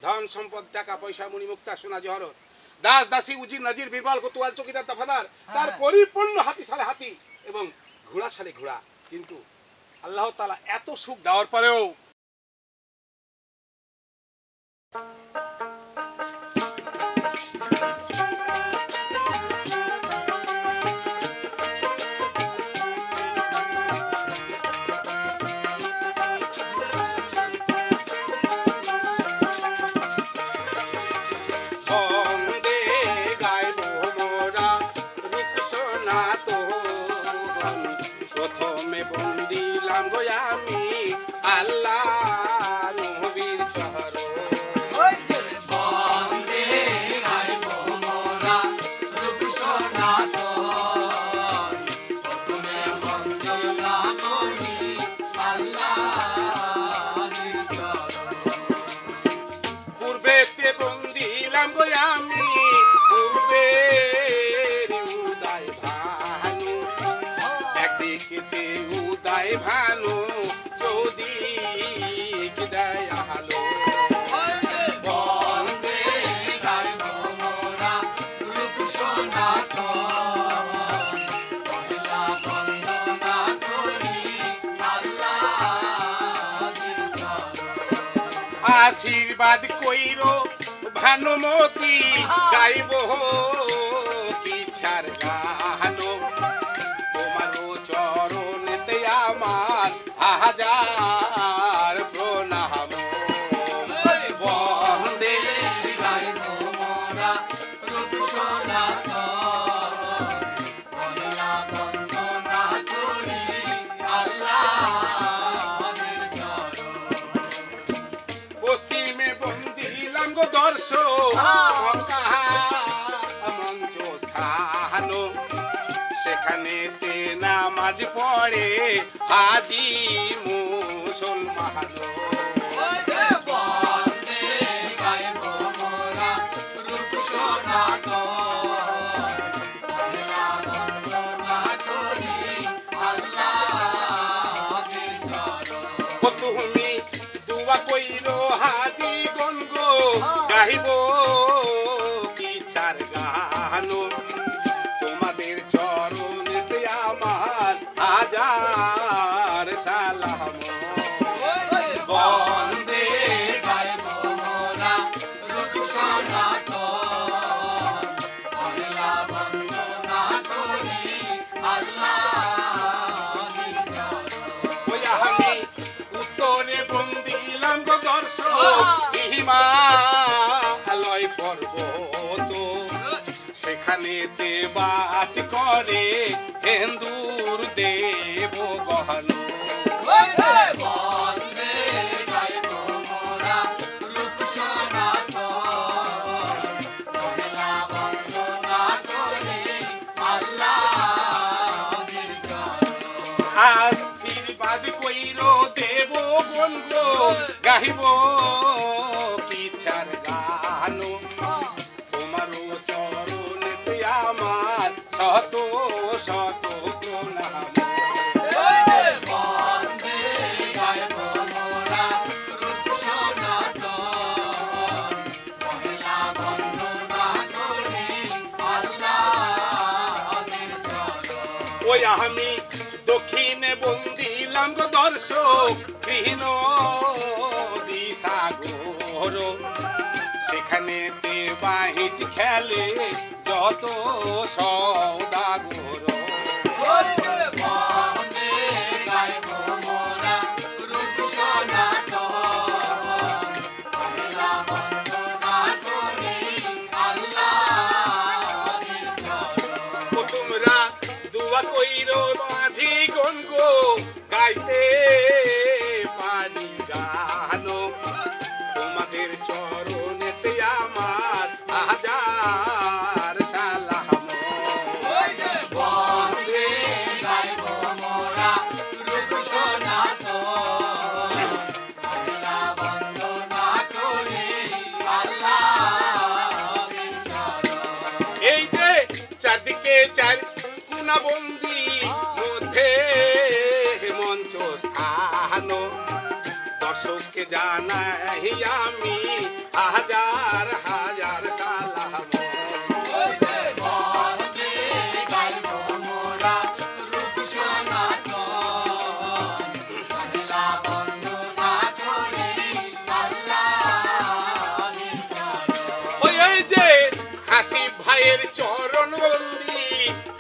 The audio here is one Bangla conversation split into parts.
ধন সম্পদ টাকা পয়সা মণি মুক্তা সোনা জহরত দাস দাসী উজির নাজির বীরবল কোতোয়াল চকিদার দফাদার তার পরিপূর্ণ হাতি সালে হাতি এবং ঘোড়া সালে ঘোড়া। কিন্তু আল্লাহ তাআলা এত সুখ দেওয়ার পরেও ভানু চৌদিক দেয় হালো বন্দে গাইব মোরা রূপ সনাতন সদা বন্দনা করি আল্লাহর চরণ। আশীর্বাদ কইরো ভানুমতি গাইব ইচ্ছার গানো তোমারও চরণেতে আমার হাজার প্রণাম। বন্দে গাইব মোরা রূপ সনাতন বন্দনা করি আল্লাহর চরণ। পশ্চিমে বন্দিলাম গো দর্শক মঞ্চ স্থান সেখানেতে নামাজ পড়ে হাজি মুসলমান। বন্দে গাইব মোরা রূপ সনাতন বন্দনা করি আল্লাহর চরণ। তুমি দুয়া কইরো হাজি গনগো গাইব ইচ্ছার গানো তোমাদের চরণেতে আমার হাজার সালাম। বন্দে গাইব মোরা রূপ সনাতন বন্দনা করি আল্লাহর চরণ। আমি উত্তরে বন্দিলাম গো দর্শক হিমালয় পর্বত সেখানেতে বাস করে হিন্দুর দেব গহন। বন্দে গাইব মোরা রূপ সনাতন বন্দনা করি আল্লাহর চরণ। আশীর্বাদ কইরো দেব গনগো গাইব ইচ্ছার গানো তোমারও চরণেতে আমার শত শত প্রণাম। বন্দে গাইব মোরা রূপ সনাতন বন্দনা করি আল্লাহর চরণ। ওই আমি দক্ষিণে বন্দিলাম গো দর্শক কৃষ্ণ দিশাগর সেখানেতে বাহিজ খেলে যত সওদাগর। বন্দে গাইব মোরা রূপ সনাতন বন্দনা করি আল্লাহর চরণ। তোমরা দুয়া কইরো মাঝি গনগো গাইতে পারি গানো তোমাদের চরণেতে আমার হাজার সালাম। বন্দে গাইব মোরা রূপ সনাতন বন্দনা করি আল্লাহর চরণ। এই যে চারদিকে চার কোনা বন্দি মধ্যে মঞ্চ স্থান শোককে জানাই আমি হাজার হাজার সালাম। ভাইয়ের চরণ বন্দি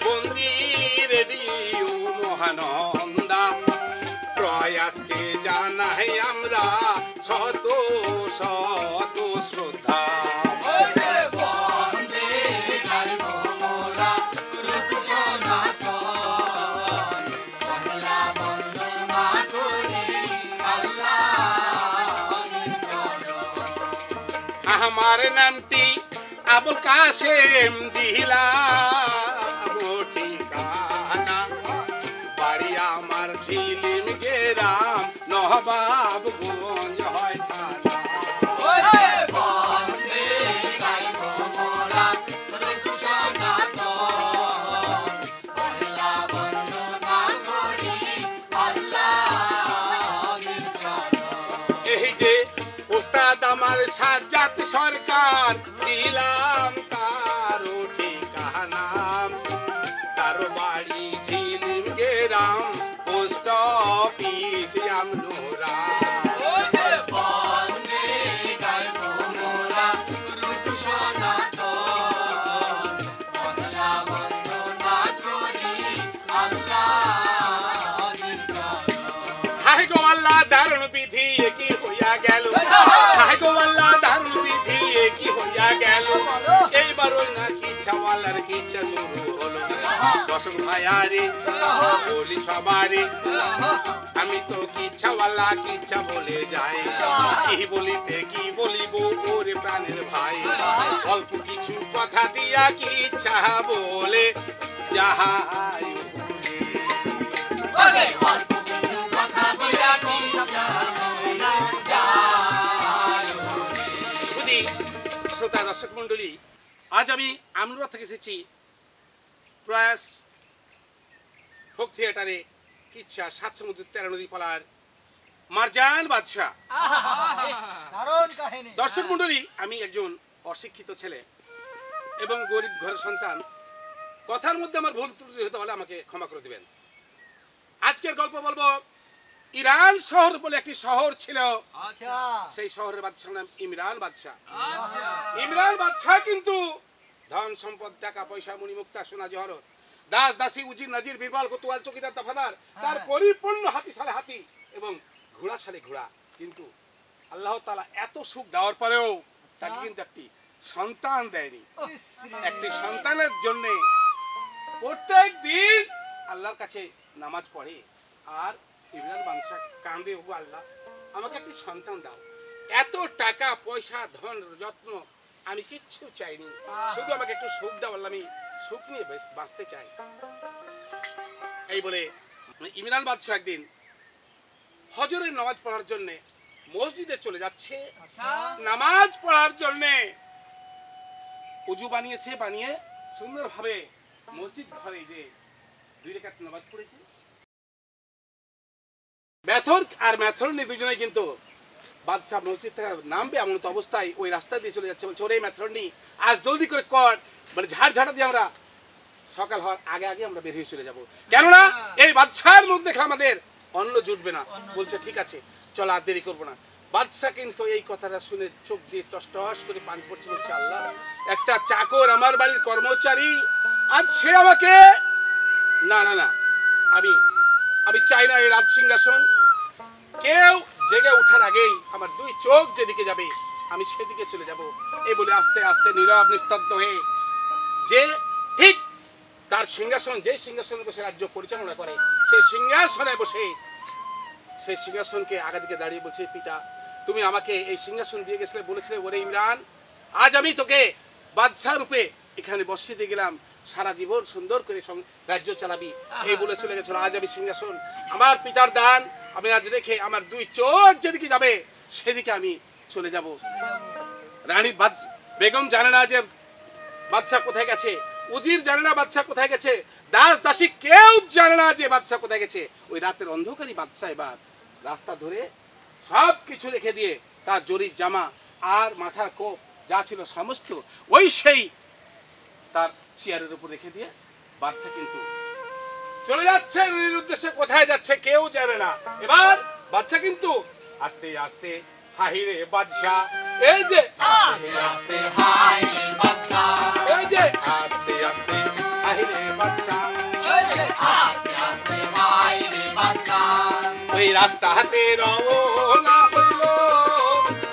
বন্দির দিও মহানন্দা, প্রয়াসকে জানাই আমরা শত শত শ্রদ্ধা। আমার নামটি আবুল কাশেম দিলাম ঠিকানা, বাড়ি আমার ঝিলিম গেরাম নহবাবগঞ্জ হয় থানা। এই যে ওস্তাদ আমার সাজ্জাদ সরকার দিলাম তারও ঠিকানা, তার বাড়ি ঝিলিম গেরাম পোস্ট অফিস আমনোরা। হায় গো আল্লাহ দারুণ বিধি কি হইয়া গেল, হায় গো আল্লাহ দারুণ বিধি কি হইয়া গেল, এইবার ওই না কিচ্ছাওয়ালার কিচ্ছা শুরু হলো। দর্শক ভাইয়ারে বলি সবারে, আমি তো কিচ্ছাওয়ালা কিচ্ছা বলে যাই, কি বলিতে কি বলিব ওরে প্রাণের ভাই, অল্প কিছু কথা দিয়া কিচ্ছা বলে যাহাই শ্রোতা দর্শক মন্ডলী, আজ আমি আমনুরা থেকে এসেছি প্রয়াস ফোক থিয়েটারে কিচ্ছা 7 সমুদ্র 13 নদী পালার মারজান বাদশা। দর্শক মন্ডলী, আমি একজন অশিক্ষিত ছেলে এবং গরিব ঘরের সন্তান, কথার মধ্যে আমার ভুল ত্রুটি হতে হলে আমাকে ক্ষমা করে দিবেন। আজকের গল্প বলবো ইরান শহর বলে একটি শহর ছিল, সেই শহরের বাদশার নাম ইমরান বাদশা। ইমরান বাদশা কিন্তু ধন সম্পদ টাকা পয়সা মণিমুক্তা সোনা জহরত দাস দাসী উজির নাজির বীরবল কোতোয়াল চৌকিদার দফাদার তার পরিপূর্ণ হাতি সালে হাতি এবং ঘোড়া সালে ঘোড়া। কিন্তু আল্লাহ তাআলা এত সুখ দেওয়ার পরেও তাকে কিন্তু একটি সন্তান দেয়নি। একটি সন্তানের জন্য প্রত্যেক দিন আল্লাহর কাছে নামাজ পড়ে আর ইমরান বাদশা কাঁদে, ও আল্লাহ আমাকে একটি সন্তান দাও, এত টাকা পয়সা ধন যত্ন আমি কিচ্ছু চাইনি, শুধু আমাকে একটু সুখ দাও, আল্লাহ আমি সুখ নিয়ে বাঁচতে চাই। এই বলে ইমরান বাদশা একদিন ফজরের নামাজ পড়ার জন্য মসজিদে চলে যাচ্ছে। নামাজ পড়ার জন্য উজু বানিয়েছে, বানিয়ে সুন্দরভাবে মসজিদ ঘরে যে 2 রাকাত নামাজ পড়েছে। মেথর আর মেথরনি দুজনে কিন্তু বাদশা মসজিদ থেকে নামবে এমন তো অবস্থায় ওই রাস্তা দিয়ে চলে যাচ্ছে, বলছে ওরে মেথরনি আজ জলদি করে কর, মানে ঝাড় দিয়ে আমরা সকাল হওয়ার আগে আগে আমরা বের হয়ে চলে যাবো, কেননা এই বাদশার মুখ দেখলে আমাদের অন্ন জুটবে না। বলছে ঠিক আছে চল, আর দেরি করবো না। বাদশা কিন্তু এই কথাটা শুনে চোখ দিয়ে টস টস করে পানি পড়ছে, বলছে আল্লাহ একটা চাকর আমার বাড়ির কর্মচারী, আজ সে আমাকে না না না আমি চাই না এই রাজ সিংহাসন, কেউ জেগে ওঠার আগেই আমার 2 চোখ যেদিকে যাবে আমি সেদিকে চলে যাব। এই বলে আস্তে আস্তে নীরব নিস্তব্ধ হয়ে যে ঠিক তার সিংহাসন, যে সিংহাসনে বসে রাজ্য পরিচালনা করে সেই সিংহাসনে বসে সেই সিংহাসনকে আগা দিকে দাঁড়িয়ে বলছে, পিতা তুমি আমাকে এই সিংহাসন দিয়ে গেছিলে, বলেছিলে ওরে ইমরান আজ আমি তোকে বাদশা রূপে এখানে বসিয়ে দিয়ে গেলাম, সারা জীবন সুন্দর করে রাজ্য চালাবি, এই বলে চলে গেছিল। আজ আমি সিংহাসন আমার পিতার দান, আমি আজ রেখে আমার 2 চোখ যেদিকে যাবে সেদিকে আমি চলে যাব। রানী বেগম জানে না যে বাদশা কোথায় গেছে, উজির জানে না বাদশা কোথায় গেছে, দাস দাসী কেউ জানে না যে বাদশা কোথায় গেছে। ওই রাতের অন্ধকারী বাদশা এবার রাস্তা ধরে সব কিছু রেখে দিয়ে তার জরির জামা আর মাথার কোপ যা ছিল সমস্ত ওই সেই তার চেয়ারের উপর রেখে দিয়ে বাদশা কিন্তু চলে যাচ্ছে রানীর উদ্দেশ্যে। কোথায় যাচ্ছে কেউ জানে না। এবার বাদশা কিন্তু আস্তে আস্তে হাহিরে বাদশা, এই যে আস্তে আস্তে হাহিরে বাদশা, এই যে আস্তে আস্তে হাহিরে বাদশা, এই যে আস্তে আস্তে হাহিরে বাদশা, ওই রাস্তা হাতে রওনা হইলো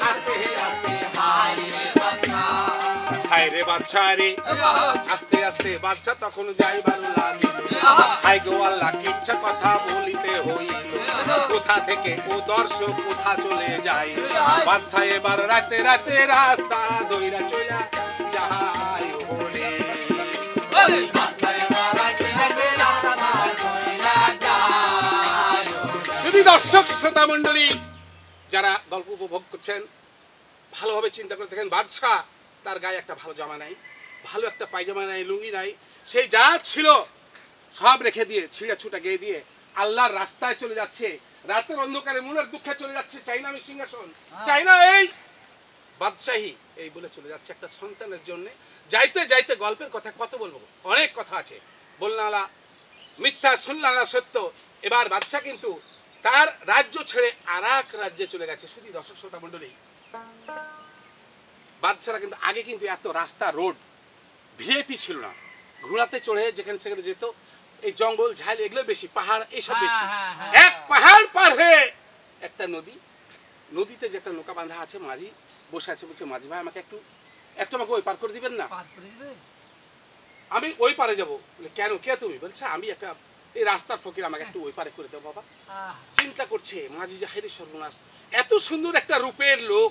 আস্তে আস্তে হাহিরে বাদশা, হায়রে বাদশা রে আস্তে আস্তে বাদশা তখন যাইবার লাগিল। হায় গো আল্লাহ কিচ্ছা কথা বলিতে হইল, কোথা থেকে ও দর্শক কোথা চলে যায়। বাদশা এবার রাতে রাতে রাস্তা দইরা চইলা যাহাই ওরে, শুধু দর্শক শ্রোতা মণ্ডলী যারা গল্প উপভোগ করছেন ভালোভাবে চিন্তা করে দেখেন, বাদশা তার গায়ে একটা ভালো জামা নাই, ভালো একটা পায়জামা নাই, লুঙ্গি নাই, সেই যা ছিল সব রেখে দিয়ে ছিঁড়া ছুটা গেয়ে দিয়ে আল্লাহর রাস্তায় চলে যাচ্ছে। রাতের অন্ধকারে মনের দুঃখে চলে যাচ্ছে, চাই না আমি সিংহাসন, চাই না এই বাদশাহী, এই বলে চলে যাচ্ছে একটা সন্তানের জন্য। যাইতে যাইতে গল্পের কথা কত বলবো, অনেক কথা আছে, বললাম মিথ্যা শুনলাম না সত্য। এবার বাদশা কিন্তু তার রাজ্য ছেড়ে আর এক রাজ্যে চলে গেছে। শুধু দর্শক শ্রোতা মণ্ডলী, বাদশারা কিন্তু আগে কিন্তু এত রাস্তা রোড ভিআইপি ছিল না, ঘোড়াতে চড়ে যেখানে সেখানে যেত। এই জঙ্গল ঝাল এগুলো বেশি, পাহাড় এইসব বেশি। এক পাহাড় পার হয়ে একটা নদী, নদীতে যে একটা নৌকা বাঁধা আছে, মাঝি বসে আছে, বলছে মাঝি ভাই আমাকে একটু আমাকে ওই পার করে দিবেন না, আমি ওই পারে যাবো। কেন, কে তুমি? বলছে আমি একটা এই রাস্তার ফকির, আমাকে একটু ওই পারে করে দেবো বাবা। চিন্তা করছে মাঝি যে হায়রে সর্বনাশ, এত সুন্দর একটা রূপের লোক,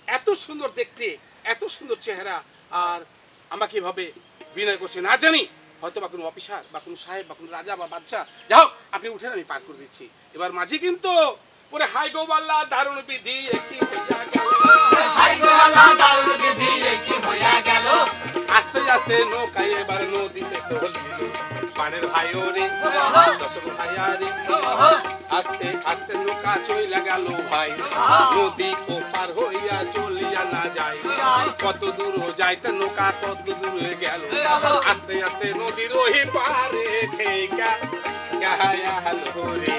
এত সুন্দর দেখতে, এত সুন্দর চেহারা, আর আমাকে এভাবে বিনয় করছে, না জানি হয়তো বা কোনো অফিসার বা কোনো সাহেব বা কোনো রাজা বা বাদশা, যাও আপনি উঠেন আমি পার করে দিচ্ছি। এবার মাঝি কিন্তু ওরে হাই গো আল্লাহ দারুণ বিধি একটি আস্তে আস্তে নৌকায় এবার নদীতে চলছিল, পানের ভাই ওরে আস্তে আস্তে নৌকা চইলা গেল ভাই, নদী ও পার হইয়া চলিয়া না যায়, কত দূর যাইতে নৌকা কত দূর গেল, আস্তে আস্তে নদীর ওই পারে থেকে গায়া হলো রে,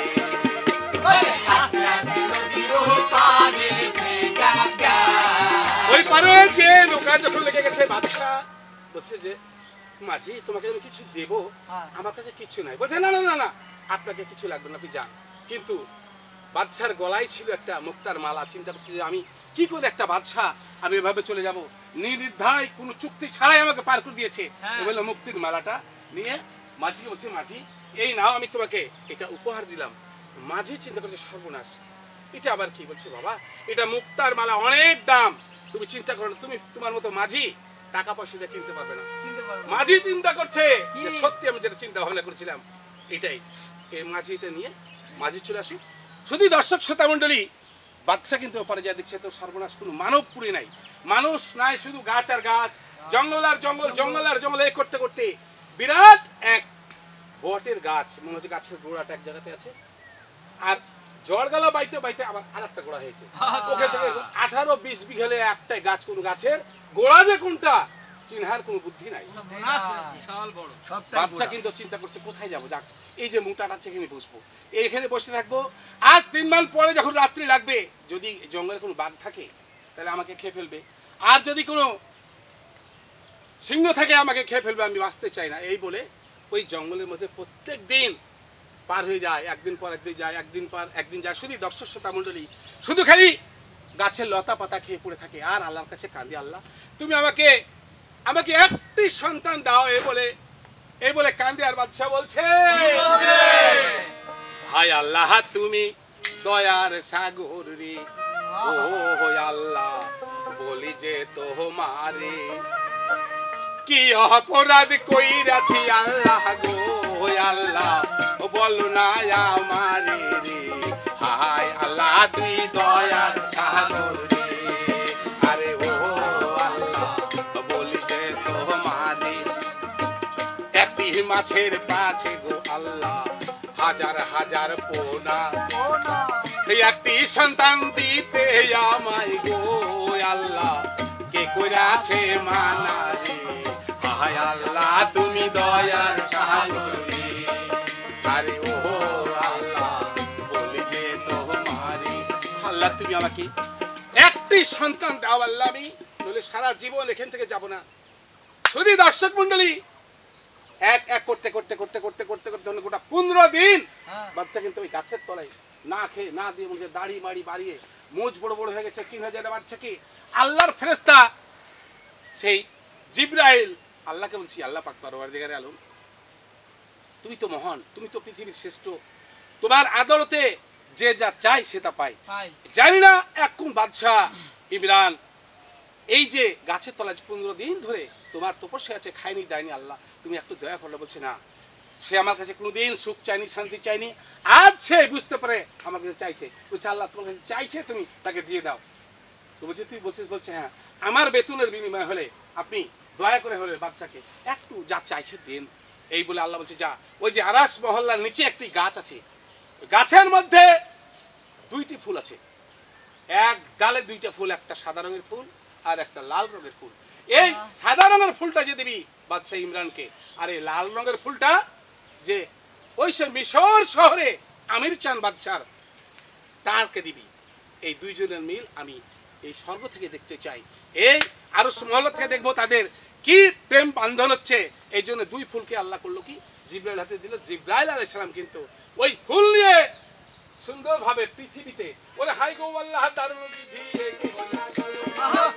ওই পারে যে নৌকা যখন লেগে গেছে বাদশা বলছে যে মাঝি তোমাকে আমি কিছু দেবো, আমার কাছে কিছু নাই। বলছে না না না না আপনাকে কিছু লাগবে না, আপনি যান। কিন্তু বাদশার গলায় ছিল একটা মুক্তার মালা, চিন্তা করছে যে আমি কি করে একটা বাদশা আমি এভাবে চলে যাব, নির্দ্বিধায় কোনো চুক্তি ছাড়াই আমাকে পার করে দিয়েছে। বললো মুক্তির মালাটা নিয়ে মাঝি বলছে মাঝি এই নাও আমি তোমাকে এটা উপহার দিলাম। মাঝি চিন্তা করছে সর্বনাশ, এটা আবার কি? বলছে বাবা এটা মুক্তার মালা, অনেক দাম, তুমি চিন্তা করো না, তুমি তোমার মতো মাঝি টাকা পয়সা দিয়ে কিনতে পারবে না। মাঝি চিন্তা করছে সত্যি আমি যেটা চিন্তা ভাবনা করেছিলাম এটাই। এই মাঝি এটা নিয়ে মাঝি চলে আসুক। শুধু দর্শক শ্রোতা মণ্ডলী, বাদশা কিন্তু ওপারে যা দেখছে তো সর্বনাশ, কোনো মানবপুরী নাই, মানুষ নাই, শুধু গাছ আর গাছ, জঙ্গল আর জঙ্গল, জঙ্গল আর জঙ্গল, এই করতে করতে বিরাট এক বটের গাছ, মনে হচ্ছে গাছের গোড়াটা এক জায়গাতে আছে, আর ঝড় গেল বাইতে বাইতে আবার আর একটা গোড়া হয়েছে। ওকে থেকে 18-20 বিঘালে একটাই গাছ, কোন গাছের গোড়া যে কোনটা চিনহার কোনো বুদ্ধি নাই। বাচ্চা কিন্তু চিন্তা করছে কোথায় যাবো, যাক এই যে মোটাটা আছে এখানে বসবো, এইখানে বসে থাকবো, আজ 3 মাস পরে যখন রাত্রি লাগবে যদি জঙ্গলে কোনো বাঘ থাকে তাহলে আমাকে খেয়ে ফেলবে, আর যদি কোনো সিংহ থাকে আমাকে খেয়ে ফেলবে, আমি বাঁচতে চাই না। এই বলে ওই জঙ্গলের মধ্যে প্রত্যেক দিন পার হয়ে যায়, একদিন পর একদিন যায়, একদিন পর একদিন যায়। শুধু দর্শক শ্রোতা মণ্ডলী শুধু খালি গাছের লতা পাতা খেয়ে পড়ে থাকে আর আল্লাহর কাছে কাঁদি, আল্লাহ তুমি আমাকে একটি সন্তান দাও, এই বলে কাঁদে। আর বাদশা বলছে হায় আল্লাহ তুমি দয়ার সাগর রে, ও আল্লাহ বলি যে তোমারে কি অপরাধ কইরাছি আল্লাহ গো, আল্লাহ বলো না আমারে রে, হায় আল্লাহ তুই দয়ার সাগর রে, আরে ও আল্লাহ বলি যে তোমারে একটি মাছের পাছে গো আল্লাহ হাজার হাজার পোনা একটি সন্তান দিতে আমায় গো আল্লাহ কে কইরাছে মানা রে হায় আল্লাহ তুমি দয়ার সাগরে আরে ও আল্লাহ বলি যে তোমারি আল্লাহ তুমি আমাকে একটি সন্তান দাও আল্লাহ আমি বলে সারা জীবন এখান থেকে যাব না শুধু দর্শক মণ্ডলী এক এক করতে করতে করতে করতে করতে করতে গোটা 15 দিন বাচ্চা কিন্তু ওই গাছের তলায় না খেয়ে না দিয়ে মনে দাড়ি মাড়ি বাড়িয়ে মুজ বড় বড় হয়ে গেছে কি হয়ে যায় বাচ্চা কি আল্লাহর ফেরেশতা সেই জিবরাইল আল্লাহকে বলছি আল্লাহ পাক পরওয়ারদিগারে আলম তুমি তো মহান তুমি তো পৃথিবীর শ্রেষ্ঠ তোমার আদালতে যে যা চাই সেটা পাই জানি না এক কোন বাদশা ইমরান এই যে গাছের তলায় 15 দিন ধরে তোমার তপস্যা আছে খায়নি দেয়নি আল্লাহ তুমি একটু দয়া করলে বলছে না সে আমার কাছে কোনোদিন সুখ চাইনি শান্তি চাইনি আজ সে বুঝতে পারে আমার কাছে চাইছে বলছে আল্লাহ তোমার কাছে চাইছে তুমি তাকে দিয়ে দাও তো বলছে তুই বলছিস বলছে হ্যাঁ আমার বেতনের বিনিময় হলে আপনি দয়া করে হলে বাচ্চাকে একটু যা চাইছে দিন এই বলে আল্লাহ বলছে যা ওই যে আরাস মহল্লার নিচে একটি গাছ আছে গাছের মধ্যে 2টি ফুল আছে এক ডালে 2টা ফুল একটা সাদা রঙের ফুল আর একটা লাল রঙের ফুল এই সাদা রঙের ফুলটা যে দিবি বাদশা ইমরানকে আর এই লাল রঙের ফুলটা যে ওই সে মিশর শহরে আমির চান বাদশার তারকে দিবি এই দুইজনের মিল আমি এই স্বর্গ থেকে দেখতে চাই এই আরো মহল্লা থেকে দেখবো তাদের কি প্রেম বান্ধন হচ্ছে এই জন্য 2 ফুলকে আল্লাহ করলো কি জিবরাইল হাতে দিল জিবরাইল আলাইহিস সালাম কিন্তু ওই ফুল নিয়ে সুন্দরভাবে পৃথিবীতে ওরে হাই গো আল্লাহ তার বিধি কি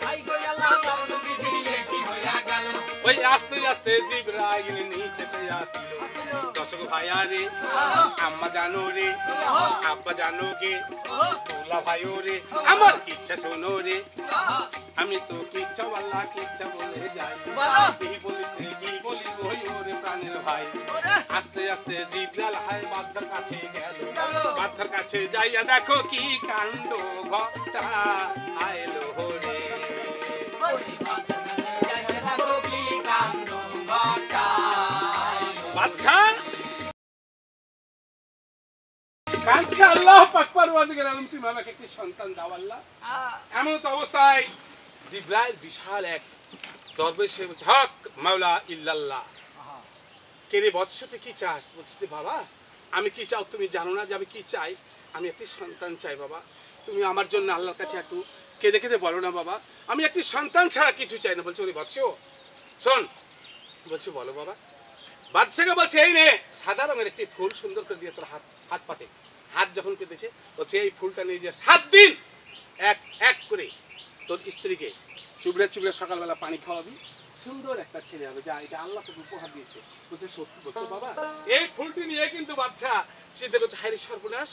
হাই গো আল্লাহ তার বিধি কি হইয়া গেল ওই আস্তে আস্তে জিবরাইল নিচেতে আসলো দর্শক ভাইয়া রে আম্মা জানো রে আব্বা জানো গে তোলা ভাইও রে আমার কিচ্ছা শোনো রে আমি তো কিচ্ছা আল্লাহ কিচ্ছা বলে যাই কি বলি ওই ওরে প্রাণের ভাই আস্তে আস্তে জিবরাইল হাই বাদশার কাছে গেল বাদশার কাছে যাইয়া দেখো কি কাণ্ড ঘটা আইলো রে বাদশা কাঁদছে আল্লাহ পাক পরওয়ারদিগার আলম তুমি আমাকে একটি সন্তান দাও আল্লাহ এমন তো অবস্থায় জিবরাইল বিশাল এক দরবেশে বলছে হক মাওলা ইল্লাল্লাহ কে রে বৎসতে কি চাস বলছে যে বাবা আমি কি চাও তুমি জানো না যে আমি কি চাই আমি একটি সন্তান চাই বাবা তুমি আমার জন্য আল্লাহর কাছে একটু কেঁদে কেঁদে বলো না বাবা আমি একটি সন্তান ছাড়া কিছু চাই না বলছে ওরে বৎস শোন বলছে বলো বাবা বাদশাকে বলছে এই নে সাদা রঙের একটি ফুল সুন্দর করে দিয়ে তোর হাত পাতে হাত যখন কেটেছে বলছে এই ফুলটা নিয়ে যে 7 দিন এক এক করে তোর স্ত্রীকে চুবড়ে চুবড়ে সকালবেলা পানি খাওয়াবি সুন্দর একটা ছেলে হবে যা এটা আল্লাহ তোকে উপহার দিয়েছে বলছে সত্যি বলছো বাবা এই ফুলটি নিয়ে কিন্তু বাদশা চিন্তা করছে হায় রে সর্বনাশ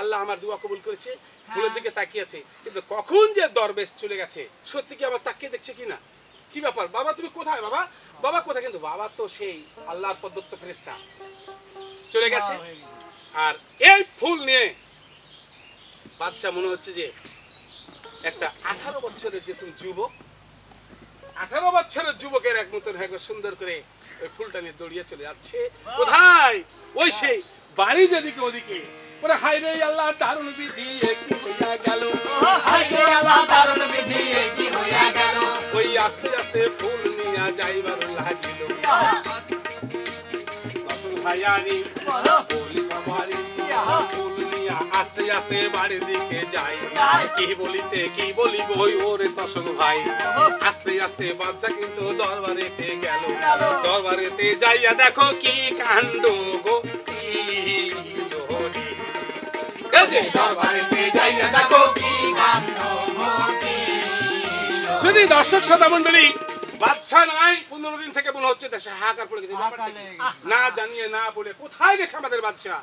আল্লাহ আমার দোয়া কবুল করেছে ফুলের দিকে তাকিয়ে আছে কিন্তু কখন যে দরবেশ চলে গেছে সত্যি কি আমার তাকিয়ে দেখছে কিনা কি ব্যাপার বাবা তুমি কোথায় বাবা বাবা কোথায় কিন্তু বাবা তো সেই আল্লাহর প্রদত্ত ফেরেশতা চলে গেছে আর এই ফুল নিয়ে বাদশা মনে হচ্ছে যে একটা 18 বছরের যে তুমি যুবক 18 বছরের যুবকের এক মতন হয়ে সুন্দর করে ওই ফুলটা নিয়ে দৌড়িয়ে চলে যাচ্ছে কোথায় ওই সেই বাড়ি যেদিকে ওদিকে ওরে হায় রে আল্লাহ দারুণ বিধি কি হইয়া গেল হায় রে আল্লাহ দারুণ বিধি কি হইয়া গেল ওই আস্তে আস্তে ফুল নিয়ে যাইবার লাগিল বাসুর ভাইয়ানি ফুল সবারি ফুল নিয়ে আস্তে আস্তে বাড়ির দিকে যাই কি বলিব ওই ওরে দর্শক ভাই আস্তে আস্তে বাচ্চা কিন্তু দরবারেতে গেল দরবারেতে যাইয়া দেখো কি কাণ্ড গো শুধু দর্শক শ্রোতা মন্ডলী বাদশা নাই 15 দিন থেকে মনে হচ্ছে দেশে হাহাকার পড়ে গেছে না জানিয়ে না বলে কোথায় গেছে আমাদের বাদশা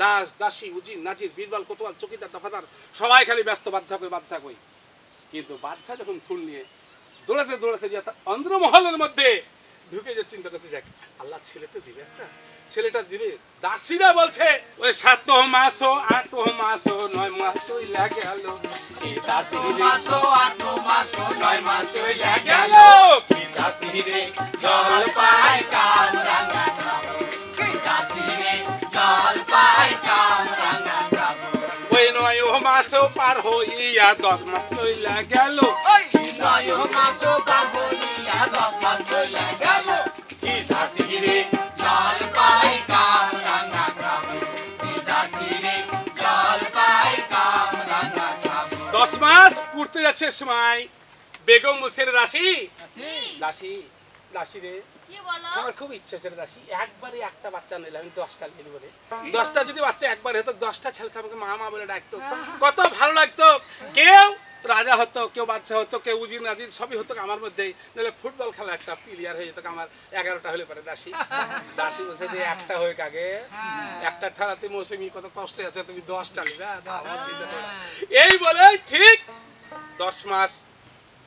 দাস দাসী উজির নাজির বীরবল কোতোয়াল চকিদার দফাদার সবাই খালি ব্যস্ত বাদশা কই কিন্তু বাদশা যখন ফুল নিয়ে দৌড়াতে দৌড়াতে যে অন্ধ্রমহলের মধ্যে ঢুকে যে চিন্তা করতে যাক আল্লাহ ছেলে তো দিবে একটা ছেলেটা দিবে দাসীরা বলছে ওই 7 মাস 8 মাস 9 মাস হইলা গেল কি দাসী রে 8 মাস 9 মাস হইলা গেল কি দাসী রে জল পায় কাল রাঙা কি দাসী রে জল পায় পার হইয়া 10 মাস চইলা গেল কি 9 মাস পার হইয়া 10 মাস চইলা গেল কি দাসী রে জল পাই কাম রাঙা কাম কি দাসী রে জল পাই কাম রাঙা কাম 10 মাস পড়তে যাচ্ছে সময় বেগম বলছে রে দাসী দাসী দাসী রে কি বলো আমার খুব ইচ্ছা ছিল দাসী একবারে একটা বাচ্চা নিলে আমি 10টা নিলি বলে 10টা যদি বাচ্চা একবার হতো 10টা ছেলে তো আমাকে মা মা বলে ডাকতো কত ভালো লাগতো কেউ রাজা হতো কেউ বাচ্চা হতো কেউ উজির নাজির সবই হতো আমার মধ্যেই নাহলে ফুটবল খেলা একটা প্লেয়ার হয়ে যেত আমার 11টা হলে পারে দাসী দাসী বলছে যে একটা হয়ে কাগে একটা ঠেলাতে মৌসুমি কত কষ্ট আছে তুমি 10টা নিবে এই বলে ঠিক 10 মাস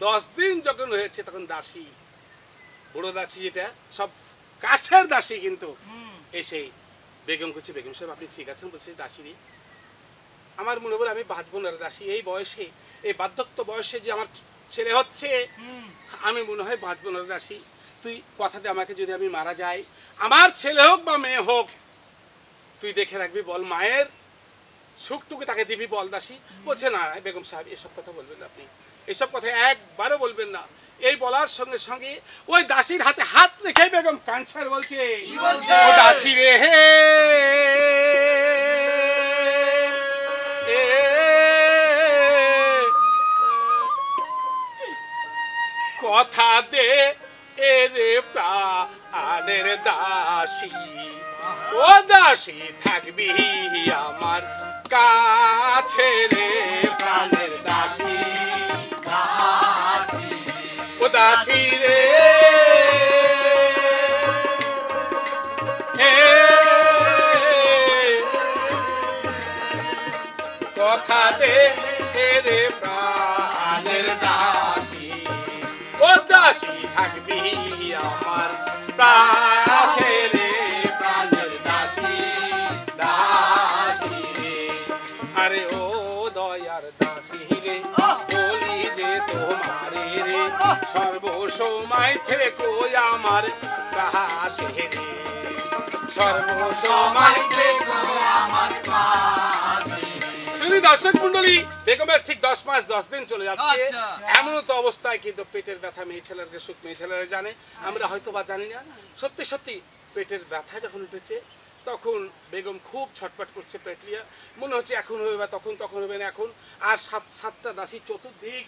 10 দিন যখন হয়েছে তখন দাসী বড় দাসী যেটা সব কাছের দাসী কিন্তু এসে বেগম করছে বেগম সাহেব আপনি ঠিক আছেন বলছে দাসী আমার মনে বলে আমি বাঁধবো না দাসী এই বয়সে এই বার্ধক্য বয়সে যে আমার ছেলে হচ্ছে আমি মনে হয় বাঁধবো না দাসী তুই কথা দে আমাকে যদি আমি মারা যাই আমার ছেলে হোক বা মেয়ে হোক তুই দেখে রাখবি বল মায়ের সুখটুকু তাকে দিবি বল দাসী বলছে না বেগম সাহেব এসব কথা বলবেন না আপনি এসব কথা একবারও বলবেন না এই বলার সঙ্গে সঙ্গে ওই দাসীর হাতে হাত রেখে বেগম কানসার বলছে ও দাসী রে হে কথা দে এ রে প্রাণের দাসী ও দাসী থাকবি আমার কাছে রে প্রাণের দাসী ও দাসী রে কথা দে রে প্রাণের দাসী ও দাসী থাকবি আমার কাছে রে প্রাণের দাসী দাসী রে আরে ও দয়ার দাসী রে বলি যে তোমারে রে সর্বসময় থেকো আমার কাছে রে সর্বসময় থেকো আমার কাছে শুনি দর্শক মণ্ডলী বেগমের ঠিক 10 মাস 10 দিন চলে যাচ্ছে এমন তো অবস্থায় কিন্তু পেটের ব্যথা মেয়ে ছেলেকে সুখ মেয়ে ছেলেরা জানে আমরা হয়তো বা জানি না সত্যি সত্যি পেটের ব্যথা যখন উঠেছে তখন বেগম খুব ছটপট করছে পেটলিয়া মনে হচ্ছে এখন হবে বা তখন হবে না এখন আর সাতটা দাসী চতুর্দিক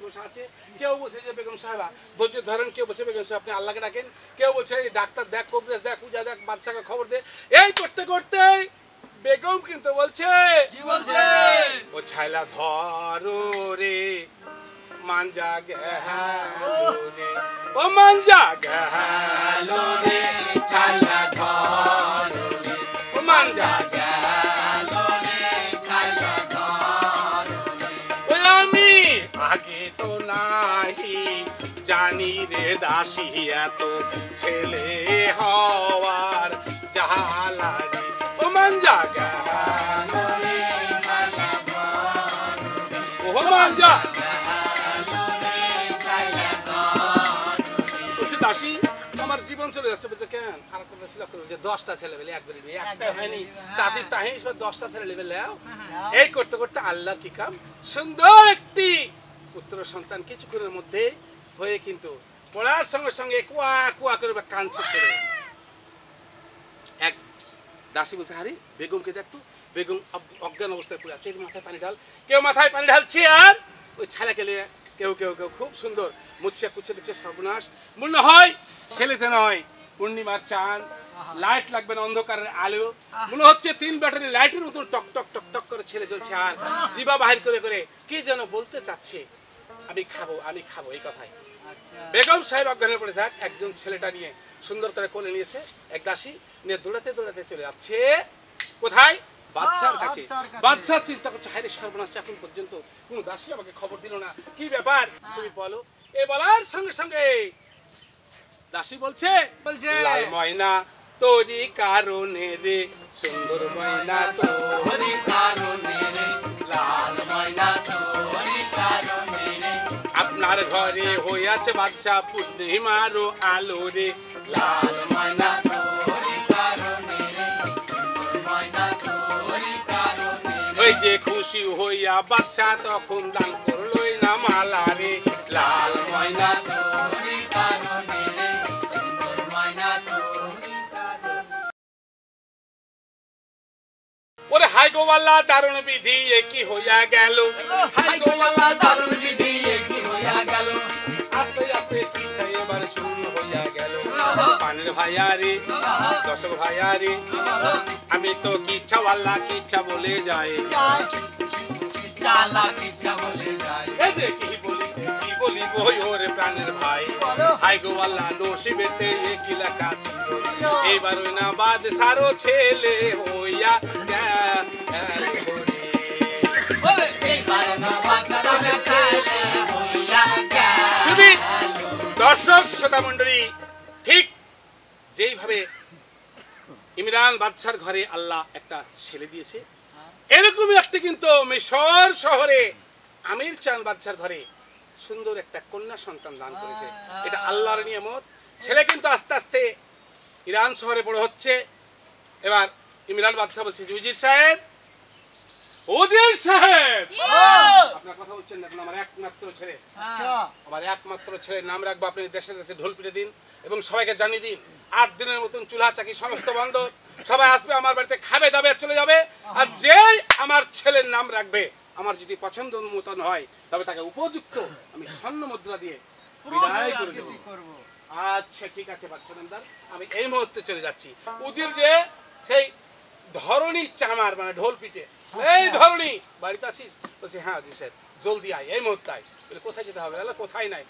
বসে আছে কেউ বলছে যে বেগম সাহেবা ধৈর্য ধরেন কেউ বলছে বেগম সাহেব আপনি আল্লাহকে ডাকেন কেউ বলছে ডাক্তার দেখ কবিরাজ দেখ পূজা দেখ বাচ্চাকে খবর দে এই করতে করতে বেগম কিন্তু বলছে কি বলছে ও ছাইলা ধরো রে মানজা গেলো রে ও মানজা গেলো রে ছাইলা ধরো রে ও মানজা গেলো রে ছাইলা ধরো রে ও আমি আগে তো নাহি জানি রে দাসী এত ছেলে হওয়ার জালা রে ও মানজা গেলো রে ছাইলা ধরো রে ও মানজা দাসী আমার জীবন চলে যাচ্ছে বলতে কেন আর কোনো ছিল যে 10টা ছেলে বলে একবার একটা হয়নি তাদের তাহিস 10টা ছেলে লেবে লাও এই করতে করতে আল্লাহ কি কাম সুন্দর একটি পুত্র সন্তান কিছুক্ষণের মধ্যে হয়ে কিন্তু পড়ার সঙ্গে সঙ্গে কুয়া কুয়া করে কাঁদছে ছেলে এক দাসী বলছে আরে বেগমকে দেখতো বেগম অজ্ঞান অবস্থায় পড়ে আছে মাথায় পানি ঢাল কেউ মাথায় পানি ঢালছে আর ওই ছেলেকে নিয়ে কেউ কেউ কেউ খুব সুন্দর মুছিয়া কুছে দিচ্ছে সর্বনাশ মনে হয় ছেলেতে নয় পূর্ণিমার চাঁদ লাইট লাগবে না অন্ধকারের আলো মনে হচ্ছে 3 ব্যাটারি লাইটের মতন টক টক টক টক করে ছেলে জ্বলছে আর জিবা বাহির করে করে কি যেন বলতে চাচ্ছে আমি খাবো এই কথাই বেগম সাহেব অজ্ঞানের পড়ে থাক একজন ছেলেটা নিয়ে সুন্দর করে কোলে নিয়েছে এক দাসী নিয়ে দৌড়াতে দৌড়াতে চলে যাচ্ছে কোথায় বাদশার কাছে বাদশা চিন্তা করছে হায় রে সর্বনাশ এখন পর্যন্ত কোনো দাসী আমাকে খবর দিল না কি ব্যাপার তুমি বলো এ বলার সঙ্গে সঙ্গে দাসী বলছে লাল ময়না তোরি কারণে রে সুন্দর ময়না তোরি কারণে রে লাল ময়না তোরি কারণে রে আপনার ঘরে হইয়াছে বাদশা পূর্ণিমারও আলো রে লাল ময়না তোরি কারণে রে সুন্দর ময়না তোরি কারণে রে এই যে খুশি হইয়া বাচ্চা তখন দান করলই না মালা রে লাল ময়না তোরি কারণে রে সুন্দর ময়না তোরি কারণে ওরে হাই গো আল্লাহ দারুণ বিধি একই হইয়া গেল হাই গো আল্লাহ দারুণ বিধি একই হইয়া গেল আস্তে আস্তে পিছা এবার শূন্য হইয়া গেল পানের ভাইয়া রে দর্শক ভাইয়া রে আমি তো কিচ্ছা আল্লাহ কিচ্ছা বলে যাই চালা কিচ্ছা বলে যায় এই যে কি বলিব ওরে প্রাণের ভাই হাই গো আল্লাহ নসিবেতে একই লেখা ছিল এইবার ওই না বাদ সারো ছেলে হইয়া গেল ওরে এই কারণে বাচ্চারা ছেলে হইয়া গেল শুধু দর্শক শ্রোতা মণ্ডলী ঠিক যেইভাবে ইমরান বাদশার ঘরে আল্লাহ একটা ছেলে দিয়েছে এরকমই একটা কিন্তু মিশর শহরে আমির চাঁদ বাদশার ঘরে সুন্দর একটা কন্যা সন্তান দান করেছে এটা আল্লাহর নিয়ামত ছেলে কিন্তু আস্তে আস্তে ইরান শহরে বড় হচ্ছে এবার ইমরান বাদশা বলছে যে উজির সাহেব আপনার কথা বলছেন না এখন আমার একমাত্র ছেলে আমার একমাত্র ছেলের নাম রাখবো আপনি দেশে দেশে ঢোল পিটে দিন এবং সবাইকে জানিয়ে দিন 8 দিনের মতন চুলা চাকি সমস্ত বন্ধ সবাই আসবে আমার বাড়িতে খাবে দাবে চলে যাবে আর যেই আমার ছেলের নাম রাখবে আমার যদি পছন্দ মতন হয় তবে তাকে উপযুক্ত আমি স্বর্ণ মুদ্রা দিয়ে বিদায় করে দেব আচ্ছা ঠিক আছে বাচ্চাদার আমি এই মুহূর্তে চলে যাচ্ছি উজির যে সেই ধরনী চামার মানে ঢোল পিটে এই ধরনী বাড়িতে আছিস বলছে হ্যাঁ জি স্যার জলদি আয় এই মুহূর্তে আয় কোথায় যেতে হবে আল্লাহ কোথায় নাই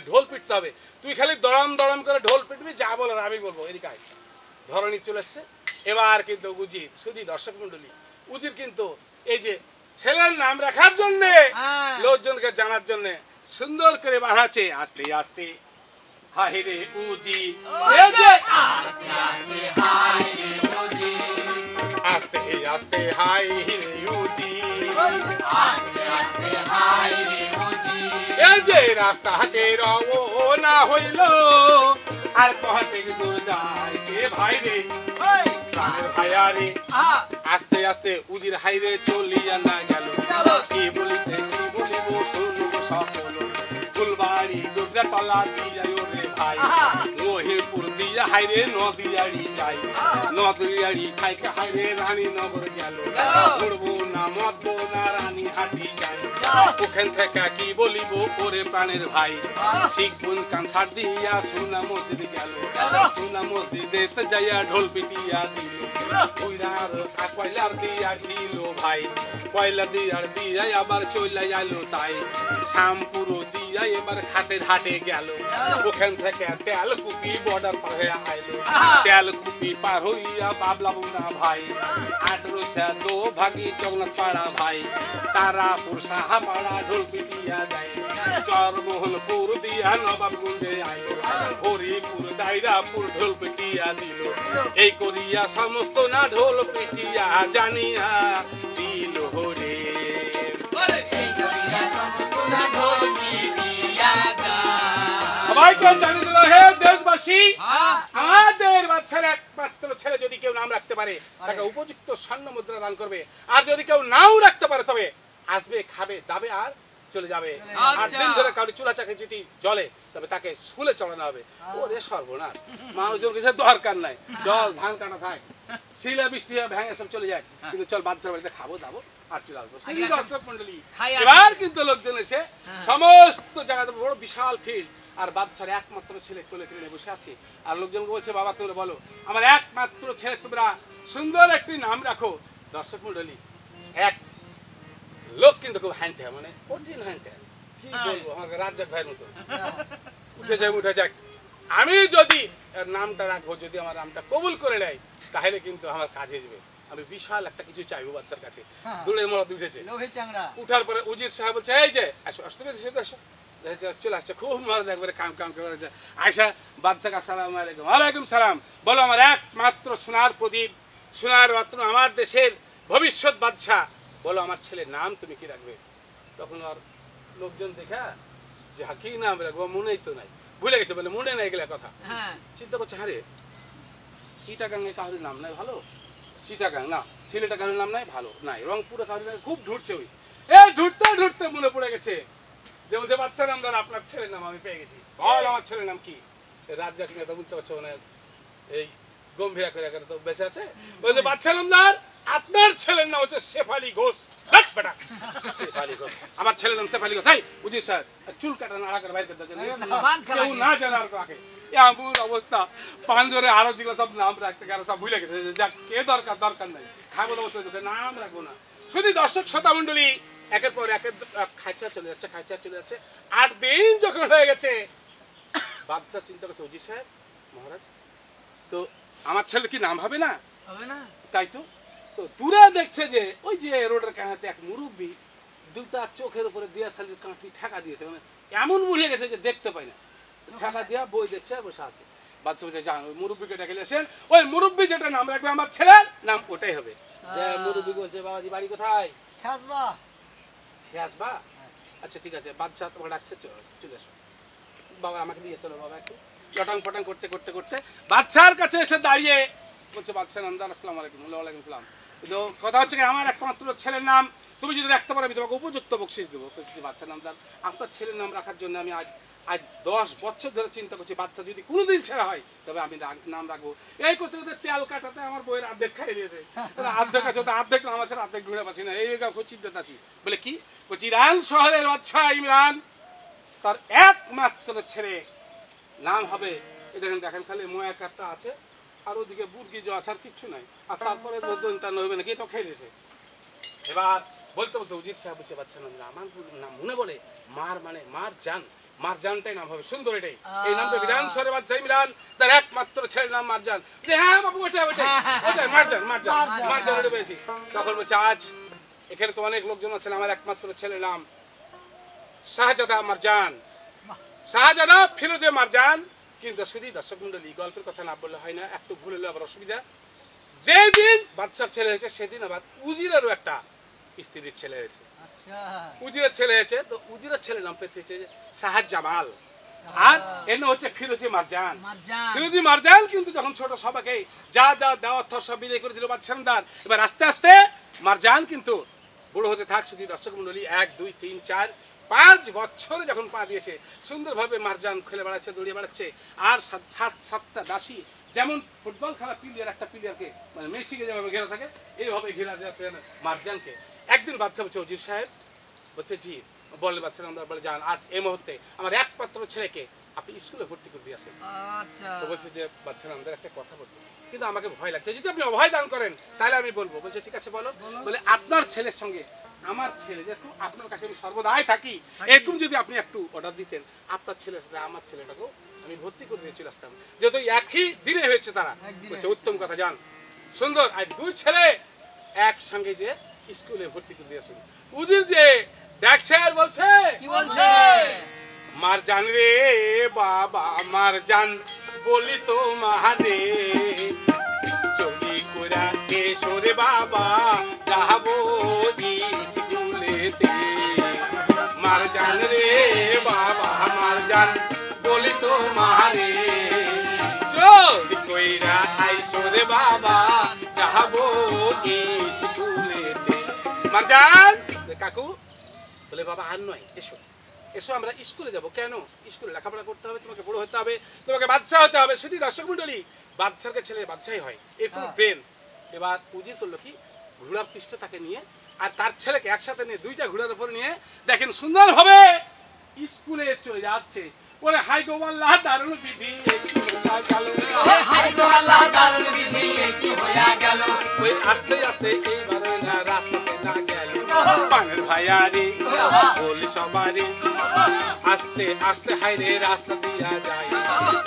ঢোল পিটতে হবে তুই খালি দড়াম দড়াম করে ঢোল পিটবি যা বলার আমি বলবো এদিকে আয় ধরনী চলে এসছে এবার কিন্তু উজির শুধু দর্শক মন্ডলী উজির কিন্তু এই যে ছেলের নাম রাখার জন্য লোকজনকে জানার জন্য সুন্দর করে বাড়াচ্ছে আস্তে আস্তে হায় রে উজি এই যে আস্তে আস্তে হায় রে উজি এই যে রাস্তা হাতে রওনা হইল আর কহাতে দূর যাইতে ভাই রে ভাইয়া রে আস্তে আস্তে উজির হাইরে চলিয়া না গেল কি বলিতে কি বলিব শুনব সকল ফুলবাড়ি দুর্গাতলা দিয়াই রে ভাই রহিপুর দিয়া হাইরে নদিয়াড়ি যাই নদিয়াড়ি খাইকে হাইরে রানী নগর গেল উড়বো না মদবো না রানী হাটি যাই ওখান থেকে কি বলিব ওরে প্রাণের ভাই শিখবুন কান ছাড় দিয়া সোনা মসজিদ গেল সোনা মসজিদে যাইয়া ঢোল পিটিয়া দিল কইরার কয়লার দিয়া ছিল ভাই কয়লা দিয়ার দিয়া আবার চলে আইলো তাই শ্যামপুর দিয়া এবার খাটের হাটে গেল ওখান থেকে তেল কুপি বর্ডার পার হয়ে আইলো তেল কুপি পার হইয়া বাবলা বুনা ভাই 18 তো ভাগি জগন্নাথ পাড়া ভাই তারাপুর সাহাপাড়া ঢোল পিটিয়া যায় চরমোহনপুর দিয়া নবাবগঞ্জে আইলো হরিপুর দাইরাপুর ঢোল পিটিয়া দিল এই করিয়া সমস্ত না ঢোল পিটিয়া জানিয়া দিল রে সবাইকে জানিয়ে দিল হে দেশবাসী আমাদের বাচ্চার একমাত্র ছেলে যদি কেউ নাম রাখতে পারে তাকে উপযুক্ত স্বর্ণ মুদ্রা দান করবে আর যদি কেউ নাও রাখতে পারে তবে আসবে খাবে দাবে আর চলে যাবে 8 দিন ধরে কাউরি চুলা চাকে যদি জলে তবে তাকে শুলে চড়ানো হবে ওরে সর্বনাশ মানুষজন কিছু দরকার নাই জল ধান কাটা থাক শিলা বৃষ্টি ভেঙে সব চলে যায় কিন্তু চল বাদশার বাড়িতে খাবো দাবো আর চলে আসবো দর্শক মন্ডলী এবার কিন্তু লোকজন এসে সমস্ত জায়গাতে বড় বিশাল ফিল্ড আর বাদশার একমাত্র ছেলে কোলে কোলে বসে আছে আর লোকজনকে বলছে বাবা তোমরা বলো আমার একমাত্র ছেলে তোমরা সুন্দর একটি নাম রাখো দর্শক মন্ডলী এক লোক কিন্তু খুব হ্যান্ড মানে কঠিন হ্যান্ড কি বলবো আমাকে রাজ্জাক ভাইয়ের মতো উঠে যাক আমি যদি নামটা রাখবো যদি আমার নামটা কবুল করে নেয় তাহলে কিন্তু আমার কাজে যাবে আমি বিশাল একটা কিছু চাইবো বাচ্চার কাছে দূরের মরাতে উঠেছে উঠার পরে উজির সাহেব বলছে এই যে আসো আসতে আসো চলে আসছে খুব মজা একবারে কাম করে আয়সা বাদশাকে আসসালামু আলাইকুম ওয়ালাইকুম সালাম বলো আমার একমাত্র সোনার প্রদীপ সোনার রত্ন আমার দেশের ভবিষ্যৎ বাদশা বলো আমার ছেলের নাম তুমি কি রাখবে তখন আর লোকজন দেখা যে কি নাম রাখবো মনেই তো নাই ভুলে গেছে বলে মনে নাই গেলে কথা চিন্তা করছে হ্যাঁ রে ইটা গাঙ্গে কাহুরির নাম নাই ভালো চিটাগাং না, সিলেটে কারোর নাম নাই, ভালো নাই, রংপুরে কারোর নাম খুব ঢুটছে ওই। এই ঢুটতে ঢুটতে মনে পড়ে গেছে যেমন যে বাচ্চার নাম ধর আপনার ছেলের নাম আমি পেয়ে গেছি। বল আমার ছেলের নাম কি? রাজ্জাক নিয়ে তো বলতে পারছো মানে এই গম্ভীরা করে করে তো বেঁচে আছে। বলছে বাচ্চার নাম ধর আপনার ছেলের নাম হচ্ছে শেফালি ঘোষ। হাট বেটা, শেফালি ঘোষ, আমার ছেলের নাম শেফালি ঘোষ। এই উজির সাহেব চুল কাটা নাড়া করে বাইর করে দেন, কেউ না জানার কাকে এমন অবস্থা। পাঞ্জরে আরো যেগুলো সব নাম রাখতে গেলে সব ভুলে গেছে, যাক কে দরকার দরকার নাই, খাবো বলতে নাম রাখবো না। শুধু দর্শক শ্রোতা মন্ডলী একের পর একের খাইচা চলে যাচ্ছে, খাইচা চলে যাচ্ছে। 8 দিন যখন হয়ে গেছে বাদশা চিন্তা করছে উজির সাহেব মহারাজ তো আমার ছেলে কি নাম হবে না? হবে না, তাই তো। তো দূরে দেখছে যে ওই যে রোডের কাঁটাতে এক মুরব্বী দুটা চোখের উপরে দিয়াশালির কাঁঠি ঠেকা দিয়েছে, মানে এমন বুঝে গেছে যে দেখতে পায় না, ঠেকা দিয়া বই দেখছে আর বসে আছে। বাচ্চা বলছে যান ওই মুরব্বীকে ডেকে নিয়েছেন, ওই মুরব্বী যেটা নাম রাখবে আমার ছেলের নাম ওটাই হবে। যে মুরব্বী বলছে বাবাজি বাড়ি কোথায়? খাসবা খেয়ে আসবা? আচ্ছা ঠিক আছে, বাদশাহ তোমাকে ডাকছে, চলে আসো। বাবা আমাকে নিয়ে চলো বাবা, একটু লটাং ফটাং করতে করতে করতে বাদশার কাছে এসে দাঁড়িয়ে বলছে বাদশাহ নামদার আসসালামু আলাইকুম। ওয়ালাইকুম সালাম। তো কথা হচ্ছে কি আমার একমাত্র ছেলের নাম তুমি যদি রাখতে পারো আমি তোমাকে উপযুক্ত বকশিস দেবো। বাদশাহ নামদার আপনার ছেলের নাম রাখার জন্য আমি আজ 10 বছর ধরে চিন্তা করছি, বাচ্চা যদি কোনোদিন ছেড়া হয় তবে আমি নাম রাখবো। এই করতে করতে তেল কাটাতে আমার বইয়ের অর্ধেক খাইয়ে দিয়েছে, অর্ধেক আছে অর্ধেক নাম আছে, অর্ধেক ঘুরে পাচ্ছি না, এই চিন্তা আছি। বলে কি বলছি ইরান শহরের বাদশা ইমরান তার একমাত্র ছেলে নাম হবে, দেখেন দেখেন খালি ময়া কাটটা আছে আর ওদিকে বুর্গি জো আছে আর কিচ্ছু নাই, আর তারপরে তার হবে নাকি এটাও খেয়ে দিয়েছে। এবার বলতে বলতে উজির সাহেব বলছে বাচ্চা নাম আমার নাম মনে বলে মার মানে মার জান, মার জানটাই নাম হবে, সুন্দর এটাই। এই নামটা বিধান সরে বাচ্চা ইমরান তার একমাত্র ছেলের নাম মারজান। যে হ্যাঁ বাবু ওটাই ওটাই ওটাই মারজান মারজান মারজান ওটা পেয়েছি। তখন বলছে আজ এখানে তো অনেক লোকজন আছেন, আমার একমাত্র ছেলের নাম শাহজাদা মারজান, শাহজাদা ফিরোজে মারজান। কিন্তু শুধু দর্শক মন্ডলী গল্পের কথা না বললে হয় না, একটু ভুল হলে আবার অসুবিধা। যেদিন বাচ্চার ছেলে হয়েছে সেদিন আবার উজিরেরও একটা স্ত্রীর ছেলে হয়েছে, উজিরের ছেলে হয়েছে। তো উজিরের ছেলে নাম পেতে হয়েছে শাহজামাল, আর এর নাম হচ্ছে ফিরোজি মারজান। ফিরোজি মারজান কিন্তু যখন ছোট সবাইকে যা যা দেওয়া অর্থ সব বিদায় করে দিল বাদশাহদার। এবার আস্তে আস্তে মারজান কিন্তু বুড়ো হতে থাক। শুধু দর্শক মন্ডলী 1 2 3 4 5 বছরে যখন পা দিয়েছে সুন্দরভাবে মারজান খেলে বেড়াচ্ছে, দৌড়িয়ে বেড়াচ্ছে। আর 7টা দাসী যেমন ফুটবল খেলা প্লেয়ার একটা প্লেয়ারকে মানে মেসিকে যেভাবে ঘেরা থাকে এইভাবে ঘেরা যাচ্ছে মারজানকে। একদিন বাদশা বলছে উজির সাহেব বলছে জি বলে বাচ্চা নামদার বলে যান আজ এই মুহূর্তে আমার একমাত্র ছেলেকে আপনি স্কুলে ভর্তি করে দিয়ে আসেন। তো বলছে যে বাচ্চা নামদার একটা কথা বলবো কিন্তু আমাকে ভয় লাগছে, যদি আপনি অভয় দান করেন তাহলে আমি বলবো। বলছে ঠিক আছে বলো। বলে আপনার ছেলের সঙ্গে আমার ছেলে যেরকম আপনার কাছে আমি সর্বদাই থাকি এরকম যদি আপনি একটু অর্ডার দিতেন আপনার ছেলের সাথে আমার ছেলেটাকেও আমি ভর্তি করে দিয়ে চলে আসতাম, যেহেতু একই দিনে হয়েছে তারা। বলছে উত্তম কথা, যান সুন্দর আজ 2 ছেলে একসঙ্গে যে স্কুলে ভর্তি করে দিয়ে আসুন। উজির যে দেখছে আর বলছে কি বলছে মারজান রে বাবা মারজান বলি তো মাহারে জলদি কইরা এসো রে বাবা যাবো স্কুলেতে। মারজান রে বাবা মারজান বলি তো মাহারে জলদি কইরা আইসো রে বাবা যাবো স্কুলেতে। মারজান কাকু বলে বাবা আর নয় এসো এসো আমরা স্কুলে যাব। কেন? স্কুলে লেখাপড়া করতে হবে, তোমাকে বড় হতে হবে, তোমাকে বাদশা হতে হবে। শুধু দর্শক মন্ডলী বাদশার ছেলে বাদশাই হয় এরকম ব্রেন। এবার উজির করলো কি ঘোড়ার পৃষ্ঠ তাকে নিয়ে আর তার ছেলেকে একসাথে নিয়ে 2টা ঘোড়ার উপর নিয়ে দেখেন সুন্দরভাবে স্কুলে চলে যাচ্ছে। ওরে হাই গো আল্লাহ দারুণ বিধি হাই গো আল্লাহ দারুণ বিধি কি হইয়া গেল। ওই আস্তে আস্তে এইবার না রাস্তাতে না গেল পানের ভাইয়ারি বলি সবারই আস্তে আস্তে হাইরে রাস্তা দিয়া যায়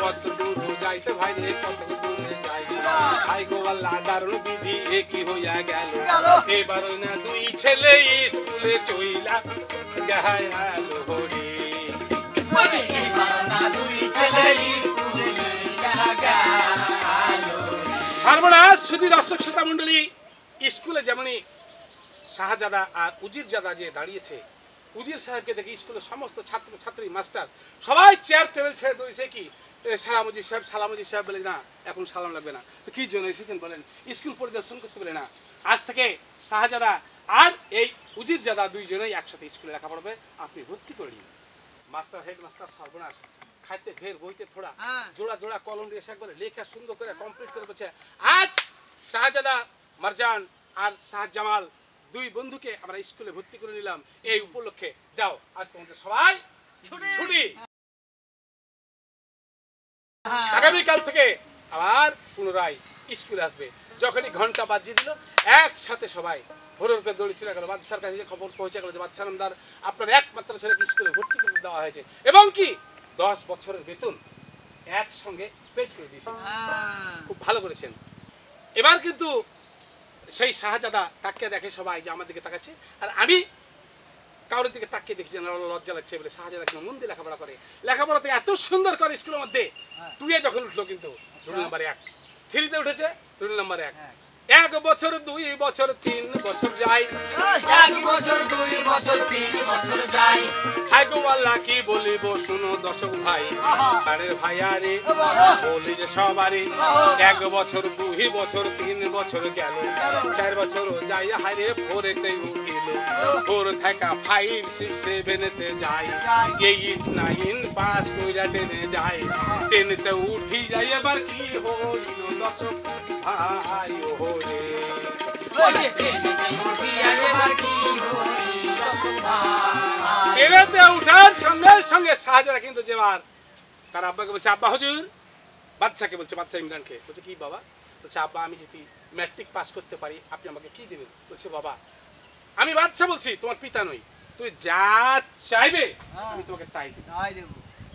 কত দূর যাইতে ভাইরে কত দূরে যাই। হাই গো আল্লাহ দারুণ বিধি কি হইয়া গেল। এবার না 2 ছেলে স্কুলে চইলা গেল হরি। সর্বনাশ শুধু দর্শক শ্রোতা মন্ডলী স্কুলে যেমনই শাহজাদা আর উজির জাদা যে দাঁড়িয়েছে উজির সাহেবকে দেখে স্কুলের সমস্ত ছাত্র ছাত্রী মাস্টার সবাই চেয়ার টেবিল ছেড়ে দৌড়েছে কি সালামুজি সাহেব বলে না এখন সালাম লাগবে না। তো কি জন্য এসেছেন বলেন? স্কুল পরিদর্শন করতে বলে না। আজ থেকে শাহজাদা আর এই উজির জাদা দুইজনেই একসাথে স্কুলে লেখা পড়বে, আপনি ভর্তি করে নিন। মাস্টার হেডমাস্টার সর্বনাশ, খাইতে ঢের বইতে থোড়া, জোড়া জোড়া কলম দিয়ে একবারে লেখা সুন্দর করে কমপ্লিট করে বলছে আজ শাহজাদা মারজান আর শাহজামাল দুই বন্ধুকে আমরা স্কুলে ভর্তি করে নিলাম। এই উপলক্ষে যাও আজ তোমাদের সবাই ছুটি। আগামীকাল থেকে আবার পুনরায় স্কুলে আসবে। যখনই ঘন্টা বাজিয়ে দিল একসাথে সবাই হরর করে দৌড়ে চলে গেল। বাদশার কাছে খবর পৌঁছে গেল যে বাদশা নামদার আপনার একমাত্র ছেলেকে স্কুলে ভর্তি করে দেওয়া হয়েছে এবং কি 10 বছরের বেতন একসঙ্গে পেড করে দিয়েছে। খুব ভালো করেছেন। এবার কিন্তু সেই শাহজাদা তাকিয়ে দেখে সবাই যে আমার দিকে তাকাচ্ছে, আর আমি কারোর দিকে তাকিয়ে দেখছি লজ্জা লাগছে বলে শাহজাদা কিন্তু মন দিয়ে লেখাপড়া করে। লেখাপড়াতে এত সুন্দর করে স্কুলের মধ্যে 2 যখন উঠলো কিন্তু রুল নাম্বার 1, 3-তে উঠেছে রুল নাম্বার 1। 1 বছর 2 বছর 3 বছর যায়, 1 বছর 2 বছর 3 বছর যায়। হাই গো আল্লাহ কি বলিব শুনো দর্শক ভাই, আরে ভাইয়ারে বলি যে সবারই 1 বছর 2 বছর 3 বছর গেল, 4 বছর যাই হাইরে 4-তে উঠিল, 4 থেকে 5 6 7-তে যায়, 8 9 পাস কইরা 10-এ যায়, 10-তে উঠি যায়। এবার কি হইল দর্শক ভাই ও রে, ট্রেনেতে উঠার সঙ্গে সঙ্গে শাহজাদা কিন্তু যেবার তার আব্বাকে বলছে, আব্বা হুজুর, বাচ্চাকে বলছে, বাচ্চা ইমরানকে বলছে কি বাবা? বলছে আব্বা আমি যদি ম্যাট্রিক পাস করতে পারি আপনি আমাকে কি দেবেন? বলছে বাবা আমি বাচ্চা বলছি তোমার পিতা নই, তুমি যা চাইবে আমি তোমাকে তাই দেব।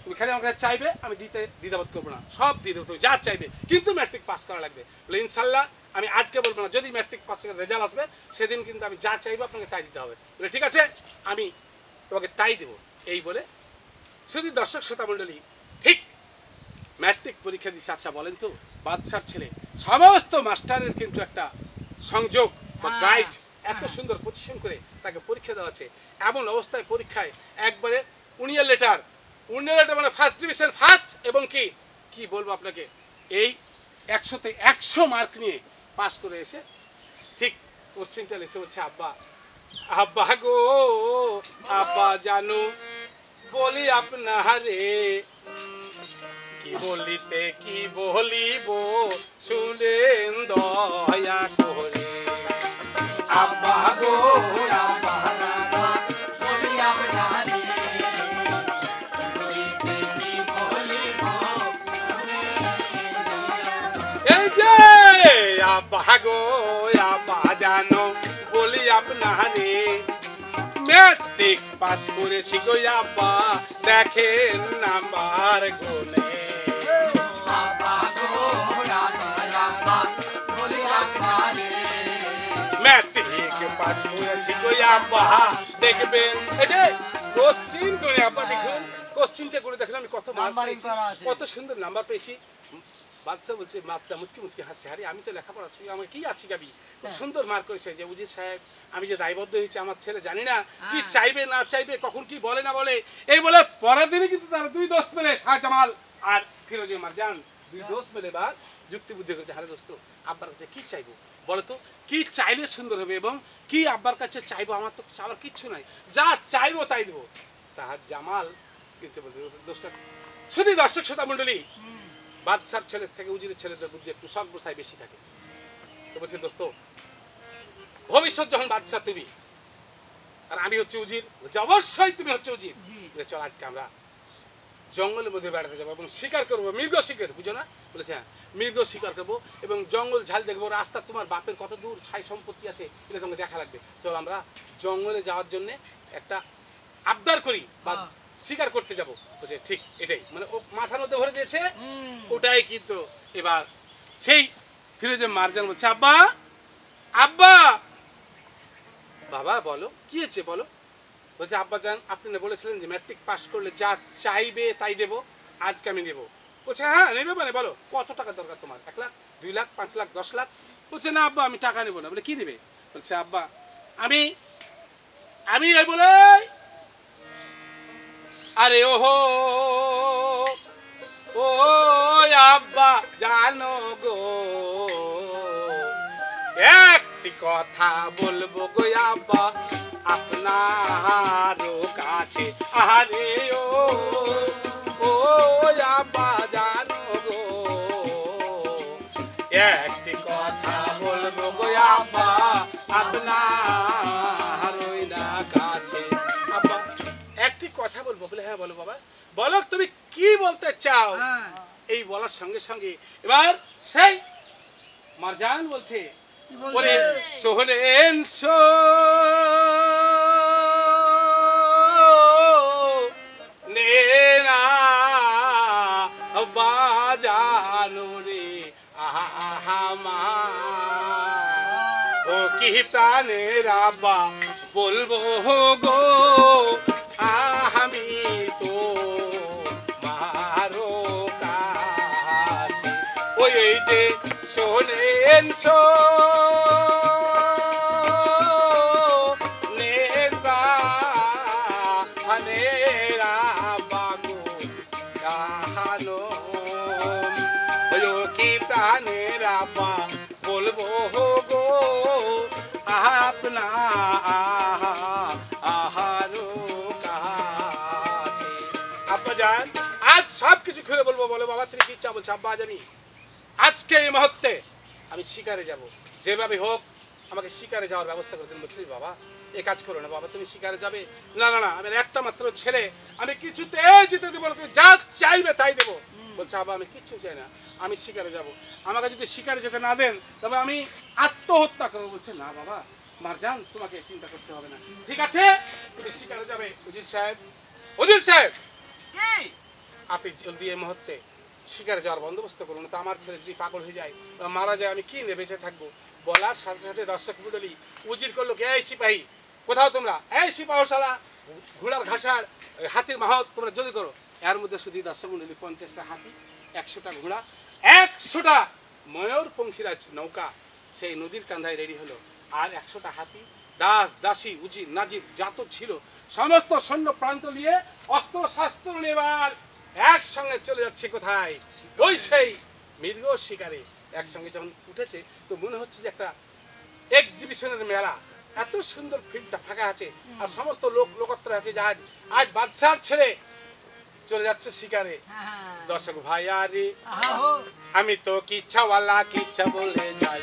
তুমি খালি আমাকে চাইবে, আমি দিতে দ্বিধাবোধ করবো না, সব দিয়ে দেবো, তুমি যা চাইবে, কিন্তু ম্যাট্রিক পাস করা লাগবে। বলে ইনশাল্লাহ আমি আজকে বলবো না, যদি ম্যাট্রিক পাসের রেজাল্ট আসবে সেদিন কিন্তু আমি যা চাইবো আপনাকে তাই দিতে হবে। বলে ঠিক আছে আমি তোমাকে তাই দেবো। এই বলে শুধু দর্শক শ্রোতা মণ্ডলী ঠিক ম্যাট্রিক পরীক্ষা দিচ্ছে। আচ্ছা বলেন তো বাদশার ছেলে সমস্ত মাস্টারের কিন্তু একটা সংযোগ বা গাইড এত সুন্দর পজিশন করে তাকে পরীক্ষা দেওয়া আছে। এমন অবস্থায় পরীক্ষায় একবারে 19 লেটার মানে ফার্স্ট ডিভিশন ফার্স্ট, এবং কি বলবো আপনাকে এই 100-তে 100 মার্ক নিয়ে পাস করে এসে ঠিক কোশ্চেনটা এসে বলছে আব্বা, আব্বা গো আব্বা জানো বলি আপনারে কি বলিতে কি বলিব শুনেন দয়া করে, আব্বা গো আব্বা বলি আপনারে এই যে আব্বা গো আব্বা জানো বলি আপনারে ম্যাট্রিক পাস করেছি গো আব্বা দেখেন নাম্বার গুনে, আব্বা গো আব্বা বলি আপনারে ম্যাট্রিক পাস করেছি গো আব্বা দেখবেন। এই যে কোশ্চিন করে আব্বা দেখুন, কোশ্চিনটা করে দেখুন আমি কত মার্ক পেয়েছি, কত সুন্দর নাম্বার পেয়েছি। বাচ্চা বলছে বাচ্চা মুচকি মুচকি হাসছে, আরে আমি তো লেখাপড়া ছিল আমাকে কি আছি গাবি, খুব সুন্দর মার্ক করেছে। যে উজির সাহেব আমি যে দায়বদ্ধ হয়েছি আমার ছেলে জানি না কি চাইবে না চাইবে, কখন কি বলে না বলে। এই বলে পরের দিনই কিন্তু তার 2 দোস্ত পেলে শাহজামাল আর ফিরোজে মারজান 2 দোস্ত পেলে বা যুক্তি বুদ্ধি করছে, আরে দোস্ত আব্বার কাছে কি চাইবো বলো তো, কি চাইলে সুন্দর হবে এবং কি আব্বার কাছে চাইবো, আমার তো চাওয়ার কিচ্ছু নাই, যা চাইবো তাই দেবো। শাহজামাল কিন্তু বলতে দোষটা শুধু দর্শক শ্রোতা মণ্ডলী বাদশার ছেলের থেকে উজিরের ছেলেদের বুদ্ধি একটু সর্বস্থায় বেশি থাকে। তো বলছে দোস্ত ভবিষ্যৎ যখন বাদশা তুমি আর আমি হচ্ছে উজির, বলছে অবশ্যই তুমি হচ্ছে উজির, চল আজকে আমরা জঙ্গলের মধ্যে বেড়াতে যাবো এবং শিকার করবো, মৃগ শিকার, বুঝো না? বলেছে হ্যাঁ মৃগ শিকার করবো এবং জঙ্গল ঝাল দেখবো, রাস্তা তোমার বাপের কত দূর ছাই সম্পত্তি আছে এটা তোমাকে দেখা লাগবে, চল আমরা জঙ্গলে যাওয়ার জন্য একটা আবদার করি বা শিকার করতে যাবো। বলছে ঠিক এটাই, মানে ও মাথার মধ্যে ভরে দিয়েছে ওটাই। কিন্তু এবার সেই ফিরোজে মারজান বলছে আব্বা আব্বা, বাবা বলো কি হয়েছে বলো। বলছে আব্বা জান আপনি না বলেছিলেন যে ম্যাট্রিক পাস করলে যা চাইবে তাই দেবো, আজকে আমি দেবো। বলছে হ্যাঁ নেবে মানে বলো কত টাকা দরকার তোমার, 1 লাখ 2 লাখ 5 লাখ 10 লাখ? বলছে না আব্বা আমি টাকা নেবো না। বলে কি নেবে? বলছে আব্বা আমি এই বলে আরে ওহো ও কথা বলবো গো আব্বা আপনার কাছে আরে ও আব্বা জানো গো একটি কথা বলবো গো আব্বা আপনার কাছে আব্বা একটি কথা বলবো বলে হ্যাঁ বলো বাবা বলো তুমি কি বলতে চাও এই বলার সঙ্গে সঙ্গে এবার সেই মারজান বলছে ওরে সোহলেন নেনা বাজানো রে আহা ও কি প্রাণের আব্বা বলবো গো আমি তো মারো কাছে ওই যে শোনেন বলবো গো আপনা আহারো কাছে আব্বা জান আজ সব কিছু খুলে বলবো বলো বাবা তুমি কি ইচ্ছা বলছো আব্বা আজ আমি আজকে এই মুহূর্তে আমি শিকারে যাব যেভাবে হোক আমাকে শিকারে যাওয়ার ব্যবস্থা করে দিন বলছি বাবা এই কাজ করো না বাবা তুমি শিকারে যাবে না না না আমি একটা মাত্র ছেলে আমি কিছুতে যেতে দেবো না তুমি যা চাইবে তাই দেবো বলছে আবার আমি কিচ্ছু চাই না আমি শিকারে যাব আমাকে যদি শিকারে যেতে না দেন তবে আমি আত্মহত্যা করবো বলছে না বাবা মারজান তোমাকে চিন্তা করতে হবে না ঠিক আছে তুমি শিকারে যাবে উজির সাহেব আপনি জলদি এই মুহূর্তে শিকারে যাওয়ার বন্দোবস্ত করুন তো আমার ছেলে যদি পাগল হয়ে যায় মারা যায় আমি কি নিয়ে বেঁচে থাকবো বলার সাথে সাথে দর্শক মণ্ডলী উজির করলো কে এই সিপাহী কোথাও তোমরা এই সিপাহশালা ঘোড়ার ঘাসার হাতির মাহত তোমরা যদি করো এর মধ্যে শুধু দর্শক মণ্ডলী 50টা হাতি 100টা ঘোড়া 100টা ময়ূর পঙ্খিরাজ নৌকা সেই নদীর কান্ধায় রেডি হলো আর 100টা হাতি দাস দাসী উজির নাজির যত ছিল সমস্ত সৈন্য প্রান্ত নিয়ে অস্ত্র শাস্ত্র নেবার একসঙ্গে চলে যাচ্ছে কোথায় ওই সেই মৃগ শিকারে একসঙ্গে যখন উঠেছে তো মনে হচ্ছে যে একটা এক্সিবিশনের মেলা এত সুন্দর ফিল্ডটা ফাঁকা আছে আর সমস্ত লোকত্র আছে যে আজ বাদশার ছেলে চলে যাচ্ছে শিকারে দর্শক ভাই আরে আমি তো কিচ্ছাওয়ালা কিচ্ছা বলে যাই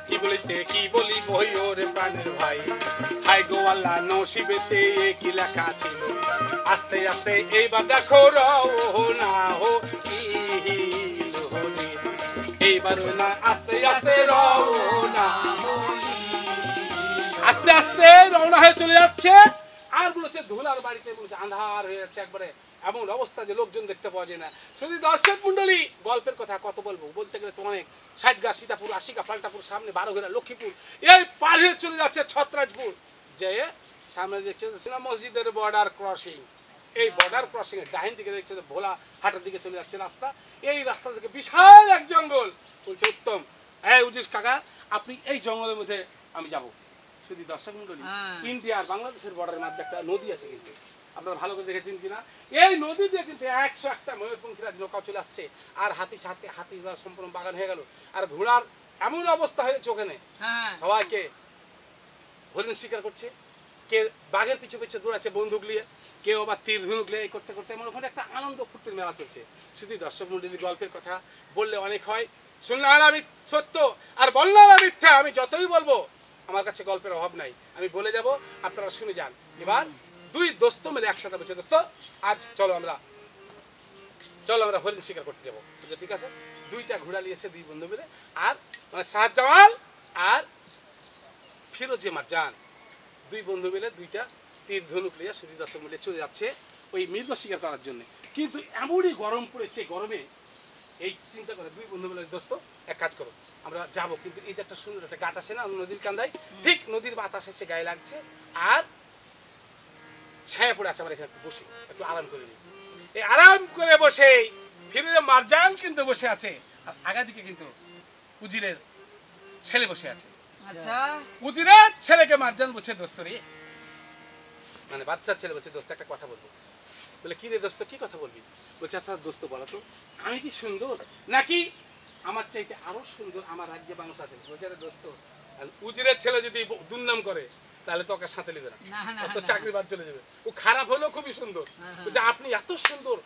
কি বলিতে কি বলি বই ওরে প্রাণের ভাই হাই গো আল্লাহ নসিবেতে কি লেখা ছিল আস্তে আস্তে এইবার দেখো রও না হো এইবার না আস্তে আস্তে রওনা আস্তে আস্তে রওনা হয়ে চলে যাচ্ছে আর বলছে ধুলার বাড়িতে বলছে আন্ধার হয়ে যাচ্ছে একবারে এমন অবস্থা যে লোকজন দেখতে পাওয়া যায় না শুধু দর্শক মন্ডলী গল্পের কথা কত বলবো বলতে গেলে তো অনেক 60 গা সীতাপুর 80 গা পাল্টাপুর সামনে 12 ঘেরা লক্ষ্মীপুর এই পার হয়ে চলে যাচ্ছে ছত্রাজপুর যে সামনে দেখছে সিনা মসজিদের বর্ডার ক্রসিং এই বর্ডার ক্রসিং এর ডাইন দিকে দেখছে ভোলা হাটের দিকে চলে যাচ্ছে রাস্তা এই রাস্তা থেকে বিশাল এক জঙ্গল বলছে উত্তম এই উজির কাকা আপনি এই জঙ্গলের মধ্যে আমি যাব শুধু দর্শক মন্ডলী ইন্ডিয়া আর বাংলাদেশের বর্ডারের মধ্যে একটা নদী আছে কিন্তু আপনারা ভালো করে দেখেছেন কিনা এই নদী দিয়ে কিন্তু 101টা ময়ূরপঙ্খীরাজ নৌকা চলে আসছে আর হাতি সম্পূর্ণ বাগান হয়ে গেল আর ঘোড়ার এমন অবস্থা হয়েছে ওখানে সবাইকে হরিণ শিকার করছে কে বাঘের পিছু পিছু দৌড়াচ্ছে বন্দুক নিয়ে কেউ আবার তীর ধনুক নিয়ে করতে করতে এমন ওখানে একটা আনন্দ ফুর্তির মেলা চলছে শুধু দর্শক মন্ডলী গল্পের কথা বললে অনেক হয় শুনলে আমি সত্য আর বললাম মিথ্যা আমি যতই বলবো আমার কাছে গল্পের অভাব নাই আমি বলে যাব আপনারা শুনে যান এবার দুই দোস্ত মিলে একসাথে বলছে দোস্ত আজ চলো আমরা হরিণ শিকার করতে যাবো ঠিক আছে দুইটা ঘোড়া নিয়েছে দুই বন্ধু মিলে আর মানে শাহজামাল আর ফিরোজে মারজান দুই বন্ধু মিলে দুইটা তীর ধনুক নিয়ে শুধু দর্শক মিলে চলে যাচ্ছে ওই মৃগ শিকার করার জন্য কিন্তু এমনই গরম পড়েছে গরমে এই চিন্তা করে দুই বন্ধু মিলে দোস্ত এক কাজ করো আমরা যাবো কিন্তু এই যে একটা সুন্দর একটা গাছ আছে না নদীর কান্দায় ঠিক নদীর বাতাস এসে গায়ে লাগছে আর ছায়া পড়ে আছে আমরা এখানে বসে একটু আরাম করে নিই এই আরাম করে বসে ফিরে মারজান কিন্তু বসে আছে আর আগা দিকে কিন্তু উজিরের ছেলে বসে আছে আচ্ছা উজিরের ছেলেকে মারজান বলছে দোস্ত রে মানে বাচ্চার ছেলে বলছে দোস্ত একটা কথা বলবো বলে কি রে দোস্ত কি কথা বলবি বলছে আচ্ছা দোস্ত বলো তো আমি কি সুন্দর নাকি আমার চাইতে আরো সুন্দর আমার রাজ্যে মানুষ আছে। বোঝারে দোস্ত, আর উজিরের ছেলে যদি দুর্নাম করে তাহলে তো ওকে সাথে নেবে না, ও তো চাকরি বাদ চলে যাবে। ও খারাপ হলেও খুবই সুন্দর। যে আপনি এত সুন্দর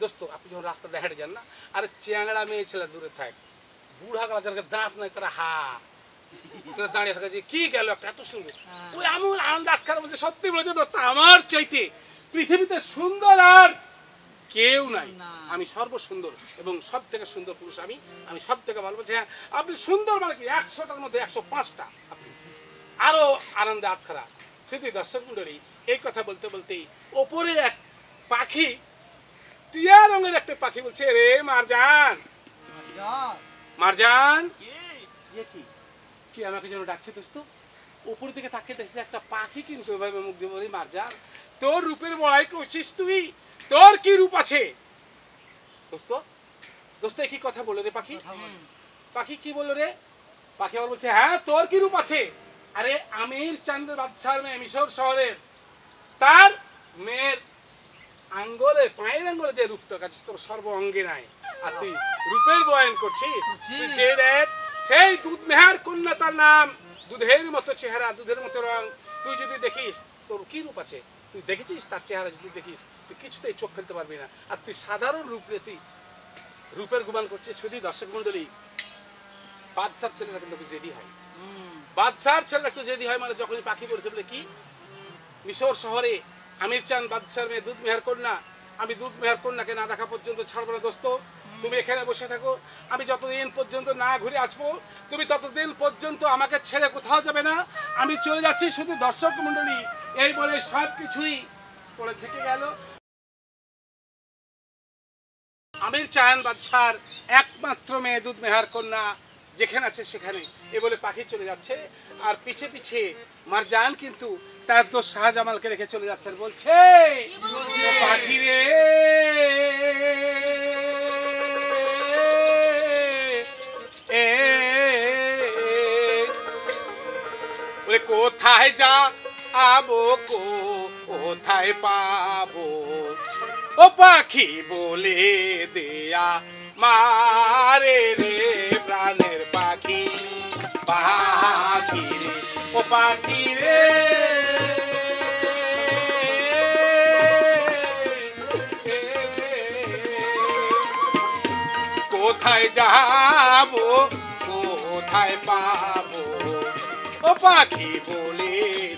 দোস্ত, আপনি যখন রাস্তা দেখাতে যান না, আর চ্যাংড়া মেয়ে ছেলে দূরে থাক, বুড়া গলা যাদের দাঁত নাই তারা হা দাঁড়িয়ে থাকে যে কি গেল একটা এত সুন্দর। ওই এমন আনন্দ আটকার মধ্যে সত্যি বলেছে দোস্ত, আমার চাইতে পৃথিবীতে সুন্দর আর কেউ নাই। আমি সর্বসুন্দর এবং সব থেকে সুন্দর পুরুষ আমি। আমি সব থেকে ভালো বলছি। হ্যাঁ, আপনি সুন্দর মানে কি 100টার মধ্যে 105টা আপনি আরো আনন্দে আটখারা। শুধু দর্শক মন্ডলী, এই কথা বলতে বলতেই ওপরে এক পাখি, টিয়া রঙের একটা পাখি বলছে, রে মারজান, মারজান। কি আমাকে যেন ডাকছে দোস্ত। উপর থেকে তাকিয়ে দেখছি একটা পাখি, কিন্তু ওইভাবে মুখ দিয়ে বলি, মারজান তোর রূপের বড়াই করছিস তুই, তোর কি রূপ আছে দোস্ত? দোস্ত কি কথা বললো রে পাখি? পাখি কি বললো রে? পাখি আবার বলছে, হ্যাঁ তোর কি রূপ আছে? আরে আমির চাঁদের বাদশার মেয়ে, মিশর শহরের, তার মেয়ের আঙ্গলে, পায়ের আঙ্গলে যে রূপটা আছে তোর সর্ব অঙ্গে নাই, আর তুই রূপের বয়ান করছিস। তুই যে দেখ সেই দুধ মেহার কন্যা, তার নাম, দুধের মতো চেহারা, দুধের মতো রং। তুই যদি দেখিস তোর কি রূপ আছে, তুই দেখেছিস তার চেহারা যদি দেখিস, তুই কিছুতেই চোখ ফেলতে পারবি না। আর তুই সাধারণ রূপ রে, তুই রূপের গুমান করছিস। শুধু দর্শক মন্ডলী, বাদশার ছেলেরা কিন্তু জেদি হয়। বাদশার ছেলেরা একটু জেদি হয়, মানে যখনই পাখি বলেছে বলে কি মিশর শহরে আমির চাঁদ বাদশার মেয়ে দুধ মেহার কন্যা, আমি দুধ মেহার কন্যাকে না দেখা পর্যন্ত ছাড়বো না দোস্ত। তুমি এখানে বসে থাকো, আমি যতদিন পর্যন্ত না ঘুরে আসবো তুমি ততদিন পর্যন্ত আমাকে ছেড়ে কোথাও যাবে না, আমি চলে যাচ্ছি। শুধু দর্শক মন্ডলী, এই বলে সব কিছুই পড়ে থেকে গেল। আমির চাঁদ বাদশার একমাত্র মেয়ে দুধ মেহার কন্যা যেখানে আছে সেখানে, এ বলে পাখি চলে যাচ্ছে। আর পিছে পিছে মারজান কিন্তু তার তো শাহজামালকে রেখে চলে যাচ্ছে, আর বলছে, পাখি রে বলে কোথায় যা আবো, কোথায় পাবো, ও পাখি বলে দেয়া মারে রে, প্রাণের পাখি, পাখি রে, ও পাখি রে কোথায় যাবো, কোথায় পাবো, ও পাখি বলে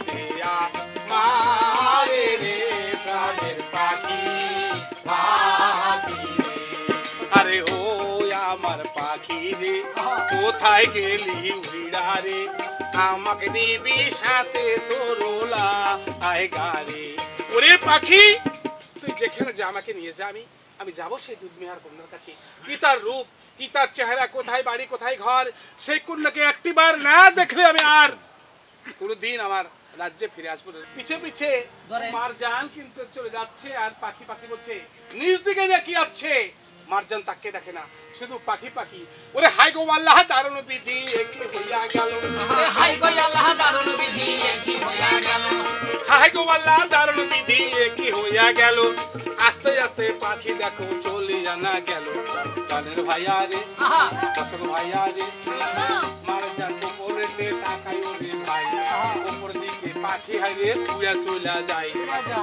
দেয়া মারে রে, প্রাণের পাখি, পাখি রে। আরে ও আমার পাখি রে, কোথায় গেলি উড়া রে, আমাকে নিবি সাথে তোরলা আয় গারে। ওরে পাখি, তুই যেখানে যা আমাকে নিয়ে যা, আমি যাবো সেই দুধ মেহার কন্যার কাছে। কি তার রূপ, কি তার চেহারা, কোথায় বাড়ি, কোথায় ঘর, সেই কন্যাকে একটিবার না দেখলে আমি আর কোনোদিন আমার রাজ্যে ফিরে আসবো না। পিছে পিছে মারজান কিন্তু চলে যাচ্ছে, আর পাখি পাখি বলছে, নিজ দিকে যে কি আছে। মারজান তাকে দেখে না, শুধু পাখি পাখি। ওরে হাই গো আল্লাহ দারুণ বিধি একই হইয়া গেল, হাই গো আল্লাহ দারুণ বিধি একই হইয়া গেল, হাই গো আল্লাহ দারুণ বিধি একই হইয়া গেল। আস্তে আস্তে পাখি দেখো চলে জানা গেল। কানের ভাইয়া রে, দর্শক ভাইয়া রে, মারজান উপরেতে তাকাই ওরে ভাই, উপর দিকে পাখি হাইরে পুরা চলে যায়,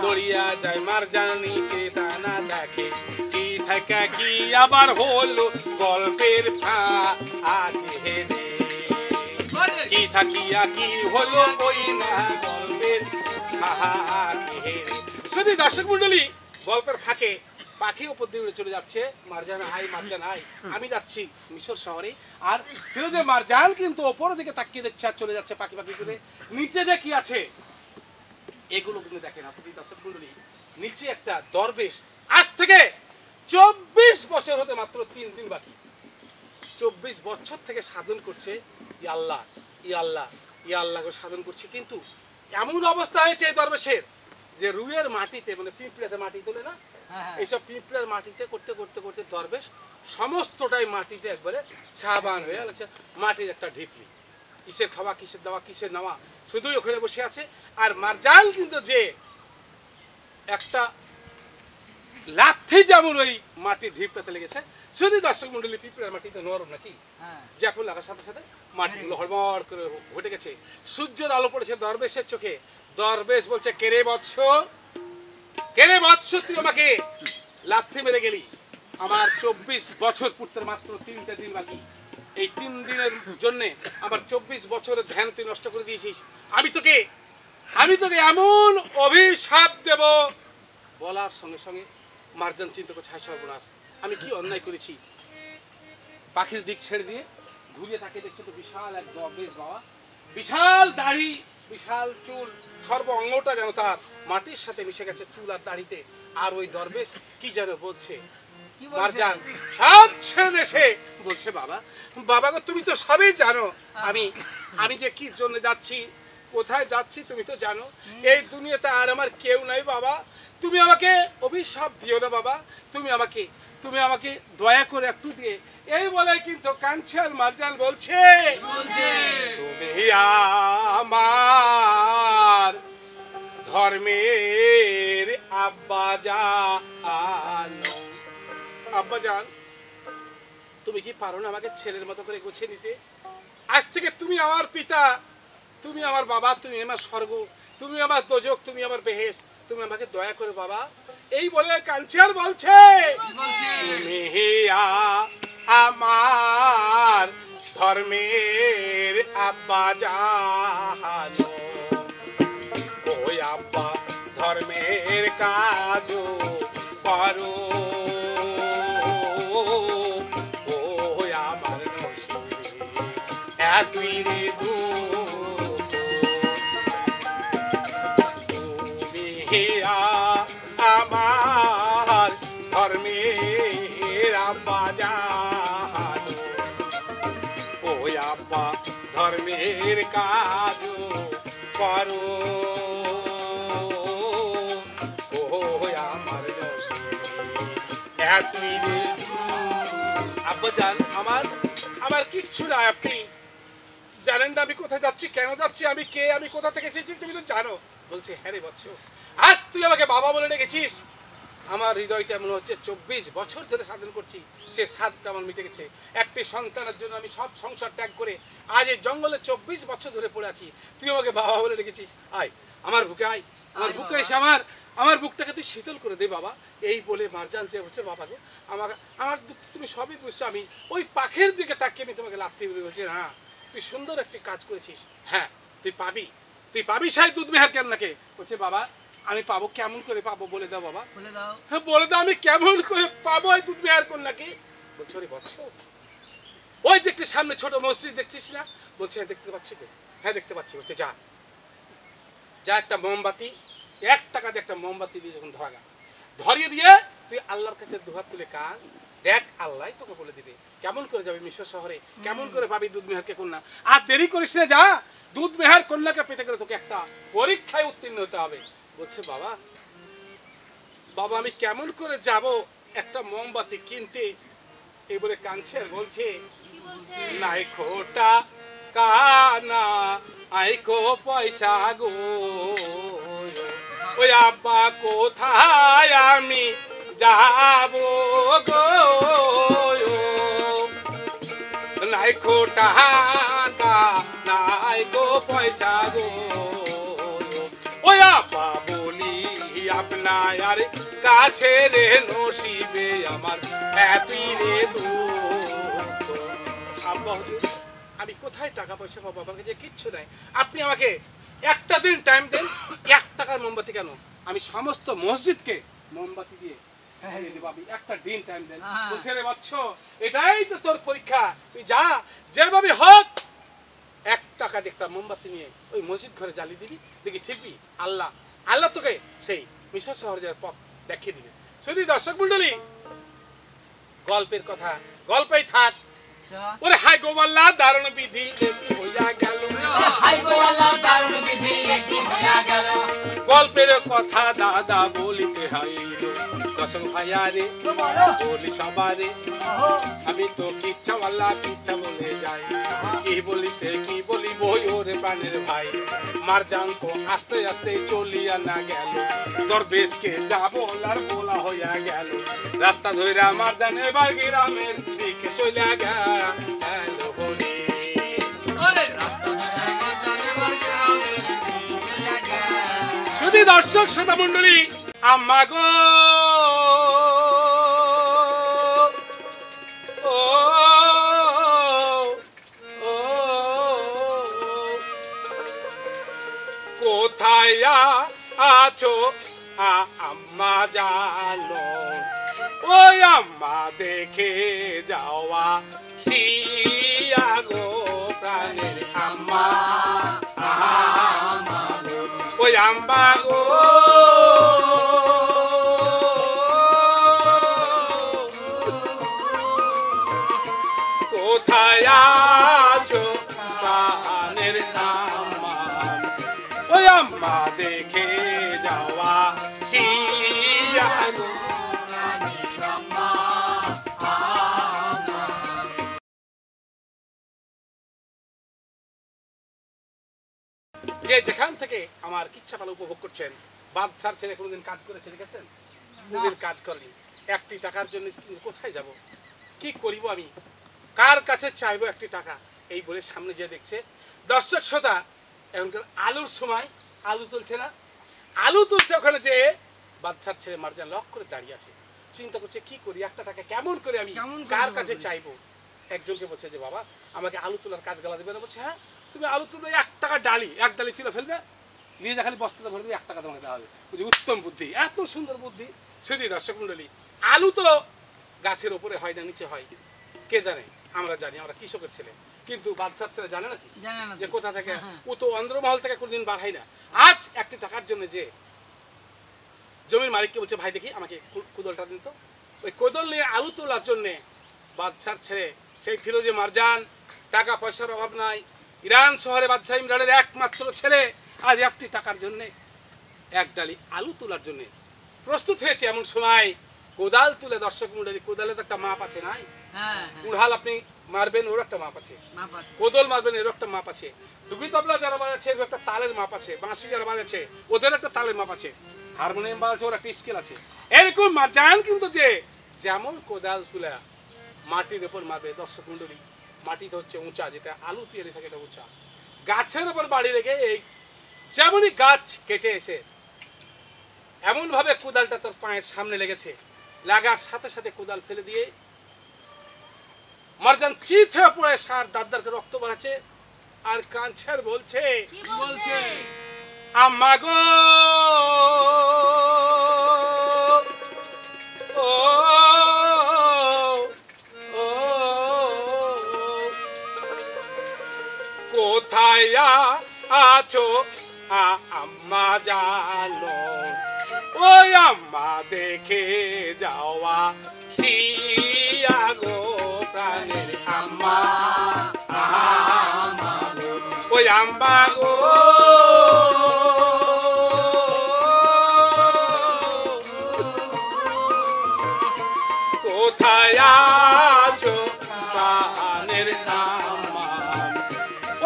দড়িয়া যায়। মারজান নিচে টানা দেখে, কি থাকা কি আবার হলো গল্পের ফাঁকে রে, কি থাকিয়া কি হলো ওই না গল্পের ফাঁকে রে। যদি দর্শক মন্ডলী, গল্পের ফাঁকে পাখি উপর দিয়ে উড়ে চলে যাচ্ছে। মারজান হাই, মারজান হাই, আমি যাচ্ছি মিশর শহরে। আর ফিরোজে মারজান কিন্তু ওপরের দিকে তাকিয়ে দেখছে আর চলে যাচ্ছে পাখি পাখি করে। নিচে যে কি আছে এগুলো কিন্তু দেখে না। যদি দর্শক মন্ডলী, নিচে একটা দরবেশ, আজ থেকে 24 বছর হতে মাত্র 3 দিন বাকি, 24 বছর থেকে সাধন করছে, ইয়া আল্লাহ, ইয়া আল্লাহ, ইয়া আল্লাহ করে সাধন করছে। কিন্তু এমন অবস্থা হয়েছে এই দরবেশের যে রুয়ের মাটিতে, মানে পিঁপড়াতে মাটি তোলে না, এইসব পিঁপড়ার মাটিতে করতে করতে করতে দরবেশ সমস্তটাই মাটিতে একবারে ছাবান হয়ে গেছে। মাটির একটা ঢিপলি, কিসের খাওয়া, কিসের দেওয়া, কিসের নেওয়া, শুধুই ওখানে বসে আছে। আর মারজান কিন্তু যে একটা লাথি যেমন ওই মাটির ঢিপটাতে লেগেছে, শুধু দর্শক মন্ডলী, পিঁপড়ার মাটিতে নরম নাকি, হ্যাঁ জ্যাকুল লাগার সাথে সাথে মাটিগুলো হড়বড় করে ঘটে গেছে। সূর্যের আলো পড়েছে দরবেশের চোখে। দরবেশ বলছে, কেরে বৎস, কেরে বৎস, তুই আমাকে লাথি মেরে গেলি। আমার 24 বছর পূর্তের মাত্র 3টা দিন বাকি। এই 3 দিনের জন্য আমার 24 বছরের ধ্যান তুই নষ্ট করে দিয়েছিস। আমি তোকে এমন অভিশাপ দেব। বলার সঙ্গে সঙ্গে মার্জান চিন্তা করছে, হায় সর্বনাশ, আমি কি অন্যায় করেছি। পাখির দিক ছেড়ে দিয়ে ঘুরিয়ে তাকে দেখছে তো বিশাল এক দরবেশ বাবা, বিশাল দাড়ি, বিশাল চুল, সর্ব অঙ্গটা যেন তার মাটির সাথে মিশে গেছে চুল আর দাড়িতে। আর ওই দরবেশ কি যেন বলছে, কি বলছে? মারজান সব ছেড়ে এসে বলছে, বাবা গো, তুমি তো সবই জানো। আমি যে কি জন্য যাচ্ছি, কোথায় যাচ্ছি তুমি তো জানো। এই দুনিয়াতে আর আমার কেউ নাই বাবা। তুমি আমাকে অভিশাপ দিও না বাবা। তুমি আমাকে দয়া করে একটু দিয়ে। এই বলে কিন্তু কাঁদছে আর মারজান বলছে, তুমি আমার ধর্মের আব্বাজান, তুমি কি পারো না আমাকে ছেলের মতো করে গুছিয়ে নিতে? আজ থেকে তুমি আমার পিতা, তুমি আমার বাবা, তুমি আমার স্বর্গ, তুমি আমার দোজক, তুমি আমার বেহেশত। তুমি আমাকে দয়া করে বাবা। এই বলে কাঁদছে আর বলছে, তুমি আমার ধর্মের আব্বাজান, ওই আব্বা ধর্মের কাজ করো, ওই আমার এতই রে দুঃখ, তুমি আমার ধর্মের আব্বাজান, ওই আব্বা ধর্মের কাজ করো, আব্বাজান আমার কিচ্ছু নাই। আপনি জানেন না আমি কোথায় যাচ্ছি, কেন যাচ্ছি, আমি কে, আমি কোথা থেকে এসেছি, তুমি তো জানো। বলছে, হ্যাঁ রে বৎস, আজ তুই আমাকে বাবা বলে ডেকেছিস। আমার হৃদয়টা মনে হচ্ছে 24 বছর ধরে সাধন করছি, সে স্বাদটা আমার মিটে গেছে। একটি সন্তানের জন্য আমি সব সংসার ত্যাগ করে আজ এই জঙ্গলে 24 বছর ধরে পড়ে আছি। তুই আমাকে বাবা বলে ডেকেছিস, আয় আমার বুকে, আয় আমার বুকে এসে আমার বুকটাকে তুই শীতল করে দে বাবা। এই বলে মারজান যে বলছে, বাবা গো, আমার দুঃখ তুমি সবই বুঝছো। আমি ওই পাখির দিকে তাকিয়ে আমি তোমাকে লাথি বলে বলছি, না তুই সুন্দর একটি কাজ করেছিস, হ্যাঁ তুই পাবি সাই দুধ মেহার কেন্নাকে। বলছে, বাবা আমি পাবো, কেমন করে পাবো বলে দাও বাবা। হ্যাঁ বলে দাও, আমি কেমন করে পাবো এই দুধ মেহার কন্যাকে। বলছে, ওরে বৎস, ওই যে একটি সামনে ছোট মসজিদ দেখছিস না? বলছে, হ্যাঁ দেখতে পাচ্ছি। হ্যাঁ দেখতে পাচ্ছি। বলছে, যা একটা মোমবাতি, 1 টাকা দিয়ে একটা মোমবাতি দিয়ে যখন ধরিয়ে দিয়ে তুই আল্লাহর কাছে দুহাত তুলে কান, দেখ আল্লাহ তোকে বলে দিবে কেমন করে যাবে মিশর শহরে, কেমন করে পাবি দুধ মেহারকে কন্যা। আর দেরি করিস না, যা দুধ মেহার কন্যাকে পেতে গেলে তোকে একটা পরীক্ষায় উত্তীর্ণ হতে হবে। বলছে, বাবা আমি কেমন করে যাব একটা মোমবাতি কিনতে? এই বলে কাঁদছে আর বলছে, নাই খোটা কানা আইকো পয়সা গো, ওই আব্বা কোথায় আমি যাব গো, নাই খোটা নাই গো পয়সা গো, ওই আব্বা বলি আপনার কাছে রে নসিবে আমার হ্যাপি রে দুঃখ। আব্বা আমি কোথায় টাকা পয়সা পাবো? আমার কাছে কিচ্ছু নাই। আপনি আমাকে একটা দিন টাইম দেন। 1 টাকার মোমবাতি কেন, আমি সমস্ত মসজিদকে মোমবাতি দিয়ে একটা দিন টাইম দেন। বলছে, রে বৎস, এটাই তো তোর পরীক্ষা। তুই যা, যেভাবে হোক 1 টাকা দিয়ে একটা মোমবাতি নিয়ে ওই মসজিদ ঘরে জ্বালিয়ে দিবি, দেখি ঠিকই আল্লাহ তোকে সেই মিশর শহরে যাওয়ার পথ দেখিয়ে দিবে। শুধু দর্শক মন্ডলী, গল্পের কথা গল্পেই থাক। ওরে হাই গোপাল্লা দারুণ বিধি হইয়া গেল, গল্পের কথা দাদা বলিতে হাইল, দশম ভাইয়া রে বলি সবারে, আমি তো কিচ্ছা আল্লাহ কিচ্ছা বলে যাই, কি বলিতে কি বলি বই ওরে প্রাণের ভাই। মারজান তো আস্তে আস্তে চলিয়া না গেল, দরবেশকে যা বলার বলা হইয়া গেল, রাস্তা ধরে আমার জানে এবার গ্রামের দিকে চলে গেল হরি। শুধু দর্শক শ্রোতা মন্ডলী, আম্মা গো ও ও কোথায় আছো আম্মা জানো, ওই আম্মা দেখে যাওয়া সিয়া গো প্রাণের আম্মা, ওই আম্মা গো কোথায় আছো প্রাণের আম্মা, ওই আম্মা দেখে যাওয়া সিয়া গো আম্মা। যে যেখান থেকে আমার কিচ্ছা পালা উপভোগ করছেন, বাদশার ছেলে কোনোদিন কাজ করেছে দেখেছেন? কোনোদিন কাজ করেনি। একটি টাকার জন্য কোথায় যাব, কি করিব আমি, কার কাছে চাইবো একটি টাকা, এই বলে সামনে যে দেখছে। দর্শক শ্রোতা, এখনকার আলুর সময়, আলু তুলছে না, আলু তুলছে, ওখানে যে বাদশার ছেলে মারজান লক করে দাঁড়িয়ে আছে, চিন্তা করছে কি করি, একটা টাকা কেমন করে আমি কার কাছে চাইবো। একজনকে বলছে যে বাবা আমাকে আলু তোলার কাজ গালা দেবে না? বলছে হ্যাঁ, তুমি আলু তুলবে, 1 টাকা ডালি, 1 ডালি তুলে ফেলবে, নিয়ে যা খালি বস্তাতে ভরবে, 1 টাকা তোমাকে দেওয়া হবে। বুঝি উত্তম বুদ্ধি, এত সুন্দর বুদ্ধি। শুধু দর্শক মন্ডলী, আলু তো গাছের ওপরে হয় না, নিচে হয়, কে জানে? আমরা জানি, আমরা কৃষকের ছেলে, কিন্তু বাদশার ছেলে জানে নাকি যে কোথা থেকে? ও তো অন্ধ্রমহল থেকে কোনদিন বার হয় না। আজ একটি টাকার জন্য যে জমির মালিককে বলছে ভাই দেখি আমাকে কোদলটা দিন তো, ওই কোদল নিয়ে আলু তোলার জন্যে বাদশার ছেলে সেই ফিরোজে মারজান, টাকা পয়সার অভাব নাই, ইরান শহরে বাদশাহ ইমরানের একমাত্র ছেলে, আজ একটি টাকার জন্যে 1 ডালি আলু তোলার জন্যে প্রস্তুত হয়েছে। এমন সময় কোদাল তুলে, দর্শক মন্ডলী, কোদালে তো একটা মাপ আছে নাই? কুড়াল আপনি মারবেন, ওর একটা মাপ আছে, কোদল মারবেন, এর একটা মাপ আছে, ডুবি তবলা যারা বাজাচ্ছে এর একটা তালের মাপ আছে, বাঁশি যারা বাজাচ্ছে ওদের একটা তালের মাপ আছে, হারমোনিয়াম বাজাচ্ছে ওর একটা স্কেল আছে। এরকম মারজান কিন্তু যে যেমন কোদাল তুলে মাটির উপর মারবে, দর্শক মন্ডলী, মাটিতে হচ্ছে উঁচা, যেটা আলু তৈরি থাকে এটা উঁচা, গাছের উপর বাড়ি রেখে এই যেমনই গাছ কেটে এসে এমন ভাবে কোদালটা তোর পায়ের সামনে লেগেছে, লাগার সাথে সাথে কোদাল ফেলে দিয়ে মারজান চিত হয়ে পড়ে সার দাঁত করে রক্ত বাড়াচ্ছে, আর কাঁদছে আর বলছে আম্মা গো ও ও কোথায় আছো আম্মা জানো, ওই আম্মা দেখে যাওয়া সিয়া গো প্রাণের আম্মা, ওই আম্মা গো কোথায় আছো প্রাণের আম্মা,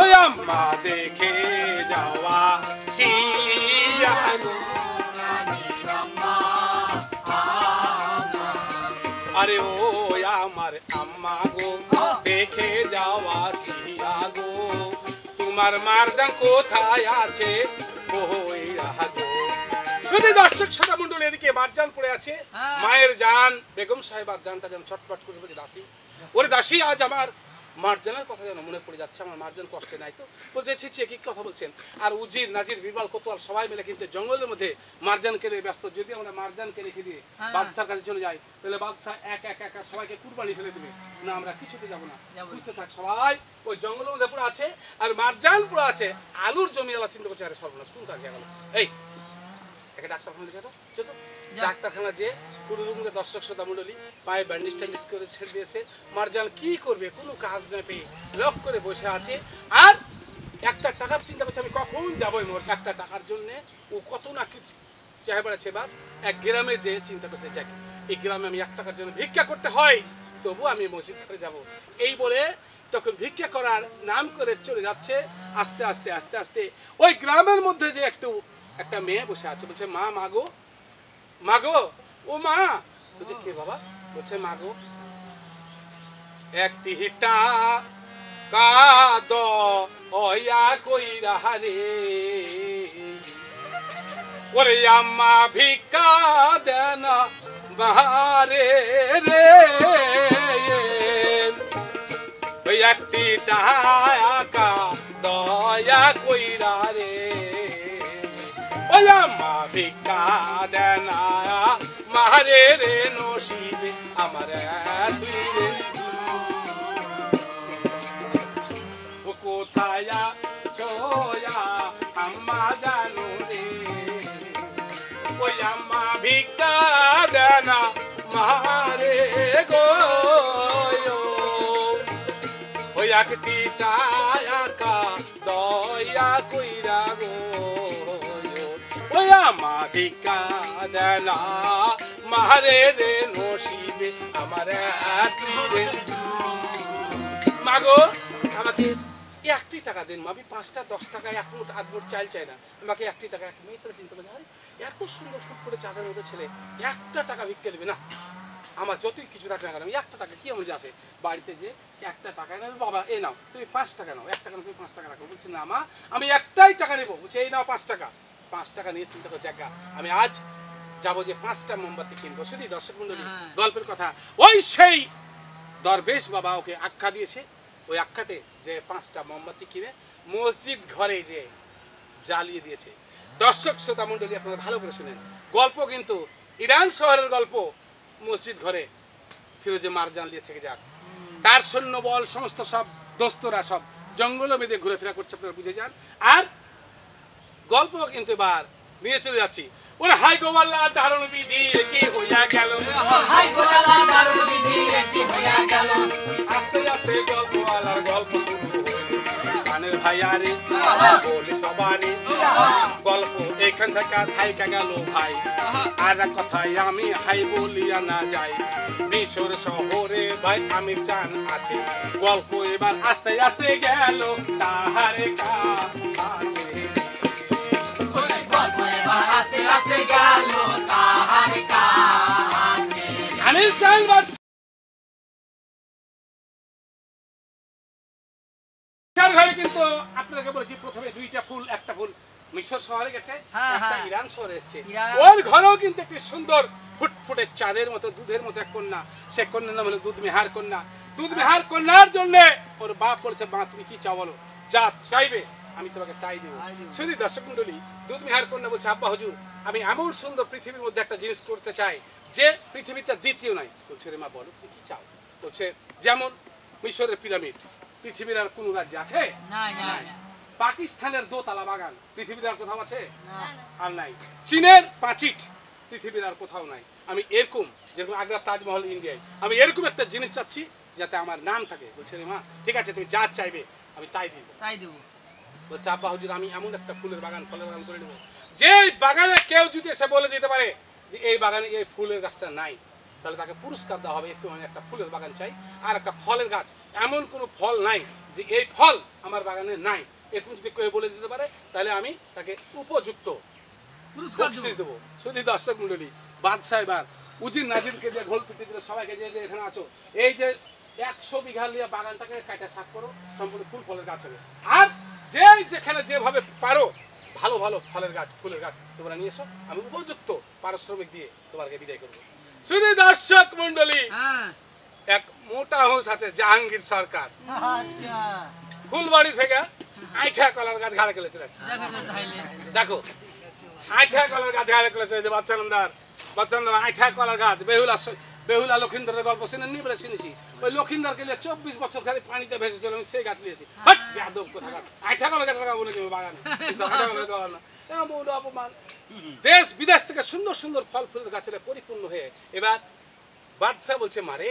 ওই আম্মা দেখে যাওয়া সিয়া গো আরে ও আমার আম্মা গো দেখে যাওয়া সিয়া গো, তোমার মারজান কোথায় আছে ওই রাগো। শুধু দর্শক শ্রোতা মন্ডলী, এদিকে মারজান পড়ে আছে, মায়ের জান বেগম সাহেবার জানটা যেন ছটফট করে বলছে দাসী, ওরে দাসী আজ আমার মারজানের কথা যেন মনে পড়ে যাচ্ছে, আমার মারজান কষ্টে নাই তো। বলছে ছি ছি কি কথা বলছেন, আর উজির নাজির বিরবাল কোতোয়াল সবাই মিলে কিন্তু জঙ্গলের মধ্যে মারজানকে নিয়ে ব্যস্ত, যদি আমরা মারজানকে রেখে দিয়ে বাদশার কাছে চলে যাই তাহলে বাদশা এক এক এক সবাইকে কুরবানি ফেলে দেবে, না আমরা কিছুতে যাবো না, বুঝতে থাক সবাই ওই জঙ্গলের মধ্যে পুরো আছে, আর মারজান পুরো আছে, আলুর জমি আলা চিন্তা করছে, আরে সর্বনাশ কোন কাজে গেল, এই একে ডাক্তারখানা যেত যেত ডাক্তারখানা যে কোনো রকম দর্শক শ্রোতা মন্ডলী পায়ে ব্যান্ডেজ ট্যান্ডেজ করে ছেড়ে দিয়েছে, মারজান কি করবে, কোনো কাজ না পেয়ে লক করে বসে আছে, আর একটা টাকার চিন্তা করছে আমি কখন যাবো মোর, একটা টাকার জন্য ও কত না কিছু চাই বেড়াচ্ছে। এবার এক গ্রামে যে চিন্তা করছে যাক এই গ্রামে আমি 1 টাকার জন্য ভিক্ষা করতে হয়, তবু আমি মসজিদ করে যাব, এই বলে তখন ভিক্ষা করার নাম করে চলে যাচ্ছে। আস্তে আস্তে আস্তে আস্তে ওই গ্রামের মধ্যে যে একটা মেয়ে বসে আছে, বলছে মা মাগো মাগো, ও মা বলছে কে বাবা? বলছে মা গো, একটি হিটা কাদ ওয়া কইরা রে, ওরে আম্মা ভিক্ষা দেন মারে রে, ওই একটি টাকা দয়া কইরা রে, ওই আম্মা ভিক্ষা দেন মারে রে, নসিবে আমার তুই রে, ও কোথায় ছোয়া আম্মা জানো রে, ওই আম্মা ভিক্ষা দেন মারে গো, ওই একটি টাকা দয়া কইরা গো, ওই আম্মা ভিক্ষা দেন মারে রে, নসিবে আমার রে, মাগো আমাকে একটি টাকা দিন, আমি 5টা 10 টাকা 1 মুঠ 8 মুঠ চাল চাই না, আমাকে একটি টাকা। এক মেয়ে ছেলে চিন্তা করে, এত সুন্দর ফুট করে চাঁদের মতো ছেলে একটা টাকা ভিক্ষা দেবে না, আমার যতই কিছু থাকে না কেন আমি একটা টাকা কি এমন যে আছে বাড়িতে যে একটা টাকা নেবে, বাবা এই নাও তুমি 5 টাকা নাও, 1 টাকা তুমি 5 টাকা রাখো। বলছি না মা আমি একটাই টাকা নেবো। বলছে এই নাও 5 টাকা। 5 টাকা নিয়ে চিন্তা করে জায়গা আমি আজ যাবো যে 5টা মোমবাতি কিনবো। শুধু দর্শক মন্ডলী গল্পের কথা, ওই সেই দরবেশ বাবা ওকে আখ্যা দিয়েছে, ওই আখ্যাতে যে 5টা মোমবাতি কিনে মসজিদ ঘরে যে জ্বালিয়ে দিয়েছে। দর্শক শ্রোতা মন্ডলী আপনারা ভালো করে শুনেন, গল্প কিন্তু ইরান শহরের গল্প। মসজিদ ঘরে ফিরোজে মারজান দিয়ে থেকে যাক, তার সৈন্যবল সমস্ত সব দোস্তরা সব জঙ্গলে বেঁধে ঘুরেফেরা করছে, আপনারা বুঝে যান। আর গল্প কিন্তু এবার নিয়ে চলে যাচ্ছি, ওরে হাই গো আল্লাহ দারুণ বিধি কি হইয়া গেল, হাই গো আল্লাহ দারুণ বিধি কি হইয়া গেল, আস্তে আস্তে গল্প আলার গল্প শুরু গানের ভাইয়ারে বলে সবারে গল্প এখান থেকে থাইকা গেল ভাই। আর এক কথায় আমি হাই বলিয়া না যাই, মিশর শহরে ভাই আমির জান আছে, গল্প এবার আস্তে আস্তে গেল তাহারে কাছে, গল্প এবার আস্তে আস্তে গেল তাহার কাছে, আমির জান কিন্তু আপনাকে বলেছি প্রথমে 2টা ফুল, একটা ফুল মিশর শহরে গেছে, একটা ইরান শহরে এসেছে। ওর ঘরেও কিন্তু একটি সুন্দর ফুটফুটে চাঁদের মতো দুধের মতো এক কন্যা, সে কন্যার নাম হলো দুধ মেহার কন্যা। দুধ মেহার কন্যার জন্য ওর বাপ বলছে মা তুমি কি চাও বলো, যা চাইবে আমি তোমাকে তাই দেবো। শুধু দর্শক মন্ডলী দুধ মেহার কন্যা বলছে আব্বা হুজুর আমি এমন সুন্দর পৃথিবীর মধ্যে একটা জিনিস করতে চাই যে পৃথিবীতে দ্বিতীয় নাই। বলছে রে মা বলো তুমি কি চাও? বলছে যেমন মিশরের পিরামিড পৃথিবীর আর কোন রাজ্যে আছে? পাকিস্তানের দোতলা বাগান পৃথিবীর আর কোথাও আছে? আর নাই। চীনের পাঁচিট পৃথিবীর আর কোথাও নাই। আমি এরকম যেরকম আগ্রা তাজমহল ইন্ডিয়ায়, আমি এরকম একটা জিনিস চাচ্ছি যাতে আমার নাম থাকে। বলছে রে মা ঠিক আছে তুমি যা চাইবে আমি তাই দিব। বলছে আব্বা হুজুর আমি এমন একটা ফুলের বাগান ফলের বাগান করে নেবো যে বাগানে কেউ যদি এসে বলে দিতে পারে যে এই বাগানে এই ফুলের গাছটা নাই, তাহলে তাকে পুরস্কার দেওয়া হবে। একটু আমি একটা ফুলের বাগান চাই আর একটা ফলের গাছ, এমন কোনো ফল নাই যে এই ফল আমার বাগানে নাই, এরকম যদি কেউ বলে দিতে পারে তাহলে আমি তাকে উপযুক্ত বকশিশ দেবো। শুধু দর্শক মন্ডলী বাদশাহ এবার উজির নাজিরকে যে ঘোল পিটি দিলে সবাইকে যে এখানে আছো, এই যে 100 বিঘা লিয়া বাগানটাকে কাটা সাফ করো, সম্পূর্ণ ফুল ফলের গাছ হবে। আর যে যেখানে যেভাবে পারো ভালো ভালো ফলের গাছ ফুলের গাছ তোমরা নিয়ে এসো, আমি উপযুক্ত পারিশ্রমিক দিয়ে তোমাকে বিদায় করবো। শুধু দর্শক মন্ডলী এক মোটা হুঁশ আছে জাহাঙ্গীর সরকার, ফুলবাড়ি থেকে আইঠা কলার গাছ ঘাড়ে কেলে চলে আসছে। দেখো আইঠা কলার গাছ ঘাড়ে কেলে চলে বাচ্চানন্দার আইঠা কলার গাছ। বেহুলা লক্ষিন্দরের গল্প শুনেননি? বলে শুনেছি। ওই লক্ষিন্দরকে নিয়ে 24 বছর খালি পানিতে ভেসে চলে, আমি সেই গাছ নিয়েছি। আইঠা কলার গাছ লাগাবো নাকি বাগানে? অপমান। দেশ বিদেশ থেকে সুন্দর সুন্দর ফল ফুলের গাছের পরিপূর্ণ হয়ে এবার বাদশাহ বলছে মারে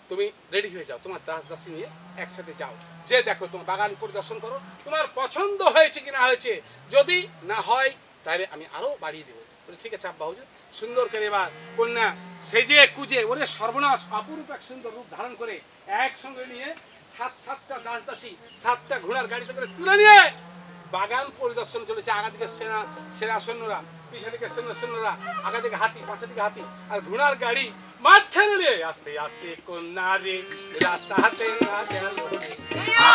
তুমি রেডি হয়ে যাও, তোমার দাস দাসী নিয়ে একসাথে যাও, যে দেখো তোমার বাগান পরিদর্শন করো, তোমার পছন্দ হয়েছে কি না হয়েছে, যদি না হয় তাহলে আমি আরো বাড়িয়ে দেবো। বলে ঠিক আছে আব্বা হুজুর। সুন্দর করে এবার কন্যা সেজে কুজে ওরে সর্বনাশ অপরূপ এক সুন্দর রূপ ধারণ করে একসঙ্গে নিয়ে 7টা দাস দাসী 7টা ঘোড়ার গাড়িতে করে তুলে নিয়ে বাগান পরিদর্শন চলেছে। আগা দিকে সেনা সৈন্যরা, পিছনে দিকে সৈন্যরা, আগা দিকে হাতি, পাশে দিকে হাতি, আর ঘোড়ার গাড়ি মাঝখানে রে আস্তে আস্তে কন্যা রে রাস্তা হাতে না গেল রে।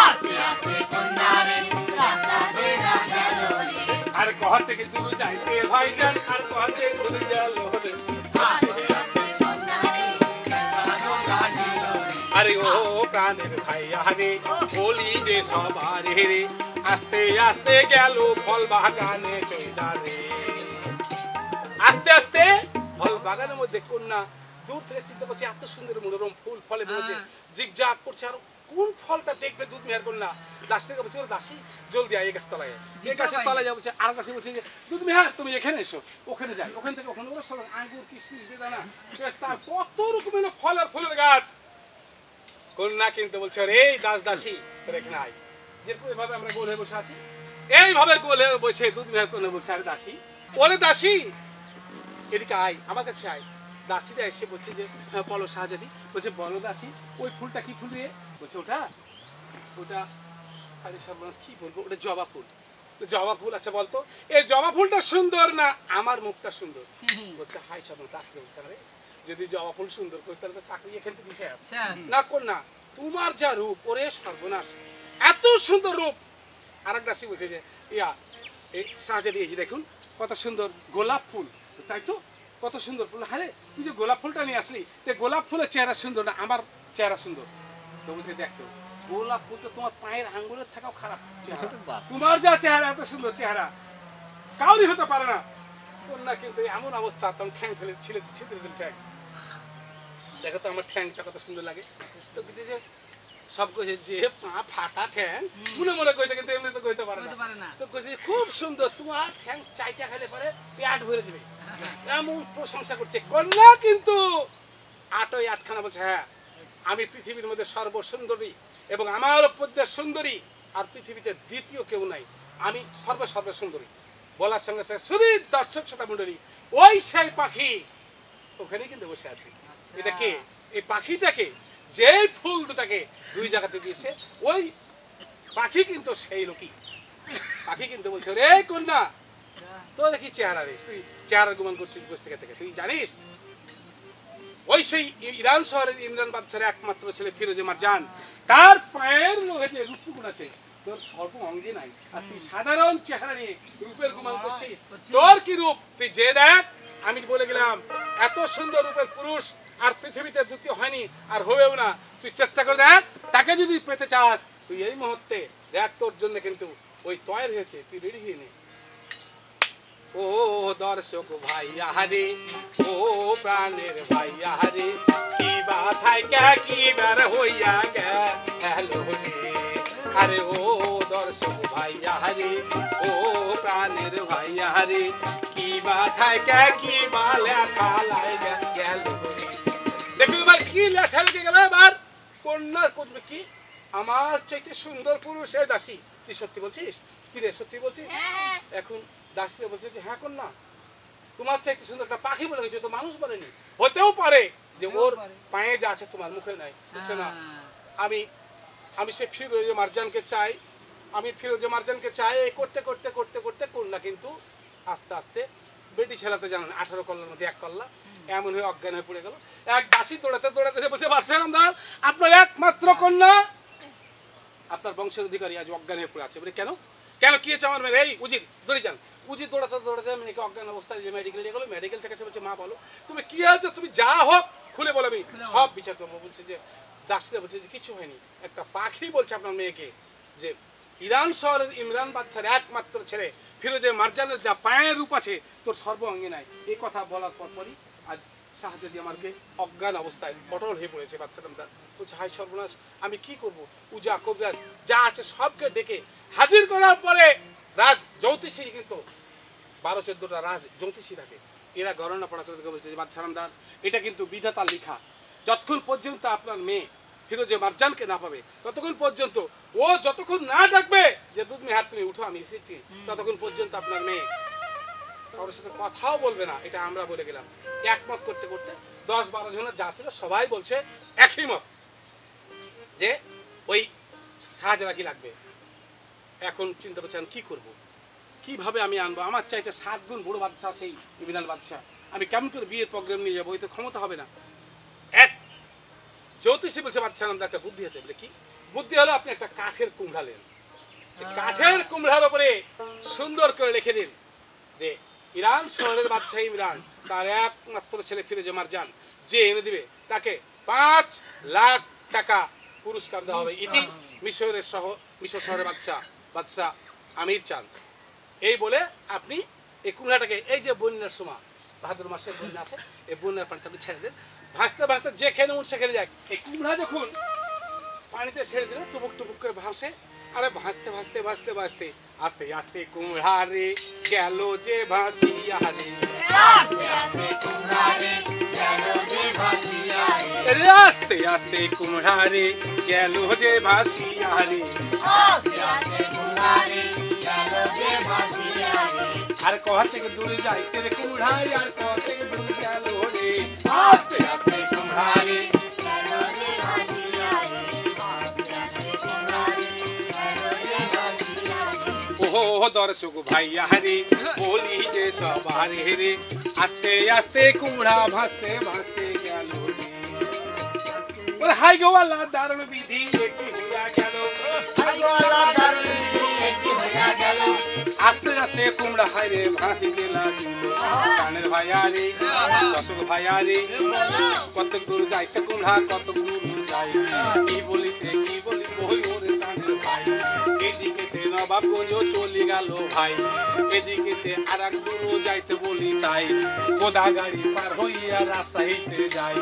আস্তে আস্তে কন্যা রে রাস্তা বেড়া গেল রে। আর কহার থেকে দূর যাইতে ভাইজান আর কহার থেকে দূর গেল রে। আস্তে আস্তে কন্যা রে বেড়ানো লাগিল রে। আরে ও প্রাণের ভাইয়া রে বলি যে সবারে রে আস্তে আস্তে গেল ফল বাগানে চইলা রে। আস্তে আস্তে ফল বাগানের মধ্যে কন্যা দূর থেকে চিন্তা করছে এত সুন্দর মনোরম ফুল ফলে বেরোচ্ছে জিগজাগ করছে আর কোন ফলটা দেখবে দুধ মেয়ার কন্যা দাস থেকে বলছে দাসী জলদি আয় এই গাছ তলায় এই গাছের তলায় যা বলছে আর গাছে বলছে যে দুধ মেহার তুমি এখানে এসো ওখানে যাই ওখান থেকে ওখানে ওরা সব আঙ্গুর কিশমিশ বেদানা পেস্তা কত রকমের ফল আর ফুলের গাছ কন্যা কিন্তু বলছে আরে এই দাস দাসী তোর এখানে আয় যেরকম এভাবে আমরা গোল হয়ে বসে আছি এইভাবে গোল হয়ে বসে দুধ মেহার কন্যা বলছে আরে দাসী ওরে দাসী এদিকে আয় আমার কাছে আয় দাসীরা এসে বলছে যে বলো শাহজাদি বলছে বলো দাসী ওই ফুলটা কি ফুল রে বলছে ওটা ওটা আরে সর্বনাশ কি বলবো ওটা জবা ফুল জবা ফুল আচ্ছা বলতো এই জবা ফুলটা সুন্দর না আমার মুখটা সুন্দর বলছে হাই সর্বনাশ দাসী বলছে আরে যদি জবা ফুল সুন্দর করিস তাহলে তো চাকরি এখান থেকে দিশে না কর না তোমার যা রূপ ওরে সর্বনাশ এত সুন্দর রূপ আরেক দাসী বলছে যে ইয়া এই শাহজাদি এই যে দেখুন কত সুন্দর গোলাপ ফুল তাই তো কত সুন্দর ফুল হ্যাঁ তুই যে গোলাপ ফুলটা নিয়ে আসলি তো গোলাপ ফুলের চেহারা সুন্দর না আমার চেহারা সুন্দর তো বলছে দেখতো গোলাপ ফুল তো তোমার পায়ের আঙ্গুলের থাকাও খারাপ চেহারা তোমার যা চেহারা এত সুন্দর চেহারা কাউরি হতে পারে না কন্যা কিন্তু এমন অবস্থা তখন ঠ্যাং ফেলে ছিঁড়ে দিল ঠ্যাং দেখো তো আমার ঠ্যাংটা কত সুন্দর লাগে তো কিছু যে সব কইছে যে পা ফাটা ঠ্যাং মনে মনে কইছে কিন্তু এমনি তো কইতে পারে না তো কইছে খুব সুন্দর তোমার ঠ্যাং চাইটা খেলে পরে পেট ভরে যাবে এমন প্রশংসা করছে কন্যা কিন্তু আটই আটখানা বলছে হ্যাঁ আমি পৃথিবীর মধ্যে সর্বসুন্দরী এবং আমার উপদ্যা সুন্দরী আর পৃথিবীতে দ্বিতীয় কেউ নাই আমি সর্ব সুন্দরী বলার সঙ্গে সঙ্গে শুধু দর্শক শ্রোতা মণ্ডলী ওই সেই পাখি ওখানে কিন্তু বসে আছে এটা কে এই পাখিটাকে যে ফুল দুটাকে দুই জায়গাতে দিয়েছে ওই পাখি কিন্তু সেই লোকই পাখি কিন্তু বলছে রে কন্যা তোর কি চেহারা রে তুই চেহারা গুমান করছিস বসে থেকে তুই জানিস ওই সেই ইরান শহরের ইমরান বাদশার একমাত্র ছেলে ফিরোজে মারজান তার পায়ের মধ্যে যে রূপটুকুন আছে তোর সর্ব অঙ্গে নাই আর তুই সাধারণ চেহারা নিয়ে রূপের গুমান করছিস তোর কি রূপ তুই যে দেখ আমি বলে গেলাম এত সুন্দর রূপের পুরুষ আর পৃথিবীতে দ্বিতীয় হয়নি আর হবেও না তুই চেষ্টা করে দেখ তাকে যদি পেতে চাস তুই এই মুহূর্তে দেখ তোর জন্য কিন্তু ওই তৈরি হয়েছে তুই রেডি হয়ে নে ও দর্শক ভাইয়া রে ও প্রাণের ভাইয়া রে কি বাথায় কি বার হইয়া গেল রে আরে ও দর্শক ভাইয়া রে ও প্রাণের ভাইয়া রে কি বাথায় কি বালে খালায় গেল রে দেখুন ভাই কি লেখা লিখে গেল এবার কন্যা করবে কি আমার চাইতে সুন্দর পুরুষ এই দাসী তুই সত্যি বলছিস কি রে সত্যি বলছিস এখন দাসীরা বলছে যে হ্যাঁ কন্যা তোমার চাইতে সুন্দর একটা পাখি বলে গেছে তো মানুষ বলেনি হতেও পারে যে ওর পায়ে যা আছে তোমার মুখে নাই বুঝছো না আমি আমি সে ফিরোজে মারজানকে চাই আমি ফিরোজে মারজানকে চাই এই করতে করতে করতে করতে কন্যা কিন্তু আস্তে আস্তে বেটি ছেলাতে জানেন 18 কল্লার মধ্যে 1 কল্লা এমন হয়ে অজ্ঞান হয়ে পড়ে গেল এক দাসী দৌড়াতে দৌড়াতে বলছে বাচ্চা রামদার আপনার একমাত্র কন্যা আপনার বংশের অধিকারী আজ অজ্ঞান হয়ে পড়ে আছে বলে কেন কেন কি হয়েছে আমার মেয়ে এই উজির দৌড়ে যান উজির দৌড়াতে দৌড়াতে মেয়েকে অজ্ঞান অবস্থায় যে মেডিকেল নিয়ে গেলো মেডিকেল থেকে এসে বলছে মা বলো তুমি কি আছে তুমি যা হোক খুলে বলো আমি সব বিচার করবো বলছে যে দাসীরা বলছে যে কিছু হয়নি একটা পাখি বলছে আপনার মেয়েকে যে ইরান শহরের ইমরান বাদশার একমাত্র ছেলে ফিরোজে মারজানের যা পায়ের রূপ আছে তোর সর্ব অঙ্গে নাই এই কথা বলার পরপরই আজ শাহজাদি আমাকে অজ্ঞান অবস্থায় অটল হয়ে পড়েছে বাদশা রামদার বলছে হাই সর্বনাশ আমি কি করবো উজা কবিরাজ যা আছে সবকে ডেকে হাজির করার পরে রাজ জ্যোতিষী কিন্তু 12-14টা রাজ জ্যোতিষী থাকে এরা গণনা পড়া করে বলছে যে বাদশা রামদার এটা কিন্তু বিধাতার লেখা যতক্ষণ পর্যন্ত আপনার মেয়ে ফিরোজে মারজানকে না পাবে ততক্ষণ পর্যন্ত ও যতক্ষণ না ডাকবে যে দুধ মেয়ে হাত তুমি উঠো আমি এসেছি ততক্ষণ পর্যন্ত আপনার মেয়ে কারোর সাথে কথাও বলবে না এটা আমরা বলে গেলাম একমত করতে করতে 10-12 জনের যা ছিল সবাই বলছে একই মত যে ওই শাহজাদি লাগবে এখন চিন্তা করছেন কি করব কিভাবে আমি আনবো আমার চাইতে 7 গুণ বড় বাদশা সেই ইমরান বাদশা আমি কেমন করে বিয়ের প্রোগ্রাম নিয়ে যাবো ওই তো ক্ষমতা হবে না জ্যোতিষী বলছে বাদশাহ আমাদের একটা বুদ্ধি আছে। বলে কি বুদ্ধি? হলো আপনি একটা কাঠের কুমড়া নেন, কাঠের কুমড়ার উপরে সুন্দর করে লিখে দিন যে ইরান শহরের বাদশাহ ইমরান তার একমাত্র ছেলে ফিরোজে মারজান, যে এনে দিবে তাকে 5 লাখ টাকা পুরস্কার দেওয়া হবে। ইতি মিশর শহরের বাদশাহ আমির চাঁদ। এই বলে আপনি এই কুমড়াটাকে, এই যে বন্যার সময় ভাদ্র মাসের বন্যা আছে, এই বন্যার পানিটা আপনি ছেড়ে দেন, ভাসতে ভাসতে যেখানে উঠ সেখানে যায়। এই কুমড়া যখন পানিতে ছেড়ে দিলে টুবুক টুবুক করে ভাসে, আরে ভাসতে ভাসতে ভাসতে ভাসতে আস্তে আস্তে কুমড়া রে গেল যে ভাসিয়া রে, আস্তে আস্তে কুমড়া রে গেল যে ভাসিয়া রে। আর কহ থেকে দূরে যাইতে রে কুমড়া, আর কহ থেকে দূরে গেল রে, আস্তে আস্তে কুমড়া রে। ও দর্শক ভাইয়া রে বলি যে সবার রে, আস্তে আস্তে কুমড়া ভাসতে ভাসতে গেল রে। হাই গো আল্লাহ দারুণ বিধি একটি হইয়া গেল, আস্তে আস্তে কুমড়া হাই রে ভাসিতে লাগিল। কানের ভাইয়া রে দর্শক ভাইয়া রে, কত দূর যাইতে কুমড়া কত দূর যাই, কি বলিতে ওই ওরে কানের ভাই। এদিকে নবাব গঞ্জ চলে গেল ভাই, এদিকে আর এক দূর যাইতে বলি তাই, গোদা গাড়ি পার হইয়া রাস্তা হইতে যাই,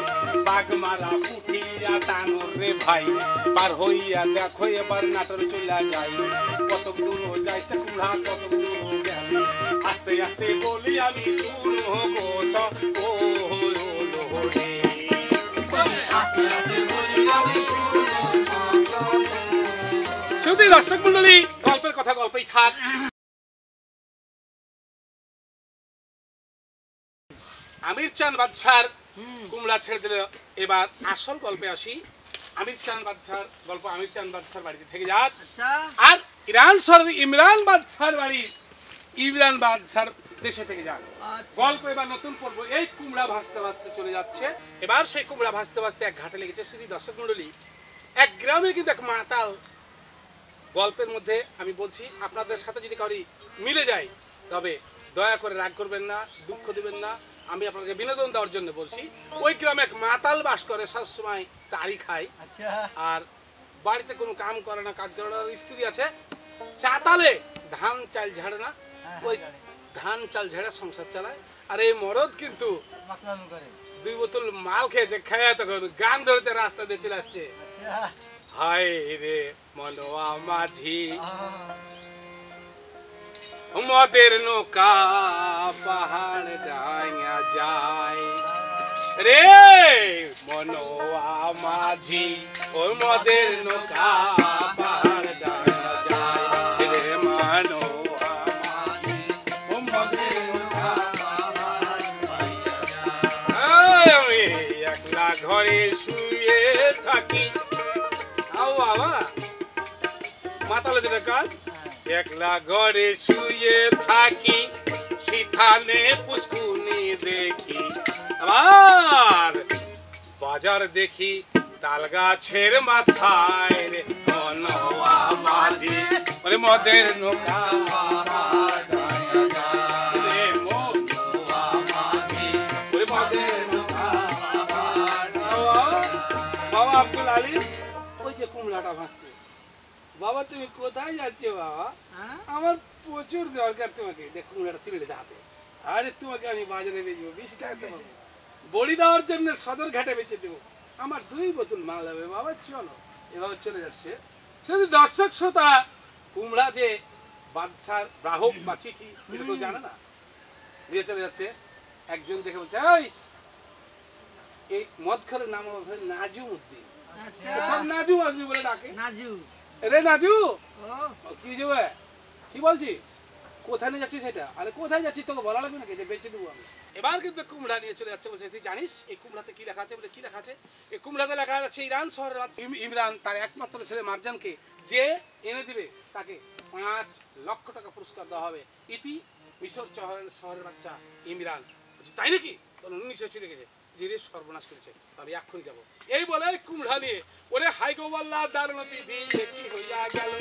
বাঘ মারা উঠিয়া টানোর রে ভাই, পার হইয়া দেখো এবার নাটোর চলে যাই। কত দূর যাইতে কুমড়া কত দূর গেল, আস্তে আস্তে বলি আমি শুনো গো রে। শুধু দর্শক মন্ডলী, গল্পের কথা গল্পই থাক। আমির চাঁদ বাদশার কুমড়া ছেড়ে দিল। এবার আসল গল্পে আসি। আমির চাঁদ বাদশার গল্প আমির চাঁদ বাদশার বাড়িতে থেকে যাক। আর ইরান শহরের ইমরান বাদশার বাড়ি ইমরান বাদশার দেশে থেকে যাক। গল্প এবার নতুন পর্ব। এই কুমড়া ভাসতে ভাসতে চলে যাচ্ছে। এবার সেই কুমড়া ভাসতে ভাসতে এক ঘাটে লেগেছে। শুধু দর্শক মন্ডলী, এক গ্রামে কিন্তু এক মাতাল, গল্পের মধ্যে আমি বলছি, আপনাদের সাথে যদি কাউরি মিলে যায় তবে দয়া করে রাগ করবেন না, দুঃখ দিবেন না, আমি আপনাকে বিনোদন দেওয়ার জন্য বলছি। ওই গ্রামে এক মাতাল বাস করে, সবসময় তাড়ি খায়, আর বাড়িতে কোনো কাম করে না, কাজ করে না। স্ত্রী আছে, চাতালে ধান চাল ঝাড়ে না, ওই ধান চাল ঝাড়ে সংসার চালায়। আর এই মরদ কিন্তু 2 বোতল মাল খেয়েছে, খেয়ে তখন গান ধরতে রাস্তা দিয়ে চলে আসছে। হায় রে মনোয়া মাঝি, মদের নৌকা পাহাড় ডাঙা যায় রে, মনোয়া মাঝি ওই মদের নৌকা পাহাড় ডাঙা যায় রে, মনোয়া মাঝি ও মদের নৌকা আমি একলা ঘরে শুয়ে থাকি। বাবা মাতালে দেবে কাজ, একলা ঘরে শুয়ে থাকি, সেখানে পুষ্কুনি দেখি, আবার বাজার দেখি তাল গাছের মাথায় রে, মনোয়া মাঝি ওরে মদের নৌকা রে, মনোয়া মাঝি ওরে মদের নৌকা। বাবা আব্দুল আলী, ওই যে কুমড়াটা ভাসছে, বাবা তুমি কোথায় যাচ্ছে বাবা? আমার প্রচুর দরকার তোমাকে, দেখ কুমড়াটা তুলে হাতে। আরে তোমাকে আমি বাজারে বেচবো, 20 টাকা দেবো, বড়ি দেওয়ার জন্য সদর ঘাটে বেচে দেবো, আমার 2 বোতল মাল হবে বাবা, চলো। এভাবে চলে যাচ্ছে। শুধু দর্শক শ্রোতা, কুমড়া যে বাদশার গ্রাহক বা চিঠি এটা তো জানে না, দিয়ে চলে যাচ্ছে। একজন দেখে বলছে, এই মদখরের নাম হবে নাজুম উদ্দিন, সব নাজু নাজু বলে ডাকে। নাজু রে নাজু, কি যাবে, কি বলছিস, কোথায় নিয়ে যাচ্ছিস সেটা? আরে কোথায় যাচ্ছিস তোকে বলা লাগবে নাকি, বেঁচে দেবো আমি। এবার কিন্তু কুমড়া নিয়ে চলে যাচ্ছে। বলছে তুই জানিস এই কুমড়াতে কি লেখা আছে? বলে কি লেখা আছে? এই কুমড়াতে লেখা আছে ইরান শহরের ইমরান তার একমাত্র ছেলে মারজানকে যে এনে দিবে তাকে 5 লক্ষ টাকা পুরস্কার দেওয়া হবে। ইতি মিশর শহরের বাচ্চা ইমরান। তাই নাকি? তখন 1900 চলে গেছে। যিনি সর্বনাশ করেছে, আমি এখন যাব। এই বলে কুমড়া নিয়ে ওরে হাই গোবাল্লা দারুণতি দি কি হইয়া গেল,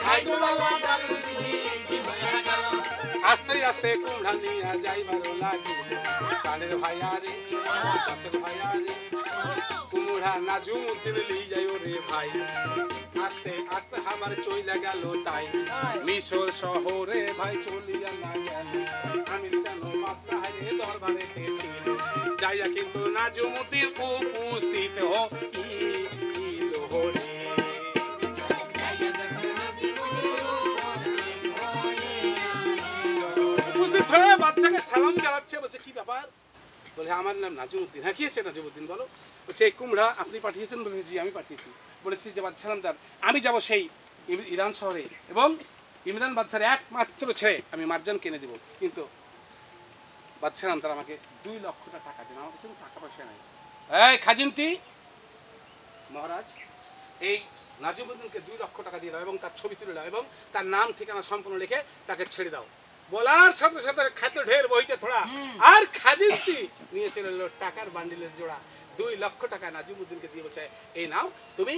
হাই গোবাল্লা দারুণতি দি কি হইয়া গেল। আস্তে আস্তে কুমড়া নিয়ে যাইবার লাগি কানের ভাইয়ারে, কানের ভাইয়ারে কুমড়া নাজুমুদ্দিন লি যাই ওরে ভাই। আস্তে আস্তে আমার চইলা গেল তাই মিশর শহরে ভাই চলিয়া না গেল। আমি কেন মাত্রাহারে দরবারে পেয়েছি যাইয়া কিন্তু নাজুমুদ্দিন উপস্থিত হইল হরে। উপস্থিত হয়ে বাচ্চাকে সালাম জানাচ্ছে, বলছে কি ব্যাপার? বলে আমার নাম নাজুমুদ্দিন। হ্যাঁ কি আছে নাজুমুদ্দিন বলো? বলছে এই কুমড়া আপনি পাঠিয়েছেন? বলে জি আমি পাঠিয়েছি। বলেছি যে বাদশাহামদার আমি যাব সেই ইরান শহরে এবং ইমরান বাদশার একমাত্র ছেলে আমি মার্জান কিনে দেবো, কিন্তু বাদশাহামদার আমাকে 2 লক্ষ টাকা দেন, আমার কাছে টাকা পয়সা নাই। এই খাজিন্তি মহারাজ এই নাজুমুদ্দিনকে 2 লক্ষ টাকা দিয়ে দাও এবং তার ছবি তুলে দাও এবং তার নাম ঠিকানা সম্পূর্ণ লিখে তাকে ছেড়ে দাও। বলার সাথে সাথে খাদ্য ঢের বইতে থোড়া আর খাজিন্তি নিয়ে চলে এলো টাকার বান্ডিলের জোড়া। 2 লক্ষ টাকা নাজুমুদ্দিনকে দিয়ে বলছে এই নাও, তুমি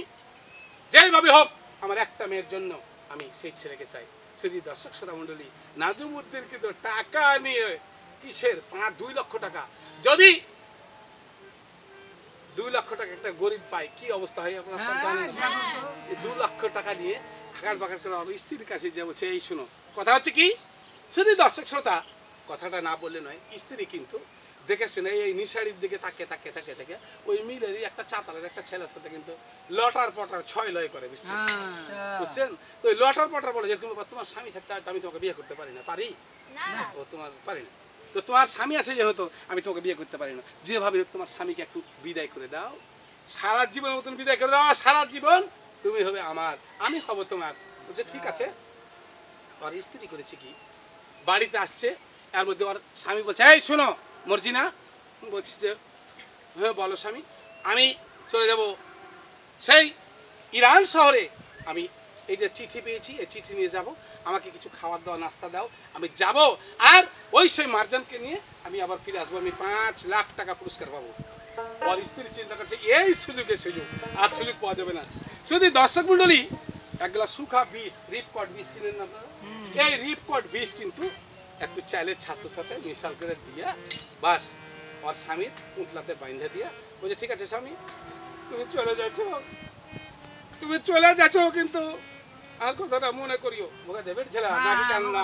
যেভাবে হোক আমার একটা মেয়ের জন্য আমি সেই ছেলেকে চাই। শুধু দর্শক শ্রোতা মন্ডলী, নাজুমুদ্দিন কিন্তু টাকা নিয়ে কিসের 2 লক্ষ টাকা, যদি 2 লক্ষ টাকা একটা গরিব পায় কি অবস্থা হয় আপনারা জানেন। 2 লক্ষ টাকা নিয়ে আকার বাকার করে স্ত্রীর কাছে যে বলছে এই শুনো কথা হচ্ছে কি, শুধু দর্শক শ্রোতা কথাটা না বললে নয়, স্ত্রী কিন্তু দেখে শুনে এই নিশাড়ির দিকে তাকে তাকে তাকে তাকে ওই মিলেরই একটা চাতালের একটা ছেলের সাথে কিন্তু লটার পটার 6 লয় করে, বুঝছেন? বুঝছেন তো ওই লটার পটার বলে যে তোমার স্বামী থাকতে আমি তোমাকে বিয়ে করতে পারি না, পারি ও তোমার পারি না, তো তোমার স্বামী আছে যেহেতু আমি তোমাকে বিয়ে করতে পারি না, যেভাবে তোমার স্বামীকে একটু বিদায় করে দাও, সারা জীবনের মতন বিদায় করে দাও, সারা জীবন তুমি হবে আমার, আমি হব তোমার। বলছে ঠিক আছে। আর স্ত্রী করেছে কি, বাড়িতে আসছে, এর মধ্যে ওর স্বামী বলছে এই শোনো মর্জিনা, বলছি যে হ্যাঁ বলো স্বামী, আমি চলে যাব সেই ইরান শহরে, আমি এই যে চিঠি পেয়েছি এই চিঠি নিয়ে যাব, আমাকে কিছু খাবার দাও নাস্তা দাও, আমি যাব আর ওই সেই মার্জানকে নিয়ে আমি আবার ফিরে আসবো, আমি 5 লাখ টাকা পুরস্কার পাবো। ওর স্ত্রী চিন্তা করছে এই সুযোগে সুযোগ আর সুযোগ পাওয়া যাবে না। শুধু দর্শক মন্ডলী এক গ্লাস সুখা বিষ, রিপকট বিষ চিনেন না আপনারা? এই রিপকট বিষ কিন্তু একটু চাইলে ছাত্র সাথে মিশাল করে দিয়ে বাস ওর স্বামীর উঁটলাতে বাইন্ধে দিয়ে বলছে ঠিক আছে স্বামী তুমি চলে যাচ্ছ, তুমি চলে যাচ্ছ কিন্তু আর কথাটা মনে করিও ওকে দেবের ছেলে নাকি কান্না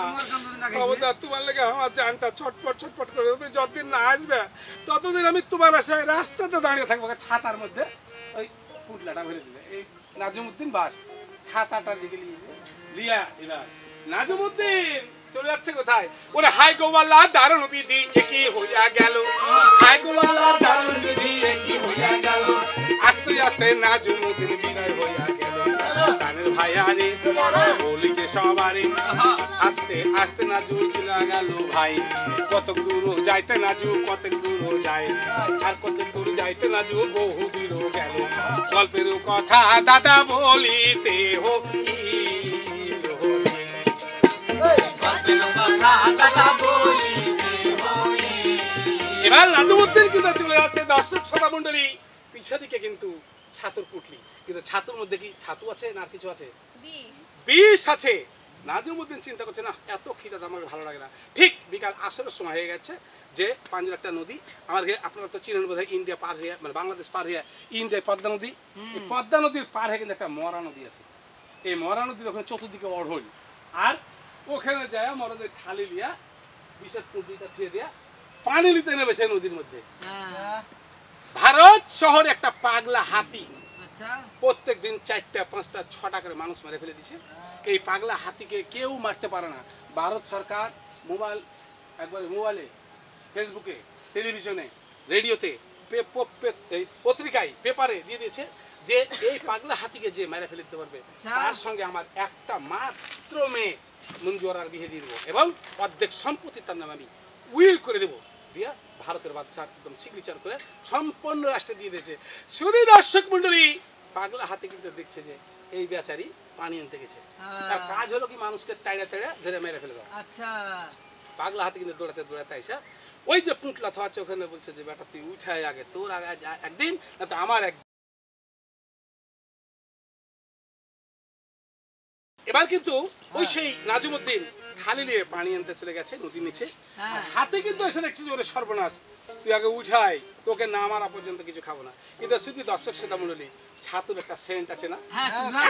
খবরদার, তোমার লেগে আমার জানটা ছটপট ছটপট করে, তুমি যতদিন না আসবে ততদিন আমি তোমার আশায় রাস্তাতে দাঁড়িয়ে থাকবো ছাতার মধ্যে, ওই পুটলাটা ভরে দিবে। এই নাজুমুদ্দিন বাস ছাতাটার দিকে লিয়া এবার নাজুমুদ্দিন চলে যাচ্ছে কোথায়? ওরে হাই গোবাল্লা দারুণ বিধি কি হইয়া গেল, হাই গোবাল্লা দারুণ বিধি কি হইয়া গেল। আস্তে আস্তে নাজুমুদ্দিন বিদায় হইয়া গেল কানের ভাইয়ারে, বলিতে সবারে আস্তে আস্তে নাজু চলে গেল ভাই। কত দূর যাইতে নাজু কত দূর যায়, আর কত দূর যাইতে নাজু বহু দূর গেল। গল্পের কথা দাদা বলিতে হোক এবার নাজুমুদ্দিন কিন্তু চলে যাচ্ছে। দর্শক শ্রোতা মন্ডলী পিছা দিকে কিন্তু ছাতুর পুটলি, কিন্তু ছাতুর মধ্যে কি ছাতু আছে না কিছু আছে? বিষ আছে। নাজুমুদ্দিন চিন্তা করছে না এত খিদা আমার ভালো লাগে না। ঠিক বিকাল আসরের সময় হয়ে গেছে যে পাঞ্জুর একটা নদী আমাদের আপনারা তো চিনেন বোধ হয়, ইন্ডিয়া পার হয়ে মানে বাংলাদেশ পার হয়ে ইন্ডিয়ায় পদ্মা নদী, এই পদ্মা নদীর পার হয়ে কিন্তু একটা মরা নদী আছে। এই মরা নদীর ওখানে চতুর্দিকে অঢল, আর ওখানে যায় মরদের থালি লিয়া বিষের পুটলিটা থুয়ে দিয়া পানি নিতে নেমেছে নদীর মধ্যে। ভারত শহরে একটা পাগলা হাতি প্রত্যেক দিন 4টা 5টা 6টা করে মানুষ মেরে ফেলে দিছে। এই পাগলা হাতিকে কেউ মারতে পারে না। ভারত সরকার মোবাইল একবারে মোবাইলে ফেসবুকে টেলিভিশনে রেডিওতে পত্রিকায় পেপারে দিয়ে দিয়েছে যে এই পাগলা হাতিকে যে মেরে ফেলে দিতে পারবে তার সঙ্গে আমার একটা মাত্র মেয়ে মঞ্জুরার বিয়ে দিয়ে দেবো এবং অর্ধেক সম্পত্তি তার নামে আমি উইল করে দেবো দিয়া ভারতের বাদশা একদম সিগনেচার করে সম্পূর্ণ রাষ্ট্রে দিয়ে দিয়েছে। শুধু দর্শক মন্ডলী পাগলা হাতি কিন্তু দেখছে যে এই বেচারি পানি আনতে গেছে, তার কাজ হলো কি মানুষকে তাড়া তাড়া ধরে মেরে ফেলে দাও। আচ্ছা পাগলা হাতি কিন্তু দৌড়াতে দৌড়াতে আইসা ওই যে পুঁটলা থা আছে ওখানে বলছে যে বেটা তুই উঠায় আগে, তোর আগে একদিন না তো আমার এক। এবার কিন্তু ওই সেই নাজুমউদ্দিন থালি নিয়ে পানি আনতে চলে গেছে নদীর নিচে, আর হাতে কিন্তু এসে দেখছি যে ওরে সর্বনাশ, তুই আগে উঠাই, তোকে না মারা পর্যন্ত কিছু খাবো না। কিন্তু শুধু দর্শক শ্রোতা মণ্ডলী, ছাতুর একটা সেন্ট আছে না,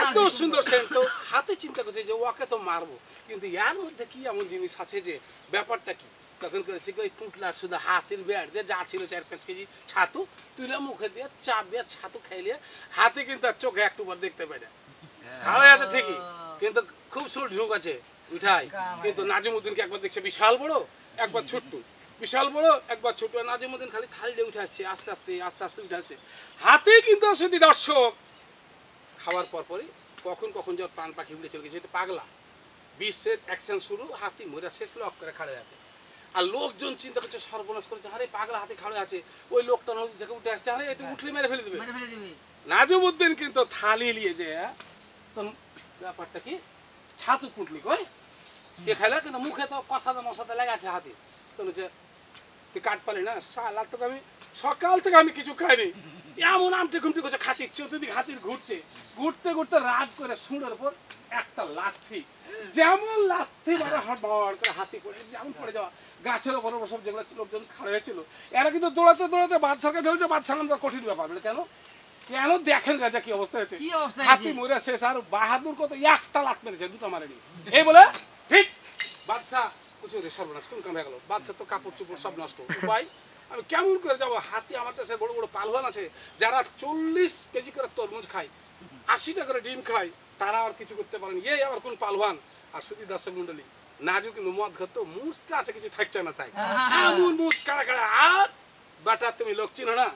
এত সুন্দর সেন্ট, তো হাতে চিন্তা করছে যে ওকে তো মারবো, কিন্তু এর মধ্যে কি এমন জিনিস আছে যে ব্যাপারটা কি, তখন করেছে কি ওই পুঁটলার শুধু হাতের বেড় দিয়ে যা ছিল 4-5 কেজি ছাতু তুলে মুখে দিয়ে চাপ দিয়ে ছাতু খাইলে হাতে কিন্তু আর চোখে একটু বার দেখতে পাই না, খাড়াই আছে ঠিকই কিন্তু খুব সুর ঝুঁক আছে উঠাই। কিন্তু নাজুমউদ্দিনকে একবার দেখছে বিশাল বড়, একবার ছোট্ট, বিশাল বড় একবার ছোট, নাজুমউদ্দিন খালি থালি দিয়ে উঠে আসছে, আস্তে আস্তে আস্তে আস্তে উঠে আসছে হাতে কিন্তু শুধু দর্শক খাওয়ার পরপরই কখন কখন যে প্রাণ পাখি উড়ে চলে গেছে, পাগলা বিশ্বের অ্যাকশন শুরু, হাতি মরে শেষ লক করে খাড়ে আছে, আর লোকজন চিন্তা করছে সর্বনাশ করেছে, আরে পাগলা হাতে খাড়ে আছে, ওই লোকটা নদী থেকে উঠে আসছে, আরে এতে উঠলে মেরে ফেলে দেবে। নাজুমউদ্দিন কিন্তু থালি নিয়ে যে ব্যাপারটা কি ছাতু পুটলি কই কে খাইলে, কিন্তু মুখে তো কষাতে মশাতে লেগেছে হাতে, তো তুই কাট পালি না সালা, তোকে আমি সকাল থেকে আমি কিছু খাইনি, এমন আমটি ঘুমটি করছে, খাতির চতুর্দিক হাতির ঘুরছে, ঘুরতে ঘুরতে রাত করে সুঁড়ের উপর একটা লাথি, যেমন লাথি মারা হড়বড় করে হাতি পড়ে যেমন পড়ে যাওয়া, গাছের ওপর সব যেগুলো লোকজন খাড়া হয়েছিল, এরা কিন্তু দৌড়াতে দৌড়াতে বাচ্চাকে ধরেছে, বাচ্চা নাম কঠিন ব্যাপার, কেন কেন দেখেন গাছা কি অবস্থা হয়েছে, হাতি মরে শেষ, আর বাহাদুর কত একটা লাত মেরেছে, দুটো মারেনি, এই বলে ঠিক বাচ্চা কুচুরে সর্বনাশ কোন কামে গেল, বাচ্চা তো কাপড় চোপড় সব নষ্ট, উপায় আমি কেমন করে যাবো, হাতি আমার কাছে বড় বড় পালওয়ান আছে যারা 40 কেজি করে তরমুজ খায়, 80 টাকা করে ডিম খায়, তারা আর কিছু করতে পারেনি, এই আবার কোন পালওয়ান। আর শুধু দর্শক মন্ডলী, নাজু কিন্তু মদ খাতো, মুসটা আছে কিছু থাকছে না, তাই এমন মুস কাড়া কাড়া, আর বাটা তুমি লোক চিনো না,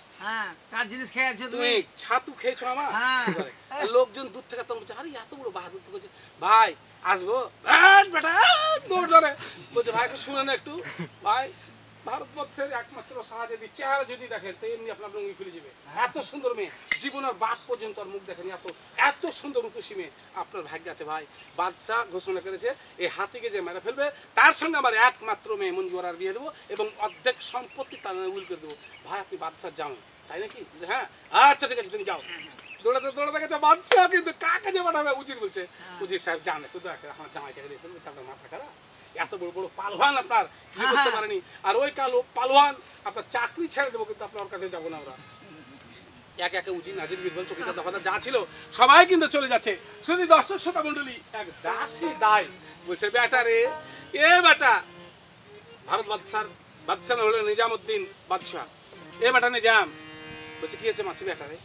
তুমি ছাতু খেয়েছো আমার, লোকজন দূর থেকে তো বলছে আরে এত বড় বাহাদুর, তো বলছে ভাই আসবো, বেটা দৌড় ধরে বলছে ভাই শুনে না একটু, ভাই ভারতবর্ষের একমাত্র শাহজাদি চেহারা যদি দেখেন তো এমনি আপনার লুঙ্গি খুলে যাবে, এত সুন্দর মেয়ে, জীবনের বাপ পর্যন্ত আর মুখ দেখেনি, এত সুন্দর রূপসী মেয়ে, আপনার ভাগ্য আছে ভাই। বাদশাহ ঘোষণা করেছে এই হাতিকে যে মেরে ফেলবে তার সঙ্গে আমার একমাত্র মেয়ে মঞ্জুরার বিয়ে দেবো এবং অর্ধেক সম্পত্তি তার নামে উইল করে দেবো। ভাই আপনি বাদশাহ যাও, তাই নাকি? হ্যাঁ আচ্ছা ঠিক আছে তুমি যাও। দৌড়াতে দৌড়াতে গেছে বাদশাহ, কিন্তু কাকে যে পাঠাবে উজির বলছে, উজির সাহেব জানে তো আমার জামাইটাকে দিয়েছেন, বলছে আপনার মাথা খারাপ, এত বড় বড় পালওয়ান আপনার কিছু করতে পারেনি, আর ওই কালো পালওয়ান আপনার চাকরি ছেড়ে দেবো, কিন্তু আপনার কাছে যাবো না আমরা। একে একে উজি নাজির বীরবল চকিদার দফাদার যা ছিল সবাই কিন্তু চলে যাচ্ছে, শুধু দর্শক শ্রোতা মণ্ডলী এক দাসী দায় বলছে বেটা রে, এ বেটা ভারত বাদশাহ হলো নিজামউদ্দিন বাদশাহ, এ বেটা নিজাম বলছে কি হচ্ছে মাসি, বেটা রে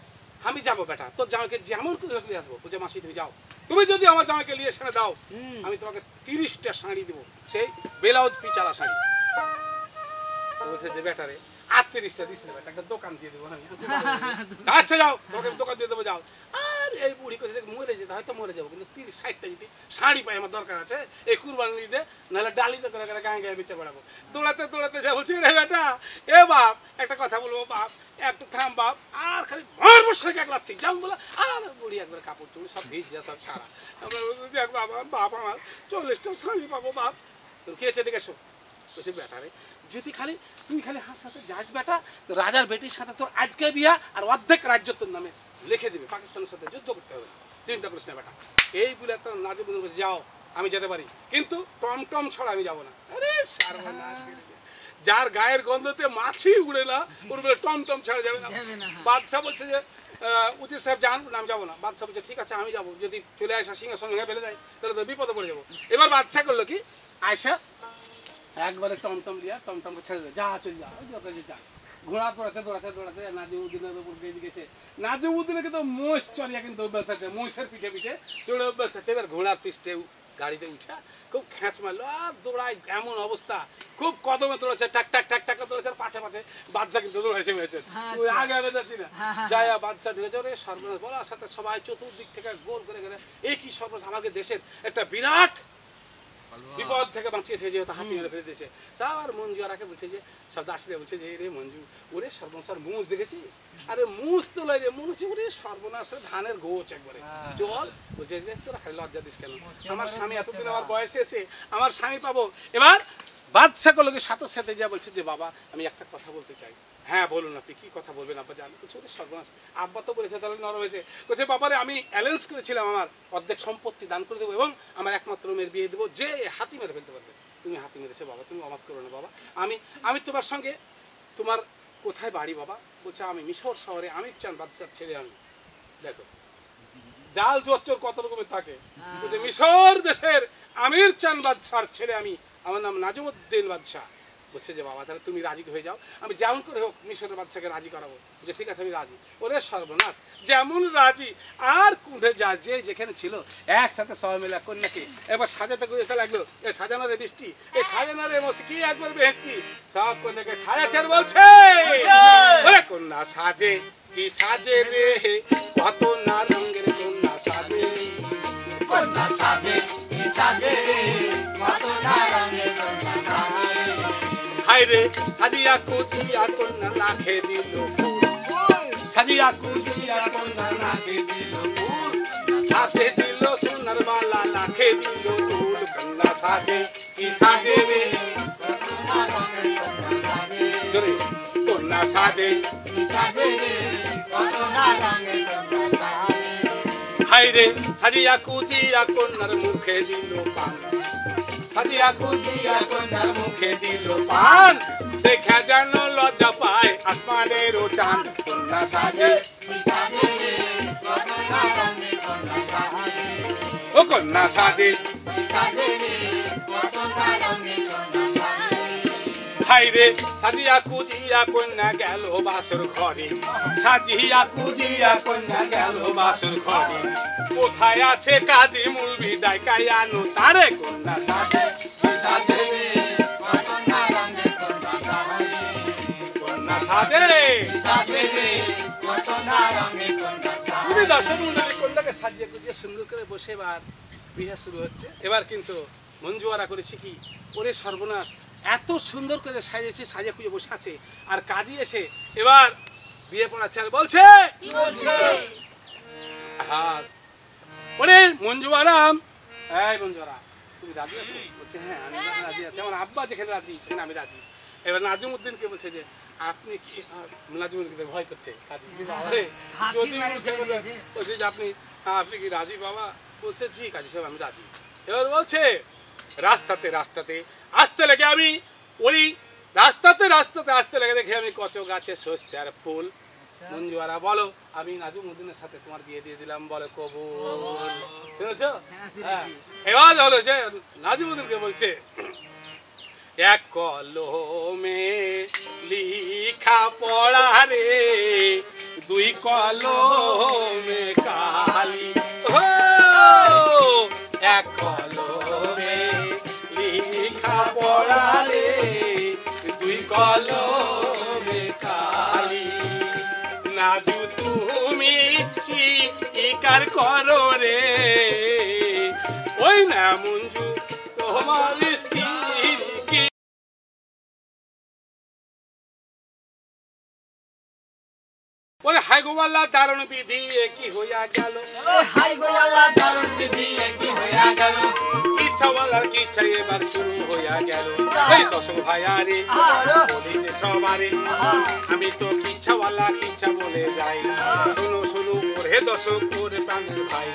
আমি যাবো বেটা, তোর জামাইকে যেমন করে নিয়ে আসবো। বলছে মাসি তুমি যাও, তুমি যদি আমার জামাইকে নিয়ে এসে দাও আমি তোমাকে 30টা শাড়ি দেবো, সেই ব্লাউজ পিচালা শাড়ি। বলছে যে বেটা রে আর 30টা দিস না বেটা, একটা দোকান দিয়ে দেবো আমি। আচ্ছা যাও, তোমাকে দোকান দিয়ে দেবো যাও। আর এই বুড়ি কাছে মরে যেতে হয়তো মরে যাবো, কিন্তু 30-60টা যদি শাড়ি পাই আমার দরকার আছে এই কুরবানি দিতে, নাহলে ডালিতে করে করে গায়ে গায়ে বেঁচে বেড়াবো। দৌড়াতে দৌড়াতে যা বলছি রে বেটা, এ বাপ একটা কথা বলবো বাপ, একটু থাম বাপ, আর খালি বসে এক লাথি যাও বলে, আর বুড়ি একবার কাপড় তুমি সব ভিজ যা সব ছাড়া, বাপ আমার 40টা শাড়ি পাবো বাপ। তুমি খেয়েছে দেখেছো? বলছে বেটা রে যদি খালি তুই খালি হার সাথে যাস বেটা, তো রাজার বেটির সাথে তোর আজকে বিয়া, আর অর্ধেক রাজ্য তোর নামে লিখে দিবে, পাকিস্তানের সাথে যুদ্ধ করতে হবে, চিন্তা করিস না বেটা। এই বলে তো নাজিব যাও আমি যেতে পারি, কিন্তু টমটম ছাড়া আমি যাবো না। আরে যার গায়ের গন্ধতে মাছি উড়ে না ওর বলে টমটম ছাড়া যাবে না। বাদশাহ বলছে যে উজির সাহেব যান, নাম যাবো না। বাদশাহ বলছে ঠিক আছে আমি যাবো, যদি চলে আসা সিংহাসন ভেঙে ফেলে যায় তাহলে তো বিপদে পড়ে যাবো। এবার বাদশাহ করলো কি, আয়সা একবারে টমটম দিয়া টমটম ছেড়ে দেয়, যা চলে যা যা। ঘোড়া দৌড়াতে দৌড়াতে দৌড়াতে নাজিমউদ্দিনের উপর দিয়ে গেছে। নাজিমউদ্দিনে কিন্তু মোষ চড়িয়া কিন্তু অভ্যাস আছে, মোষের পিঠে পিঠে চড়ে অভ্যাস আছে। এবার ঘোড়ার পিঠে গাড়িতে উঠা খুব খ্যাঁচ মারলো আর দৌড়ায়, এমন অবস্থা খুব কদমে দৌড়াচ্ছে, টাক টাক টাক টাক দৌড়াচ্ছে, পাছে পাছে বাদশা কিন্তু দৌড়াইছে হয়েছে, আগে আগে যাচ্ছি না যাই বাদশা ঢুকেছে। ওরে সর্বনাশ বলার সাথে সবাই চতুর্দিক থেকে গোল করে গেলে এই কি সর্বনাশ, আমাকে দেশের একটা বিরাট বিপদ থেকে বাঁচিয়েছে, যেহেতু হাতি মেরে ফেলে দিয়েছে। তার মঞ্জু আরাকে বলছে যে, সব দাসীরা বলছে যে, রে মঞ্জু, ওরে সর্বনাশ মুষ দেখেছিস? আরে মুষ তো লয় রে, মনে হচ্ছে ওরে সর্বনাশ ধানের গোছ একবারে। চল বলছে যে, তোরা খালি লজ্জা দিস কেন? আমার স্বামী এতদিন আমার বয়স হয়েছে, আমার স্বামী পাবো। এবার বাদশা লোকের সাথে সাথে যা বলছে যে, বাবা আমি একটা কথা বলতে চাই। হ্যাঁ বলুন, আপনি কি কথা বলবেন আব্বা? জানি বলছে, ওরে সর্বনাশ, আব্বা তো বলেছে তাহলে নরম হয়েছে। বলছে, বাবারে আমি অ্যালাউন্স করেছিলাম আমার অর্ধেক সম্পত্তি দান করে দেবো এবং আমার একমাত্র মেয়ের বিয়ে দেবো, যে হাতি মেরে ফেলতে পারবে। তুমি হাতি মেরেছো বাবা, তুমি অবাক করো না বাবা। আমি তোমার সঙ্গে, তোমার কোথায় বাড়ি বাবা? বলছে, আমি মিশর শহরে আমির চাঁদ বাদশার ছেলে। আমি দেখো জাল জোচ্চর কত রকমের থাকে। বলছে, মিশর দেশের আমির চাঁদ বাদশার ছেলে আমি, আমার নাম নাজমুদ্দিন বাদশাহ। বলছে যে, বাবা তাহলে তুমি রাজি হয়ে যাও, আমি যেমন করে হোক মিশরের বাদশাকে রাজি করাবো। যে ঠিক আছে আমি রাজি। ওরে সর্বনাশ, যেমন রাজি আর কুঁড়ে যা যে যেখানে ছিল একসাথে সবাই মিলে কন্যাকে এবার সাজাতে যেতে লাগলো। এ সাজানোর বৃষ্টি, এই সাজানোর কি একবার বেহেস্তি, সব কন্যাকে সাজাচ্ছে আর বলছে, ওরে কন্যা সাজে কি সাজে রে, কত না রঙের কন্যা সাজে, কন্যা সাজে কি সাজে রে, কত না রঙের কন্যা সাজে। হায় রে সাজিয়া কুচিয়া কন্যা লাখে দিল ফুল, সাজিয়া কুচিয়া কন্যা লাখে দিল ফুল, সাথে দিল সোনার মালা লাখে দিল ফুল। কন্যা সাজে কি সাজে রে, কত না রঙের কন্যা সাজে। জোরে, কন্যা সাজে কি সাজে রে, কত না রঙের কন্যা সাজে। হায় রে সাজিয়া কুচিয়া কন্যার মুখে দিল পান, সাজিয়া কুচিয়া কন্যার মুখে দিল পান, দেখা যেন লজ্জা পায় আসমানের চাঁদ। কন্যা সাজে কি সাজে রে, কত না রঙের কন্যা সাজে। ও কন্যা সাজে, কি সাজে রে, কত না রঙের কন্যা সাজে। হায় রে সাজিয়া কুচিয়া কন্যা গেল বাসর ঘরে, সাজিয়া কুচিয়া কন্যা গেল বাসর ঘরে, কোথায় আছে কাজী মুলবি ডাইকাই আনো তারে। কন্যা সাজে কি সাজে রে, কত না রঙের কন্যা সাজে। কন্যা সাজে কি সাজে রে, কত না রঙের কন্যা সাজে। তুমি দর্শক মন্ডলী কন্যাকে সাজিয়ে গুজিয়ে সুন্দর করে বসে এবার বিয়ে শুরু হচ্ছে। এবার কিন্তু মঞ্জুয়ারা করেছে কি, ওরে সর্বনাশ, এত সুন্দর করে সাজিয়েছে, সাজিয়ে খুঁজে বসে আছে আর কাজী এসে এবার বিয়ে পড়াচ্ছে আর বলছে, কি বলছে? হ্যাঁ ওরে মঞ্জুয়ারাম, এই মঞ্জুয়ারা তুমি রাজি আছো? বলছে, হ্যাঁ আমি রাজি আছি, আমার আব্বা যেখানে রাজি সেখানে আমি রাজি। এবার নাজমুদ্দিনকে বলছে যে, আপনি কি, নাজমুদ্দিনকে ভয় করছে কাজী, আরে যদি মুখে বলে, বলছে যে আপনি আপনি কি রাজি বাবা? বলছে, জি কাজী সাহেব আমি রাজি। এবার বলছে, রাস্তাতে রাস্তাতে আসতে লেগে আমি ওই রাস্তাতে রাস্তাতে আসতে লেগে দেখে আমি কচু গাছে সর্ষে আর ফুল। মঞ্জুয়ারা বলো, আমি নাজমুদ্দিনের সাথে তোমার বিয়ে দিয়ে দিলাম, বলে কবুল। শুনেছো? হ্যাঁ। এবার হলো যে নাজমুদ্দিনকে বলছে, এক কলমে লিখা পড়া রে, দুই কলমে কালি, এক কলমে লিখা পড়া রে, দুই কলমে কালি। নাজু তুমি স্বীকার করো রে, ওই না মঞ্জু তোমার স্ত্রী কি। বলে, হাই গোপাল্লা দারুণ বিধি কি হইয়া গেল, হাই গো আল্লাহ দারুণ বিধি কি হইয়া গেল। ইচ্ছা বলার কি ইচ্ছা এবার শুরু হইয়া গেল। এই দশম ভাইয়ারে বলি যে সবারে, আমি তো কিচ্ছাওয়ালা কিচ্ছা বলে যাই, শুনো শুনো ওরে দশক ওরে প্রাণের ভাই,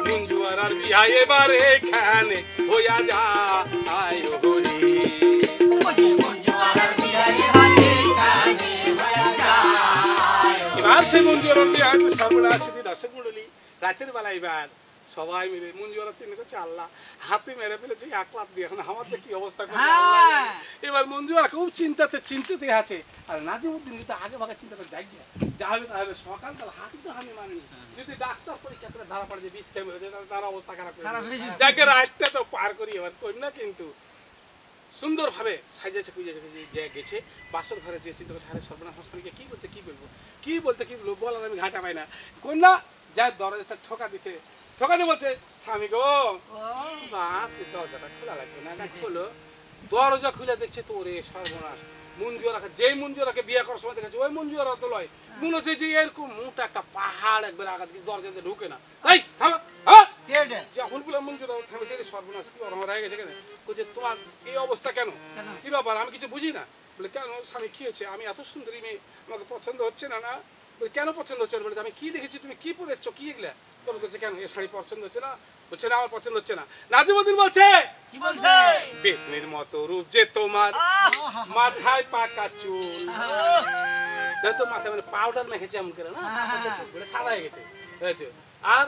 মঞ্জুয়ারার বিয়া এবার এখানে হইয়া যায় হরি। মঞ্জুয়ারার বিয়া এখানে হইয়া যায়। এবার সেই মঞ্জুয়ারার বিয়া সর্বনাশ। দর্শক মন্ডলী রাতের বেলা এবার সবাই মিলে মঞ্জুয়ারা চিন্তা করছে, আল্লাহ হাতে মেরে ফেলেছে এক লাখ দিয়ে, এখন আমার যে কি অবস্থা করবে আল্লাহ জানে। এবার মঞ্জুয়ারা খুব চিন্তাতে আছে আর নাজমুদ্দিন কিন্তু আগে ভাগে চিন্তা করে যাই যা হবে তা হবে। সকালকাল হাতি তো আমি মানিনি, যদি ডাক্তার পরীক্ষা করে ধরা পড়ে যে বিষ খেয়ে মেরেছে তার অবস্থা খারাপ হয়ে যাবে। দেখে রাতটা তো পার করি এবার কন্যা কিন্তু সুন্দরভাবে সাজিয়েছে খুঁজেছে যে গেছে বাসর ঘরে যে চিন্তা করছে, আরে সর্বনাশ স্বামীকে কি বলতে কি বলবো বলার আমি ঘাটা পাই না। কন্যা যা দরজাটা ঠোকা দিছে, ঠোকা দিয়ে বলছে স্বামী গো বাপ দরজাটা খোলা লাগবে না, না খোলো। দরজা খুলে দেখছে তো ওরে সর্বনাশ, মঞ্জুরাকে, যেই মঞ্জুরাকে বিয়ে করার সময় দেখেছে ওই মঞ্জুরা তো লয়, মনে হচ্ছে যে এরকম মোটা একটা পাহাড় একবার আঘাত দিয়ে দরজাতে ঢুকে না। এই থামো, হ্যাঁ যখন বলে মঞ্জুরা থামে যে সর্বনাশ কি ওরম হয়ে গেছে কেন, বলছে তোমার এই অবস্থা কেন, কি ব্যাপার আমি কিছু বুঝি না। বলে কেন স্বামী কি হয়েছে, আমি এত সুন্দরী মেয়ে আমাকে পছন্দ হচ্ছে না। না বলে কেন পছন্দ হচ্ছে না, বলে আমি কি দেখেছি তুমি কি পরে এসছো কি এগুলা, তবে বলছে কেন এ শাড়ি পছন্দ হচ্ছে না, বলছে না আমার পছন্দ হচ্ছে না। নাজিমুদ্দিন বলছে কি বলছে? পেতনির মতো রূপ যে তোমার, মাথায় পাকা চুল, তো মাথায় মানে পাউডার মেখেছে এমন করে না, বলে সাদা হয়ে গেছে বুঝেছো, আর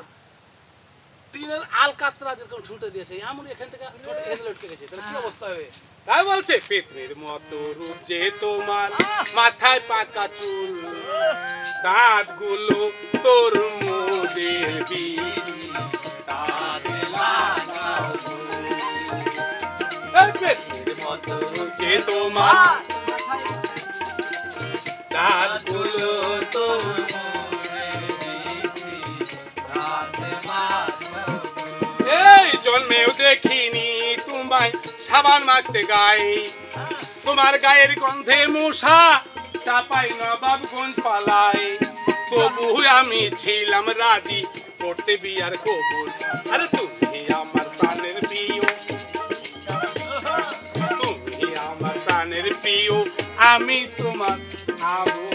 টিনের আলকাতরা যেরকম ঠুঁটে দিয়েছে এমন এখান থেকে ঠুঁটে লটকে গেছে, তাহলে কি অবস্থা হবে। তাই বলছে পেতনির মতো রূপ যে তোমার, মাথায় পাকা চুল, দাঁত গুলো তোর মোদের বিড়ি, দাঁতে লাগাও পেতনির মতো রূপ যে তোমার, দাঁত গুলো তোর এই জন্মেও দেখিনি তোমায় সাবান মাখতে গায়ে, তোমার গায়ের গন্ধে মশা চাপাই নবাবগঞ্জ পালায়, তবু আমি ছিলাম রাজি করতে বিয়ার কবুল। আরে তুমি আমার প্রাণের প্রিয়, তুমি আমার প্রাণের প্রিয়, আমি তোমার আবু,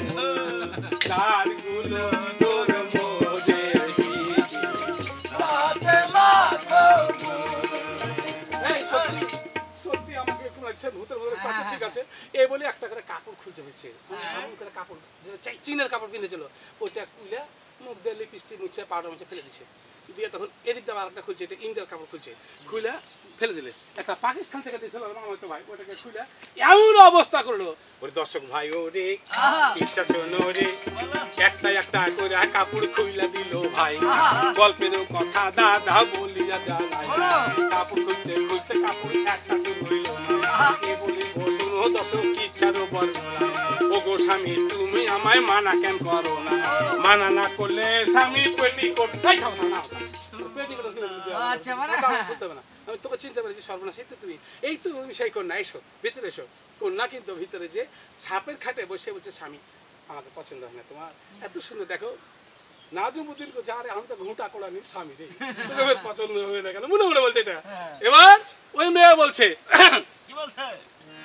তার গুলো তোর মোদের সত্যি আমাকে একটু লাগছে ভূতের ভূতের কাছে, ঠিক আছে এই বলে একটা করে কাপড় খুঁজে পেয়েছে, এমন করে কাপড় যেটা চীনের কাপড় কিনেছিল ওইটা খুলে মুখ দিয়ে লিপস্টিক মুছে পাউডার মুছে ফেলে দিচ্ছে, দিয়ে তখন এদিক দিয়ে আরেকটা খুলছে, এটা ইন্ডিয়ার কাপড় খুলছে, খুলে ফেলে দিলে। একটা পাকিস্তান থেকে দিয়েছিল মামাতো ভাই, ওটাকে খুলে এমন অবস্থা করলো। ওরে দর্শক ভাই ও রে ইচ্ছা শোনো রে, একটা একটা করে কাপড় খুইলা দিল ভাই, গল্পের কথা দাদা বলিয়া জানাই, কাপড় খুলতে খুলতে কাপড় একটা হইল না, এ বলি বলুন দর্শক ইচ্ছার বর্ণনা, ও গো স্বামী তুমি আমায় মানা কেন করো না, মানা না করলে স্বামী পেটি করতে খাবো না, পেটি করে আচ্ছা মানে করতে হবে না, আমি তোকে চিনতে পেরেছি সর্বনাশ, এই তো তুমি এই তো সেই কন্যা, এসো ভিতরে এসো, কন্যা কিন্তু ভিতরে যে ছাপের খাটে বসে বলছে স্বামী আমাকে পছন্দ হয় না তোমার, এত সুন্দর দেখো নাজুমুদ্দিন কো যা রে আমি তো ঘুঁটা কোড়া নি স্বামী রে, তোকে পছন্দ হবে না কেন, মনে মনে বলছে এটা। এবার ওই মেয়ে বলছে কি বলছে?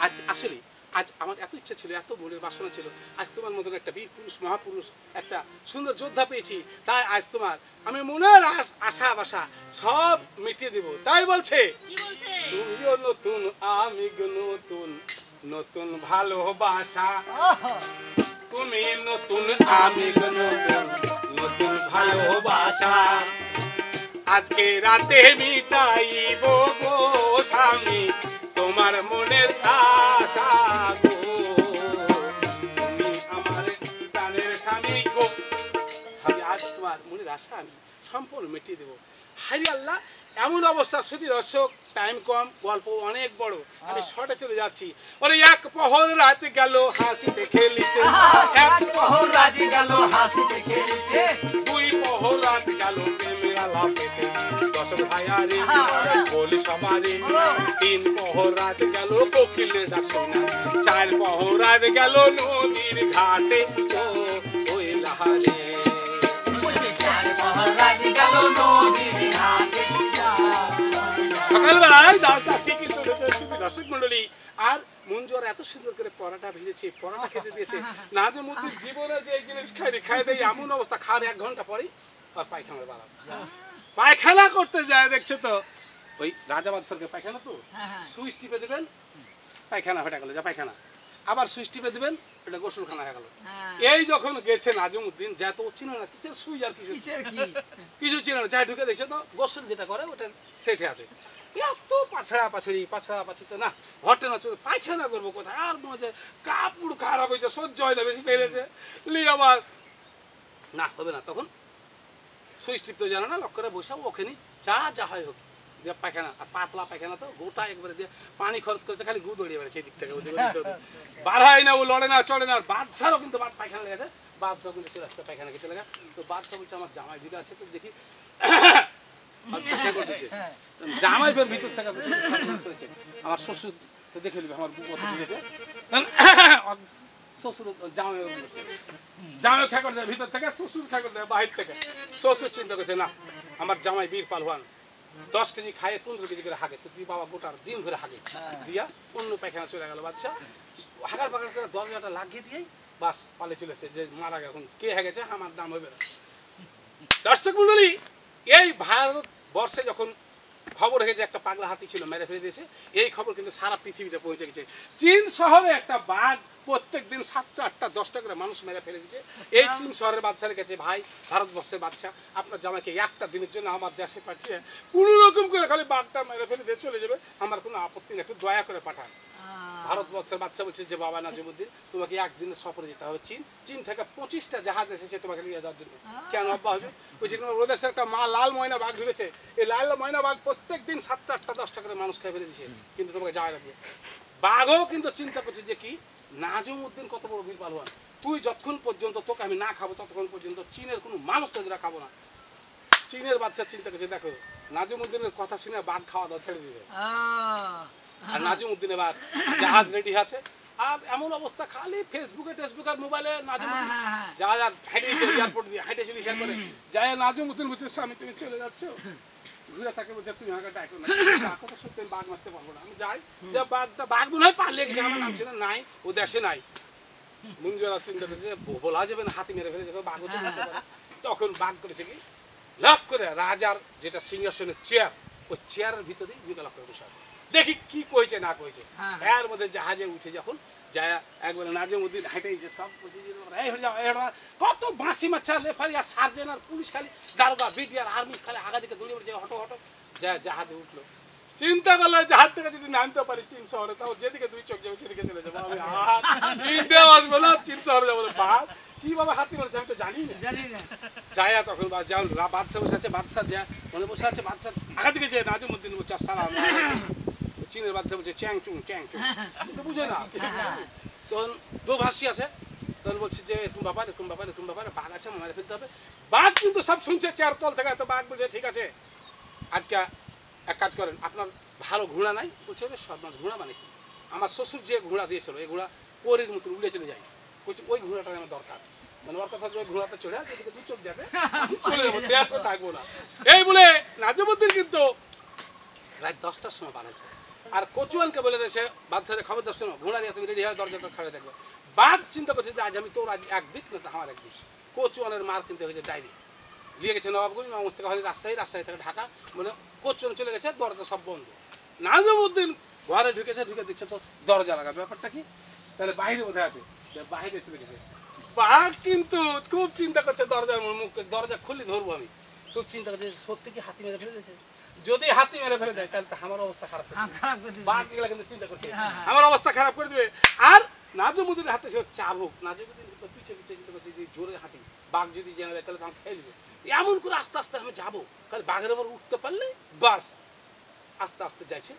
আজ আসলে আজ আমার এত ইচ্ছা ছিল, এত মনের বাসনা ছিল, আজ তোমার মতন একটা বীর পুরুষ মহাপুরুষ একটা সুন্দর যোদ্ধা পেয়েছি, তাই আজ তোমার আমি মনের আশা বাসা সব মিটিয়ে দেব। তাই বলছে তুমিও নতুন আমি নতুন, নতুন ভালোবাসা, তুমি নতুন আমি নতুন, নতুন ভালোবাসা, আজকে রাতে মিটাইব গো স্বামী তোমার মনের আশা গো, তুমি আমার প্রাণের স্বামী গো, স্বামী আজ তোমার মনের আশা আমি সম্পূর্ণ মিটিয়ে দেবো। হারি আল্লাহ এমন অবস্থা, শুধু দর্শক টাইম কম গল্প অনেক বড়, আমি শর্টে চলে যাচ্ছি। ওরে এক প্রহর রাত গেল হাসিতে খেলিতে, এক প্রহর রাত গেল হাসিতে খেলিতে, দুই প্রহর রাত গেল প্রেমের আলাপেতে, দর্শক ভাইয়ারে বলি সবারে, তিন প্রহর রাত গেল কোকিলের ডাক শোনা, চার প্রহর রাত গেল নদীর ঘাটে ওই লাহারে, চার প্রহর রাত গেল নদীর ঘাটে। সকালবেলায় দর্শক মন্ডলী আর মঞ্জুর এত সুন্দর করে পরাটা ভেজেছে, পরাটা খেতে দিয়েছে, নাজুমুদ্দিন জীবনে যে জিনিস খাই দেয় এমন অবস্থা, খাওয়ার 1 ঘন্টা পরেই আর পায়খানা বাড়াবো, পায়খানা করতে যায় দেখছে তো ওই রাজাবাদ সরকার পায়খানা তো সুইচ টিপে দেবেন পায়খানা হয়ে গেল, যা পায়খানা, আবার সুইচ টিপে দেবেন এটা গোসলখানা হয়ে গেল। এই যখন গেছে নাজুমুদ্দিন যা তো চিনো না কিসের সুইচ আর কিছু চিনো না, যাই ঢুকে দেখছে তো গোসল যেটা করে ওটা সেটে আছে, এত পাছড়া পাছড়ি তো না ঘটে না, পায়খানা করবো কোথায়, আর মনে কাপড় খারাপ হয়েছে সহ্য হয় না, বেশি পেরেছে লি আবার না হবে না, তখন সুইচ টিপ তো জানো না, লক করে বসাবো ওখানে যা হয় হোক দিয়ে পায়খানা, আর পাতলা পায়খানা তো গোটা একবারে দিয়ে পানি খরচ করেছে, খালি গু দড়িয়ে বেড়েছে এদিক থেকে ওদিক বার হয় না, ও লড়ে না চড়ে না। আর বাদশারও কিন্তু পায়খানা লেগেছে, বাদশাহ কিন্তু চলে আসতে পায়খানা খেতে লেগে। তো বাদশাহ বলছে আমার জামাই দিকে আছে, তো দেখি জামাই বের ভিতর থেকে করেছে, আমার শ্বশুর দেখে নিবে আমার বুক দিয়েছে, শ্বশুর জামাই জামাই খেয়ে দেয় ভিতর থেকে, শ্বশুর খেয়ে দেয় বাহির থেকে। শ্বশুর চিন্তা করছে না আমার জামাই বীর পালওয়ান, 10 কেজি খায় 15 কেজি করে হাগে, তুই বাবা গোটার দিন ধরে হাগে দিয়া অন্য পায়খানা চলে গেল। বাচ্চা হাগার পাগার করে দরজাটা লাগিয়ে দিয়ে বাস পালে চলেছে যে মারা গেছে, কে হেগেছে আমার দাম হবে না। দর্শক মন্ডলী, এই ভারতবর্ষে যখন খবর হয়েছে একটা পাগলা হাতি ছিল মেরে ফেলে দিয়েছে, এই খবর কিন্তু সারা পৃথিবীতে পৌঁছে গেছে। চীন শহরে একটা বাঘ প্রত্যেক দিন 7টা 8টা 10টা করে মানুষ মেরে ফেলে দিচ্ছে। এই চীন শহরের বাচ্চার কাছে ভাই ভারতবর্ষের বাচ্চা আপনার জামাইকে একটা দিনের জন্য আমার দেশে পাঠিয়ে কোনো রকম করে খালি বাঘটা মেরে ফেলে দিয়ে চলে যাবে, আমার কোনো আপত্তি নেই, একটু দয়া করে পাঠান। ভারতবর্ষের বাচ্চা বলছে যে বাবা নাজিমুদ্দিন তোমাকে একদিনের সফরে যেতে হবে চীন, চীন থেকে 25টা জাহাজ এসেছে তোমাকে নিয়ে যাওয়ার জন্য। কেন আব্বা হুজুর? বলছি ওই দেশের একটা মা লাল ময়না বাঘ ঢুকেছে, এই লাল ময়না বাঘ প্রত্যেক দিন 7টা 8টা 10টা করে মানুষ খেয়ে ফেলে দিচ্ছে, কিন্তু তোমাকে যাওয়া লাগবে। বাঘও কিন্তু চিন্তা করছে যে কি নাজিমুদ্দিন কত বড় বীর পালওয়ান, তুই যতক্ষণ পর্যন্ত তোকে আমি না খাবো ততক্ষণ পর্যন্ত চীনের কোনো মানুষ তোদের খাবো না। চীনের বাচ্চা চিন্তা করছে দেখো নাজিমুদ্দিনের কথা শুনে বাঘ খাওয়া দাওয়া ছেড়ে দিবে। আর নাজিমুদ্দিন এবার জাহাজ রেডি আছে, আর এমন অবস্থা খালি ফেসবুকে টেসবুক আর মোবাইলে নাজিমুদ্দিন জাহাজ আর হেঁটেছে এয়ারপোর্ট দিয়ে হেঁটেছে শেয়ার করে যায়। নাজিমুদ্দিন বলছে স্বামী তুমি চলে যাচ্ছ, ঘুরে তাকে বলছে তুমি আমাকে ডাকো না, ডাকো তো সত্যি বাঘ মারতে পারবো না, আমি যাই যে বাঘ মনে হয় পারলে গেছে, আমার নাম ছিল নাই, ও দেশে নাই। মুঞ্জরা চিন্তা করছে বলা যাবে না হাতি মেরে ফেলে যাবে, বাঘ হচ্ছে মারতে পারে। তখন বাঘ করেছে কি লক করে রাজার যেটা সিংহাসনের চেয়ার, ওই চেয়ারের ভিতরে লক করে বসে আছে, দেখি কি কইছে না কইছে। এর মধ্যে জাহাজে উঠে যখন যায় একবার নাজিমুদ্দিন হেঁটে যে সব কত বাঁশি মাছা লেফারি আর সার্জেন আর পুলিশ খালি দারোগা বিডিআর আর্মি খালি আগা দিকে দৌড়ে পড়ে হটো হটো যায় জাহাজে উঠলো। চিন্তা করলে জাহাজ থেকে যদি নামতে পারি চীন শহরে, তাও যেদিকে দুই চোখ যাবে সেদিকে চলে যাবো আমি, আর চিনতেও আসবো না চীন শহরে যাবো না। বাঘ কিভাবে হাতি মারছে আমি তো জানি না। যায় তখন যেমন বাদশা বসে আছে, বাদশা যা মনে বসে আছে, বাদশা আগা দিকে যায় নাজিমুদ্দিন বলছে সালাম, চীনের বাদশা বলছে চ্যাং চুং তো বুঝে না। তখন দোভাষী আছে, তখন বলছে যে তুমি বাবা এরকম ব্যাপার এরকম ব্যাপার বাঘ আছে মারে ফেলতে হবে। বাঘ কিন্তু সব শুনছে চেয়ার তল থেকে, তো বাঘ বলছে ঠিক আছে আজকে এক কাজ করেন, আপনার ভালো ঘোড়া নাই? বলছে সর্বনাশ ঘোড়া মানে কি, আমার শ্বশুর যে ঘোড়া দিয়েছিল এই ঘোড়া পরের মতন উড়ে চলে যায়, বলছে ওই ঘোড়াটা আমার দরকার, মানে ওর কথা ওই ঘোড়াতে চলে যেদিকে দু চোখ যাবে চলে যাবো, দেশও থাকবো না। এই বলে নাজিমুদ্দিন কিন্তু রাত 10টার সময় বানাচ্ছে, আর কচুয়ানকে বলে দিয়েছে বাদশাহ খবরদার শোনো ঘোড়া নিয়ে তুমি রেডি হয়ে দরজাটা খাড়ে দেখবে। বাঘ চিন্তা করছে যে আজ আমি তোর আজ একদিক না আমার একদিক। কচুয়ানের মার কিনতে হয়েছে ডায়েরি নিয়ে গেছে নবাবগঞ্জ, নবাবগঞ্জ থেকে হলে রাজশাহী থেকে ঢাকা, মানে কচুয়ান চলে গেছে, দরজা সব বন্ধ। নাজিমুদ্দিন ঘরে ঢুকেছে, ঢুকে দেখছে তো দরজা লাগা, ব্যাপারটা কি তাহলে বাইরে বোধহয় আছে, বাইরে চলে গেছে। বাঘ কিন্তু খুব চিন্তা করছে দরজার মুখ, দরজা খুলে ধরবো আমি, খুব চিন্তা করছে সত্যি কি হাতি মেরে ফেলে দিয়েছে, যদি হাতি মেরে ফেলে দেয় তাহলে আমার অবস্থা খারাপ করে দেবে। বাঘ এগুলা কিন্তু চিন্তা করছে আমার অবস্থা খারাপ করে দেবে। আর নাজিমুদ্দিনের হাতে ছিল চাবুক, নাজিমুদ্দিন পিছিয়ে পিছিয়ে চিন্তা করছে যে জোরে হাঁটি, বাঘ যদি জেনে দেয় তাহলে তো আমি খেয়ে নেবে, এমন করে আস্তে আস্তে আমি যাবো, কারণ বাঘের ওপর উঠতে পারলে বাস আস্তে আস্তে যাইছে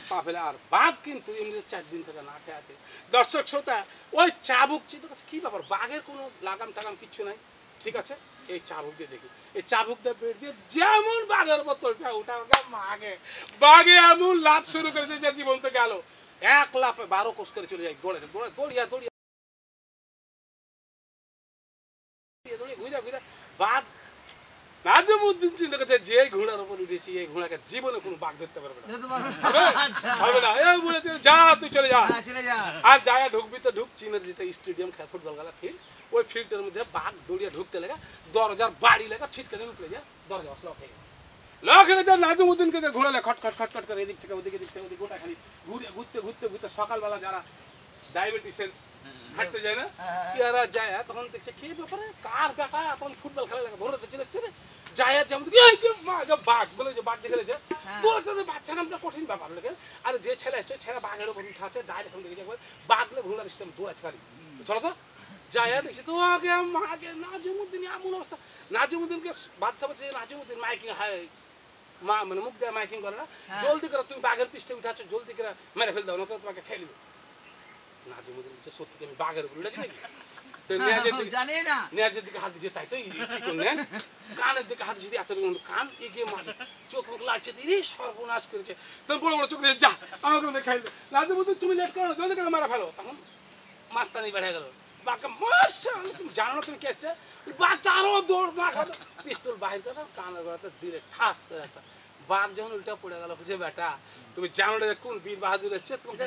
পা ফেলে। আর বাঘ কিন্তু এমনি 4 দিন থেকে না খেয়ে আছে। দর্শক শ্রোতা ওই চাবুক চিন্তা করছে কি ব্যাপার, বাঘের কোনো লাগাম টাগাম কিচ্ছু নাই, ঠিক আছে এই চাবুক দিয়ে দেখি, এই চাবুক দিয়ে বের দিয়ে যেমন বাঘের বোতলটা ওটা মাগে, বাঘে এমন লাভ শুরু করেছে যে জীবন তো গেল, এক লাফে 12 কোষ করে চলে যায়, দৌড়ে দৌড়িয়া দৌড়িয়া ঘুরে ঘুরে বাঘ। নাজিমুদ্দিন চিন্তা করছে যে ঘোড়ার উপর উঠেছি এই ঘোড়াকে জীবনে কোনো বাঘ ধরতে পারবে না, হবে না, এই বলেছে যা তুই চলে যা। আর যায় ঢুকবি তো ঢুক, চীনের যেটা স্টেডিয়াম ফুটবল খেলা ফিল্ড, ওই ফিল্ডের মধ্যে বাঘ দৌড়িয়ে ঢুকতে লেগে দরজার বাড়ি লেগে ছিটকে উঠলে যায়, দরজা লক হয়ে গেল। লক হয়ে যায়, নাজিমুদ্দিনকে ঘোরালে খটখট খটখট করে এদিক থেকে ওদিকে দিক থেকে ওদিকে গোটা খালি ঘুরতে ঘুরতে ঘুরতে সকালবেলা যারা ডায়াবেটিসের হাঁটতে যায় না এরা যায়, তখন দেখছে কি ব্যাপারে কার বেটা তখন ফুটবল খেলা লাগে ভোরতে চলে এসছে যায়, যেমন বাঘ বলে যে বাঘ দেখে গেছে বাচ্চা নামটা কঠিন ব্যাপার লেগে। আর যে ছেলে এসছে ছেলে বাঘের উপর উঠে আছে ডাইরেক্ট দেখে যাবে বাঘলে ঘোড়ার সিস্টেম দৌড়াচ্ছে খালি, চলো তো যায় দেখছি তো আগে আগে নাজিমুদ্দিন এমন অবস্থা। নাজিমুদ্দিনকে বাচ্চা বলছে নাজিমুদ্দিন মাইকিং হাই মা মানে মুখ দিয়ে মাইকিং করে না, জলদি করে তুমি বাঘের পৃষ্ঠে উঠাচ্ছ, জলদি করে মেরে ফেল দাও, না তো তোমাকে খেয়ে নেবে। নাজিমুদ্দিন বলছে সত্যি আমি বাঘের উপর উঠেছি নাকি? তো নেয়াজের দিকে হাত দিয়েছে, তাই তো কি করলেন, কানের দিকে হাত দিয়ে এত কান এগিয়ে মারে, চোখ মুখ লাড়ছে, রে সর্বনাশ করেছে। তখন বড় বড় চোখ দিয়ে যা আমাকে মনে খাইলে, নাজিমুদ্দিন তুমি লেট করো না, জলদি করে মারা ফেলো। তখন মাস্তানি বেড়ে গেল, বাঘকে তুমি জানো না তুমি কে এসছে, বাঘ আরো দৌড় না খাও, পিস্তল বাহির করে কানের গলাতে দিলে ঠাস একটা। বাঘ যখন উল্টা পড়ে গেল, বুঝে বেটা তুমি জানো না কোন বীর বাহাদুর এসছে, তোমাকে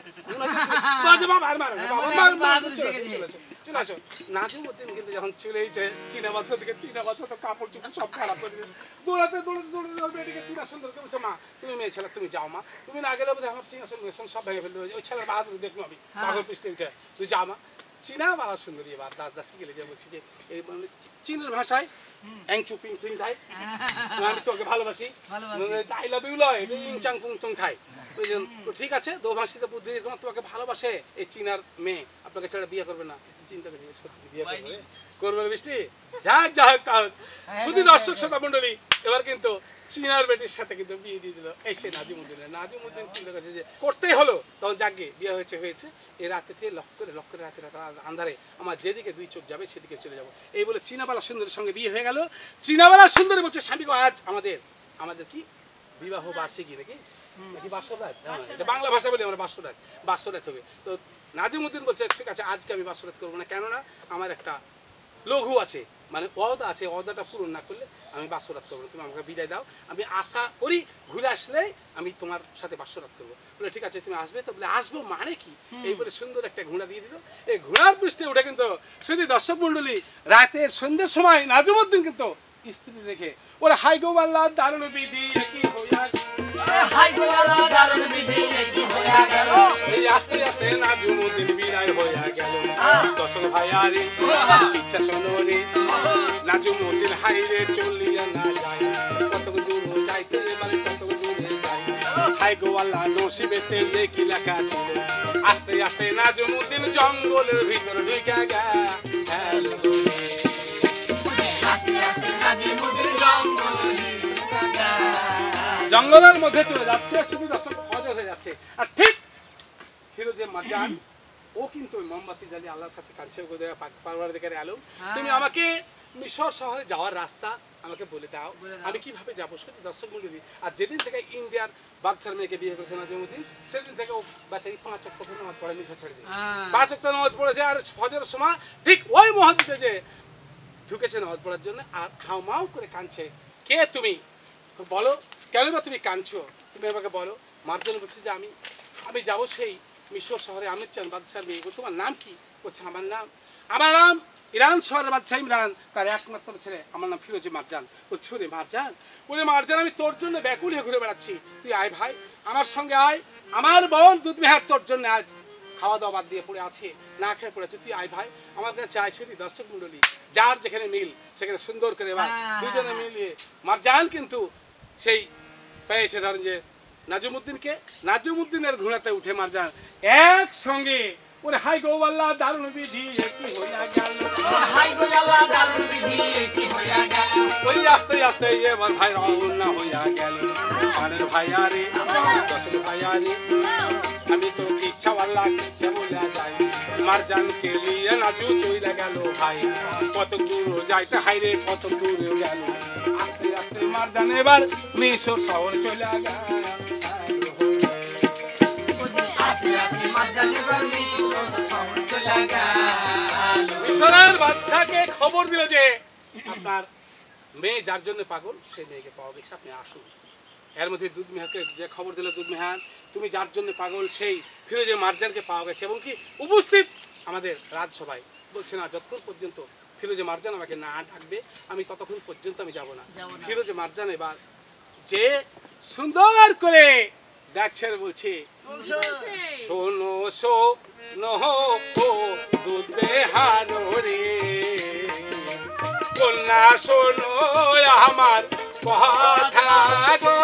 নাজিমুদ্দিন কিন্তু যখন চলেইছে চীনা বাচ্চা থেকে, চীনা বাচ্চা তো কাপড় চোপড় সব খারাপ করে দিয়েছে, দৌড়াতে দৌড়াতে দৌড়াতে এদিকে চীনা সুন্দর করে বলছে মা তুমি মেয়ে ছেলে তুমি যাও মা, তুমি না গেলে বোধহয় আমার সিংহাসন সব ভেঙে ফেলতে ওই ছেলের বাহাদুর দেখবো আমি বাঘের পৃষ্ঠে উঠে, তুই যা মা। চীনা বালা সুন্দরী এবার দাস দাসি গেলে যে বলছি যে এই চীনের ভাষায় অ্যাং চু পিং পিং থাই, আমি তোকে ভালোবাসি, আই লাভ ইউ লয় ইং চাং পুং টং থাই। তো ঠিক আছে, দো ভাষিতে বুদ্ধি তোমাকে ভালোবাসে এই চীনার মেয়ে, আপনাকে ছেড়ে বিয়ে করবে না, চিন্তা করে সত্যি বিয়ে করবে করবে বৃষ্টি যাক যাক। শুধু দর্শক শ্রোতা মণ্ডলী, এবার কিন্তু চীনার বেটির সাথে কিন্তু বিয়ে দিয়ে দিল এই সে নাজিমুদ্দিনের। নাজিমুদ্দিন চিন্তা করছে যে করতেই হলো, তখন যাকে বিয়ে হয়েছে এই রাতে থেকে লক্ষ্য করে রাতে আন্ধারে আমার যেদিকে দুই চোখ যাবে সেদিকে চলে যাবো, এই বলে চীনাবালা সুন্দরীর সঙ্গে বিয়ে হয়ে গেল। চীনাবালা সুন্দরী বলছে স্বামীকে আজ আমাদের কি বিবাহ বার্ষিকী নাকি নাকি বাসরাত, এটা বাংলা ভাষা বলি আমরা, বাসরাত হবে। তো নাজিমুদ্দিন বলছে ঠিক আছে আজকে আমি বাসরাত করবো না, কেননা আমার একটা লঘু আছে, মানে ওয়াদা আছে, ওয়াদাটা পূরণ না করলে আমি বাসরাত করবো না, তুমি আমাকে বিদায় দাও, আমি আশা করি ঘুরে আসলে আমি তোমার সাথে বাসরাত করবো। বলে ঠিক আছে তুমি আসবে তো, বলে আসবো মানে কি, এই বলে সুন্দর একটা ঘোড়া দিয়ে দিল। এই ঘোড়ার পৃষ্ঠে উঠে কিন্তু শুধু দর্শক মন্ডলী রাতের সন্ধ্যের সময় নাজিমুদ্দিন কিন্তু স্ত্রী রেখে ওরা হাই গো আল্লাহ দারুণ বিধি কি হইয়া হাই গো আল্লাহ দারুণ বিধি কি হইয়া গেল, এই আস্তে আস্তে নাজিমুদ্দিন বিদায় হইয়া গেল। দর্শক ভাইয়ারে ইচ্ছা শোনোরে, নাজিমুদ্দিন হাইরে চলিয়া না যায়, কত দূর যাইতে এবারে কত দূরে যায়, হাই গো আল্লাহ নসিবেতে কি লেখা ছিল, আস্তে আস্তে নাজিমুদ্দিন জঙ্গলের ভিতর ঢুকে গেল। জঙ্গলের মধ্যে চলে যাচ্ছে, শুধু দর্শক অজয় হয়ে যাচ্ছে। আর ঠিক ফিরোজে মারজান ও কিন্তু মোমবাতি জ্বালিয়ে আল্লাহর কাছে কাঁদছে, পারওয়ারদিগারে আলম তুমি আমাকে মিশর শহরে যাওয়ার রাস্তা আমাকে বলে দাও, আমি কিভাবে যাবো। সত্যি দর্শক মন্ডলী, আর যেদিন থেকে ইন্ডিয়ার বাচ্চার মেয়েকে বিয়ে করেছে নাজিমুদ্দিন, সেদিন থেকে ও বাচ্চারি 5 ওয়াক্ত নামাজ পড়ে, মিশর ছেড়ে দিয়ে 5 ওয়াক্ত নামাজ পড়েছে। আর ফজরের সময় ঠিক ওই মসজিদে যে ঢুকেছে নামাজ পড়ার জন্য, আর হাউমাউ করে কাঁদছে। কে তুমি, বলো কেন বা তুমি কাঁদছো, তুমি আমাকে বলো। মারজান বলছে যে আমি যাবো সেই মিশর শহরে আমির চান বাদশার মেয়ে। তোমার নাম কি? বলছে আমার নাম ইরান শহরের বাদশাহ ইমরান, তার একমাত্র ছেলে, আমার নাম ফিরোজে মারজান। বলছে ওরে মারজান আমি তোর জন্য ব্যাকুল হয়ে ঘুরে বেড়াচ্ছি, তুই আয় ভাই আমার সঙ্গে আয়, আমার বোন দুধমেহার তোর জন্য আজ খাওয়া দাওয়া বাদ দিয়ে পড়ে আছে, না খেয়ে পড়েছে, তুই আয় ভাই আমার কাছে আয়। শুধু দর্শক মন্ডলী, যার যেখানে মিল সেখানে সুন্দর করে এবার দুজনে মিলিয়ে মারজান কিন্তু সেই পেয়েছে ধরেন যে নাজিমুদ্দিনের ঘোড়াতে উঠে মারজান একসঙ্গে ওরে হাই গো আল্লাহ দারুণ বিধি কি হইয়া গেল, হাই গো আল্লাহ দারুণ বিধি কি হইয়া গেল, ওই আস্তে আস্তে এবার ভাই রওনা হইয়া গেল। আরে ভাইয়ারে আমি তো ইচ্ছা আল্লাহ ইচ্ছা বলে যাই, মারজানকে নিয়ে নাজু চইলা গেল ভাই, কত দূর যাইতে হাইরে কত দূর গেল। আস্তে আস্তে মারজান এবার মিশর শহর চলে গেল। মিশরের বাদশাকে খবর দিল যে আপনার মেয়ে যার জন্য পাগল সেই মেয়েকে পাওয়া গেছে, আপনি আসুন। এর মধ্যে দুধমেহারকে যে খবর দিল, দুধমেহার তুমি যার জন্য পাগল সেই ফিরোজে মারজানকে পাওয়া গেছে এবং কি উপস্থিত আমাদের রাজসভায়। বলছে না যতক্ষণ পর্যন্ত ফিরোজে মারজান আমাকে না ডাকবে আমি ততক্ষণ পর্যন্ত আমি যাব না। ফিরোজে মারজান এবার যে সুন্দর করে ডাকছে বলছে শোনো শোনো দুধমেহার রে, কন্যা শোনো আমার কথা গো,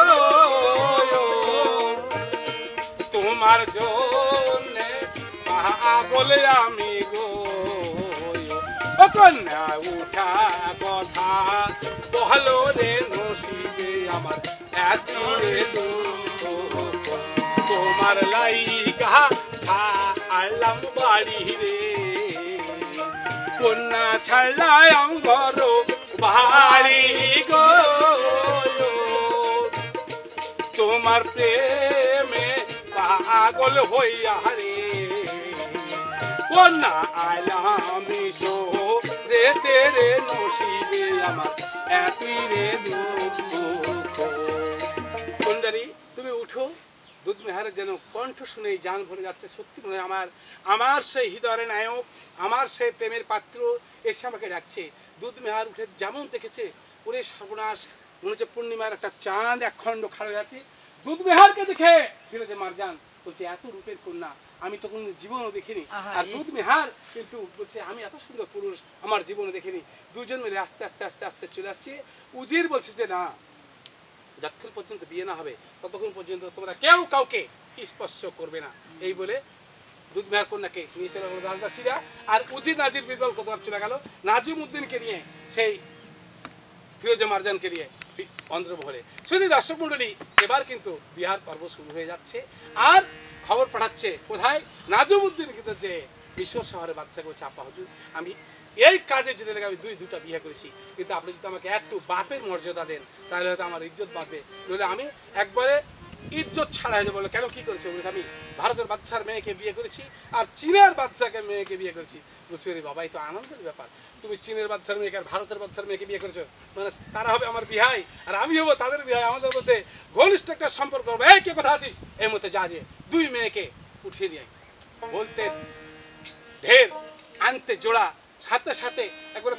তোমার জন্য বলে আমি গো, ও কন্যা উঠা কথা বলো রে নসিবে আমার হাতিরে তোমার লাইগা ছাড়লাম বাড়ি রে কন্যা ছাড়লাম ঘর বাড়ি গো তোমার প্রেমে পাগল হইয়া রে কন্যা আইলাম মিশো রে তেরে নসিবে আমার এতই রে দুঃখ কুণ্ডারি তুমি উঠো দুধ মেহারের যেন কণ্ঠ শুনেই জান ভরে যাচ্ছে সত্যি মনে হয় আমার সেই হৃদয়ের নায়ক আমার সেই প্রেমের পাত্র এসে আমাকে ডাকছে দুধ মেহার উঠে যেমন দেখেছে ওরে সর্বনাশ মনে হচ্ছে পূর্ণিমার একটা চাঁদ একখণ্ড খাড়া যাচ্ছে দুধ মেহারকে দেখে ফিরোজে মারজান বলছে এত রূপের কন্যা আমি তো কোনো জীবনও দেখিনি আর দুধ মেহার কিন্তু বলছে আমি এত সুন্দর পুরুষ আমার জীবনে দেখিনি দুজন মিলে আস্তে আস্তে আস্তে আস্তে চলে আসছে উজির বলছে যে না যতক্ষণ পর্যন্ত বিয়ে না হবে ততক্ষণ পর্যন্ত তোমরা কেউ কাউকে স্পর্শ করবে না এই বলে দুধ মেহার কন্যাকে নিয়ে চলে গেল রাজদাসীরা আর উজির নাজির বিরবল কোথাও চলে গেল নাজিম উদ্দিনকে নিয়ে সেই ফিরোজে মারজানকে নিয়ে অন্ধ্রমহলে শুধু দর্শক মন্ডলী এবার কিন্তু বিহার পর্ব শুরু হয়ে যাচ্ছে আর খবর পাঠাচ্ছে কোথায় নাজিমউদ্দিন কিন্তু যে বিশ্ব শহরে বাচ্চাকে বলছে আপা হুজুর আমি এই কাজে যেতে লেগে আমি দুটা বিয়ে করেছি কিন্তু আপনি যদি আমাকে একটু বাপের মর্যাদা দেন তাহলে হয়তো আমার ইজ্জত বাঁচবে নইলে আমি একবারে ইজ্জত ছাড়া হয়ে যাবো কেন কি করেছে বলে আমি ভারতের বাচ্চার মেয়েকে বিয়ে করেছি আর চীনের বাচ্চাকে মেয়েকে বিয়ে করেছি বলছি রে বাবা এই তো আনন্দের ব্যাপার তুমি চীনের বাচ্চার মেয়েকে আর ভারতের বাচ্চার মেয়েকে বিয়ে করেছো মানে তারা হবে আমার বিহাই আর আমি হবো তাদের বিহাই আমাদের মধ্যে ঘনিষ্ঠ একটা সম্পর্ক হবে এই কে কথা আছিস এই মধ্যে যা যে দুই মেয়েকে উঠিয়ে নিয়ে বলতে ঢের আনতে জোড়া সাথে সাথে একবারে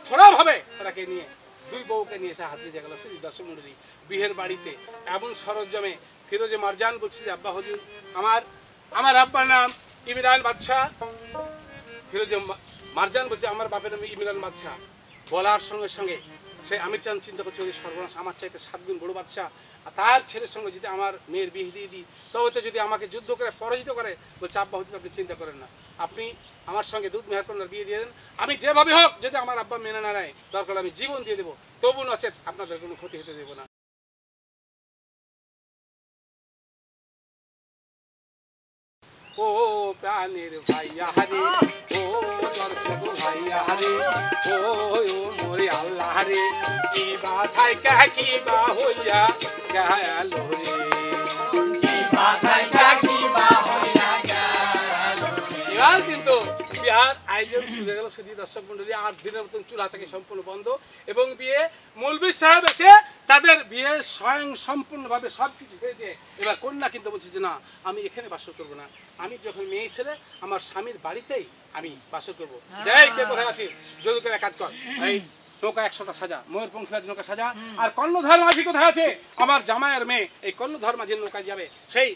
থোড়া ভাবে তারাকে নিয়ে দুই বউকে নিয়ে এসে হাজির হয়ে গেল শ্রী দর্শক মন্ডলী বিহের বাড়িতে এমন সরঞ্জামে ফিরোজে মারজান বলছে যে আব্বা হুজুর আমার আব্বার নাম ইমরান বাদশাহ ফিরোজে মারজান বলছে আমার বাপের নাম ইমরান বাদশাহ বলার সঙ্গে সঙ্গে সে আমির চান চিন্তা করছে ওই সর্বনাশ আমার চাইতে 7 গুণ বড় বাদশাহ আর তার ছেলের সঙ্গে যদি আমার মেয়ের বিয়ে দিয়ে দিই তবে তো যদি আমাকে যুদ্ধ করে পরাজিত করে বলছে আব্বা হুজুর আপনি চিন্তা করেন না আপনি আমার সঙ্গে দুধ মেহার কন্যার বিয়ে দিয়ে দেন আমি যেভাবে হোক যদি আমার আব্বা মেনে না নেয় দরকার আমি জীবন দিয়ে দেবো তবু নচেত আপনাদের কোনো ক্ষতি হতে দেবো না ও প্রাণের ভাইয়া হারে ও দর্শক ভাইয়া হারে ও মোরে আল্লাহ রে কি বা থাইকা কি বা হইয়া গেল রে কি বাধাইকা কি বা হইয়া গেল এবার কিন্তু বিহার আয়োজন শুরু হয়ে গেল শুধু দর্শক মন্ডলী 8 দিনের মতন চুলা থেকে সম্পূর্ণ বন্ধ এবং বিয়ে মৌলভী সাহেব এসে তাদের বিয়ে স্বয়ং সম্পূর্ণভাবে সব কিছু হয়েছে এবার কন্যা কিন্তু বলছে যে না আমি এখানে বাস করবো না আমি যখন মেয়ে ছেলে আমার স্বামীর বাড়িতেই আমি বাস করবো যাই কে কোথায় আছিস জলদি করে কাজ কর এই নৌকা 100টা সাজা ময়ূরপঙ্খীরাজ নৌকা সাজা আর কর্ণধার মাঝি কোথায় আছে আমার জামাইয়ের মেয়ে এই কর্ণধার মাঝির নৌকায় যাবে সেই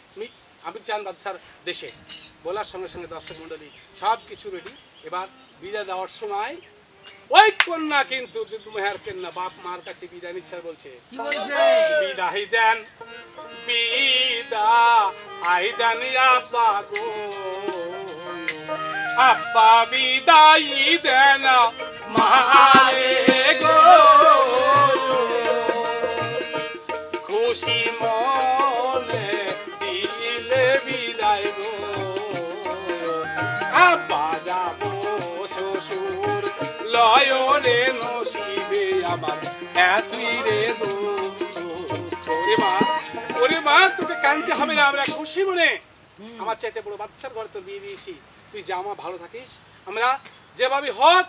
আমির চান বাদশার দেশে বলার সঙ্গে সঙ্গে দর্শক মন্ডলী সব কিছু রেডি এবার বিদায় দেওয়ার সময় ওই কন্যা কিন্তু দুধ মেহার কন্যা বাপ মার কাছে বিদায় নিচ্ছে বলছে বিদায় দেন বিদায় দেন আব্বা গো আব্বা বিদায় দেন মারে গো খুশি মনে দিলে বিদায় গো আব্বা যাবো শ্বশুর লয়নে নসিবে আমার এতই রে ওরে মা তোকে কানতে হবে না আমরা খুশি মনে আমার চাইতে বড় বাচ্চার ঘরে তোর বিয়ে দিয়েছি তুই যা মা ভালো থাকিস আমরা যেভাবে হোক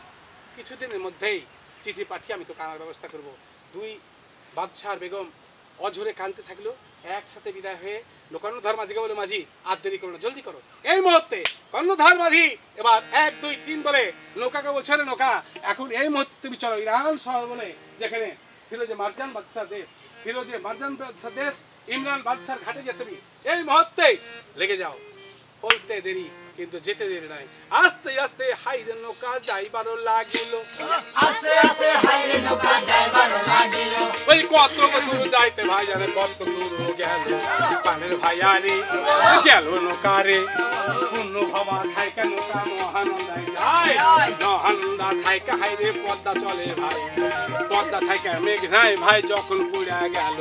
কিছুদিনের মধ্যেই চিঠি পাঠিয়ে আমি তো কানার ব্যবস্থা করব দুই বাদশার বেগম অঝরে কানতে থাকলো একসাথে বিদায় হয়ে কর্ণধার মাঝিকে বলে মাঝি আর দেরি করো না জলদি করো এই মুহূর্তে কর্ণধার মাঝি এবার 1 2 3 বলে নৌকাকে বলছে রে নৌকা এখন এই মুহূর্তে তুমি চলো ইরান শহর বলে যেখানে ফিরোজে মারজান বাদশার দেশ ফিরোজে মারজান বাদশার দেশ ইমরান বাদশার ঘাটে যে তুমি এই মুহূর্তে লেগে যাও বলতে দেরি কিন্তু যেতে দেরি নাই আস্তে আস্তে হাইরে নৌকা যাইবারও লাগিল আস্তে আস্তে হাইরে নৌকা যাইবারও লাগিল ওই কত দূর যাইতে ভাই জানে কত দূর গেল পানের ভাইয়ারে গেল নৌকারে পূর্ণ ভবা থাইকা নৌকা মহানন্দায় যায় মহানন্দা থাইকা হাইরে পদ্মা চলে ভাই পদ্মা থাইকা মেঘনায় ভাই যখন পুড়া গেল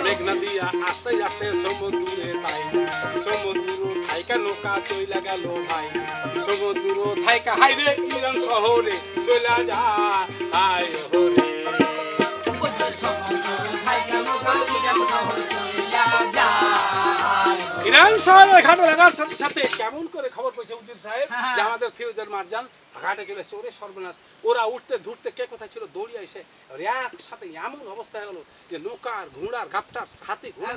মেঘনা দিয়া আস্তে আস্তে সমুদ্রে তাই সমুদ্র থাইকা নৌকা চইলা গেল ভাই সমুদ্র থাইকা হাইরে ইরান শহরে চলে যায় হায় হরে ইরান শহরে ঘাটে লাগার সাথে সাথে কেমন করে খবর পেয়েছে উজির সাহেব যে আমাদের ফিরোজের মারজান ঘাটে চলে এসেছে। ওরে সর্বনাশ, ওরা উঠতে ধুরতে কে কোথায় ছিল দৌড়িয়ে এসে একসাথে এমন অবস্থা হয়ে গেল যে নৌকার ঘোড়ার ঘাটটার হাতে ঘোড়া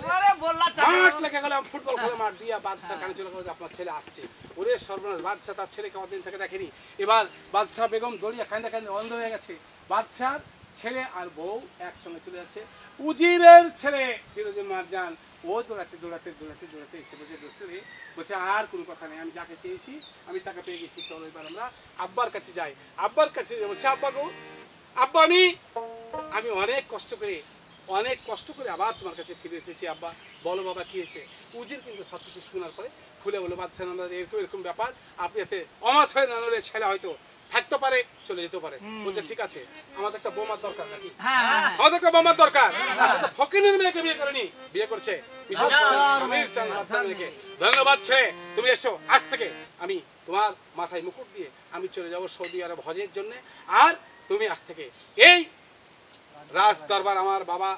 মাঠ লেগে গেল। ফুটবল খেলে মাঠ দিয়া বাদশাহ কানে চলে গেল যে আপনার ছেলে আসছে। ওরে সর্বনাশ, বাদশাহ তার ছেলেকে অদিন থেকে দেখেনি। এবার বাদশাহ বেগম দৌড়িয়া কান্দে কান্দে অন্ধ হয়ে গেছে। বাদশার ছেলে আর বউ একসঙ্গে চলে যাচ্ছে। উজিরের ছেলে ফিরোজের মারজান ও দৌড়াতে দৌড়াতে দৌড়াতে দৌড়াতে এসে বলছে দোস্ত রে, বলছে আর কোনো কথা নেই, আমি যাকে চেয়েছি আমি তাকে পেয়ে গেছি, চলো এবার আমরা আব্বার কাছে যাই। আব্বার কাছে বলছে আব্বা গো, আব্বা আমি অনেক কষ্ট করে আবার তোমার কাছে ফিরে এসেছি। আব্বা বলো বাবা কি হয়েছে? উজির কিন্তু সব কিছু শোনার পরে খুলে বলো বাদশাহ আমরা এরকম ব্যাপার, আপনি এতে অমাত হয়ে না নলে ছেলে হয়তো থাকতে পারে চলে যেতে পারে। বলছে ঠিক আছে, আমাদের একটা বোমার দরকার নাকি? আমাদের একটা বোমার দরকার। ফকিনের মেয়েকে বিয়ে করেনি, বিয়ে করছে ধন্যবাদ ছেলে, তুমি এসো। আজ থেকে আমি তোমার মাথায় মুকুট দিয়ে আমি চলে যাবো সৌদি আরব হজের জন্য। আর তুমি আজ থেকে এই রাজ দরবার আমার বাবা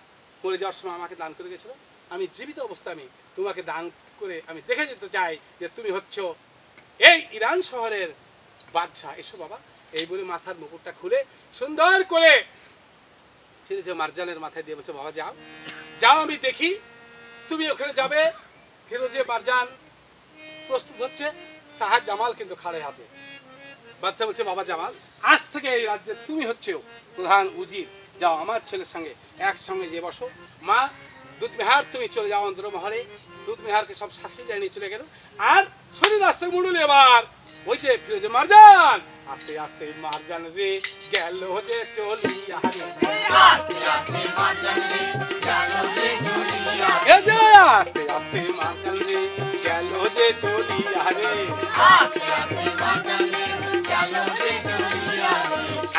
মরে যাওয়ার সময় আমাকে দান করে গেছিল, আমি জীবিত অবস্থায় আমি তোমাকে দান করে আমি দেখে যেতে চাই যে তুমি হচ্ছ এই ইরান শহরের বাদশাহ। এসো বাবা। এই বলে মাথার মুকুটটা খুলে সুন্দর করে ফিরোজে মারজানের মাথায় দিয়ে বলছে বাবা যাও যাও, আমি দেখি তুমি ওখানে যাবে। ফিরোজে মারজান প্রস্তুত হচ্ছে, শাহ জামাল কিন্তু খাড়ে আছে। বাদশাহ বলছে বাবা জামাল, আজ থেকে এই রাজ্যে তুমি হচ্ছে প্রধান উজির, যাও আমার ছেলের সঙ্গে একসঙ্গে যে বসো। মা দুধমেহার তুমি চলে যাও অন্তর মহলে। দুধমেহারকে সব শাশুড়ি নিয়ে চলে গেল। আর শরীর আসছে মুড়ুল এবার ওই যে ফিরোজে মারজান আস্তে আস্তে মারজান রে গেল যে চলিয়া রে, আস্তে আস্তে মারজান রে গেল যে চলিয়া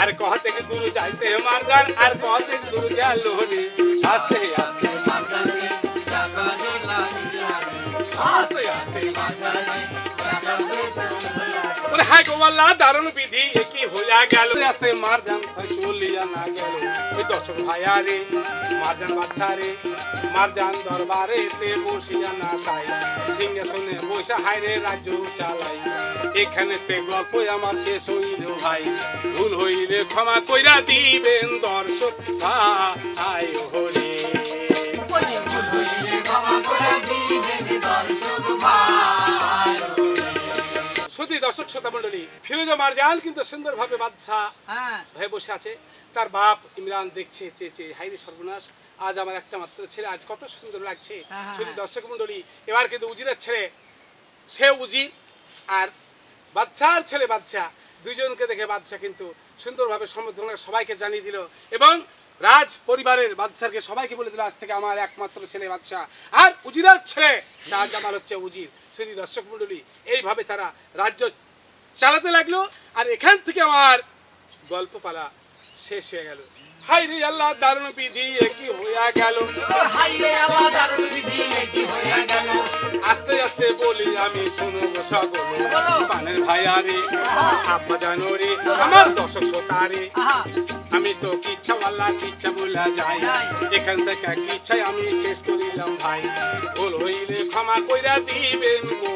আর কহ থেকে দূর যাইতে মারজান, আর কহ থেকে দূর গেল রে, আস্তে আস্তে মারজান রে ওরে হায় গো আল্লাহ দারুণ বিধি কি হইয়া গেল। আস্তে মারজান চলিয়া না গেল। ওই দর্শক ভাইয়া রে মারজান বাচ্চা রে মারজান দরবারে তে বসিয়া না চাই, সিংহাসনে বসে হাইরে রাজ্য চালাই। এখানে তে গল্প আমার শেষ হইল ভাই, ভুল হইলে ক্ষমা কইরা দিবেন দর্শক ভাই হরে। শুধু দর্শক শ্রোতা মন্ডলী, ফিরোজে মারজান কিন্তু সুন্দরভাবে বাদশাহ হয়ে বসে আছে। তার বাপ ইমরান দেখছে চেয়েছে, হাইরে সর্বনাশ, আজ আমার একটা মাত্র ছেলে, আজ কত সুন্দর লাগছে। শুধু দর্শক মন্ডলী, এবার কিন্তু উজিরের ছেলে সে উজির আর বাদশার ছেলে বাদশাহ, দুইজনকে দেখে বাদশাহ কিন্তু সুন্দরভাবে সম্বোধনা সবাইকে জানিয়ে দিল এবং রাজ পরিবারের বাদশাকে সবাইকে বলে দিল আজ থেকে আমার একমাত্র ছেলে বাদশাহ আর উজিরের ছেলে শাহ জামাল হচ্ছে উজির। শুধু দর্শক মন্ডলী, এইভাবে তারা রাজ্য চালাতে লাগলো। আর এখান থেকে আমার গল্প পালা শেষ হয়ে গেল। হাই রে আল্লাহ দারুণ বিধি কি হইয়া গেল, আস্তে আস্তে বলি আমি শুনবো সকল পানের ভাইয়া রে আব্বা জানো রে আমার দর্শক শ্রোতা রে, আমি তো কিচ্ছা আল্লাহ কিচ্ছা বলা যায়, এখান থেকে কিচ্ছাই আমি শেষ করিলাম ভাই, ভুল হইলে ক্ষমা কইরা দিবেন গো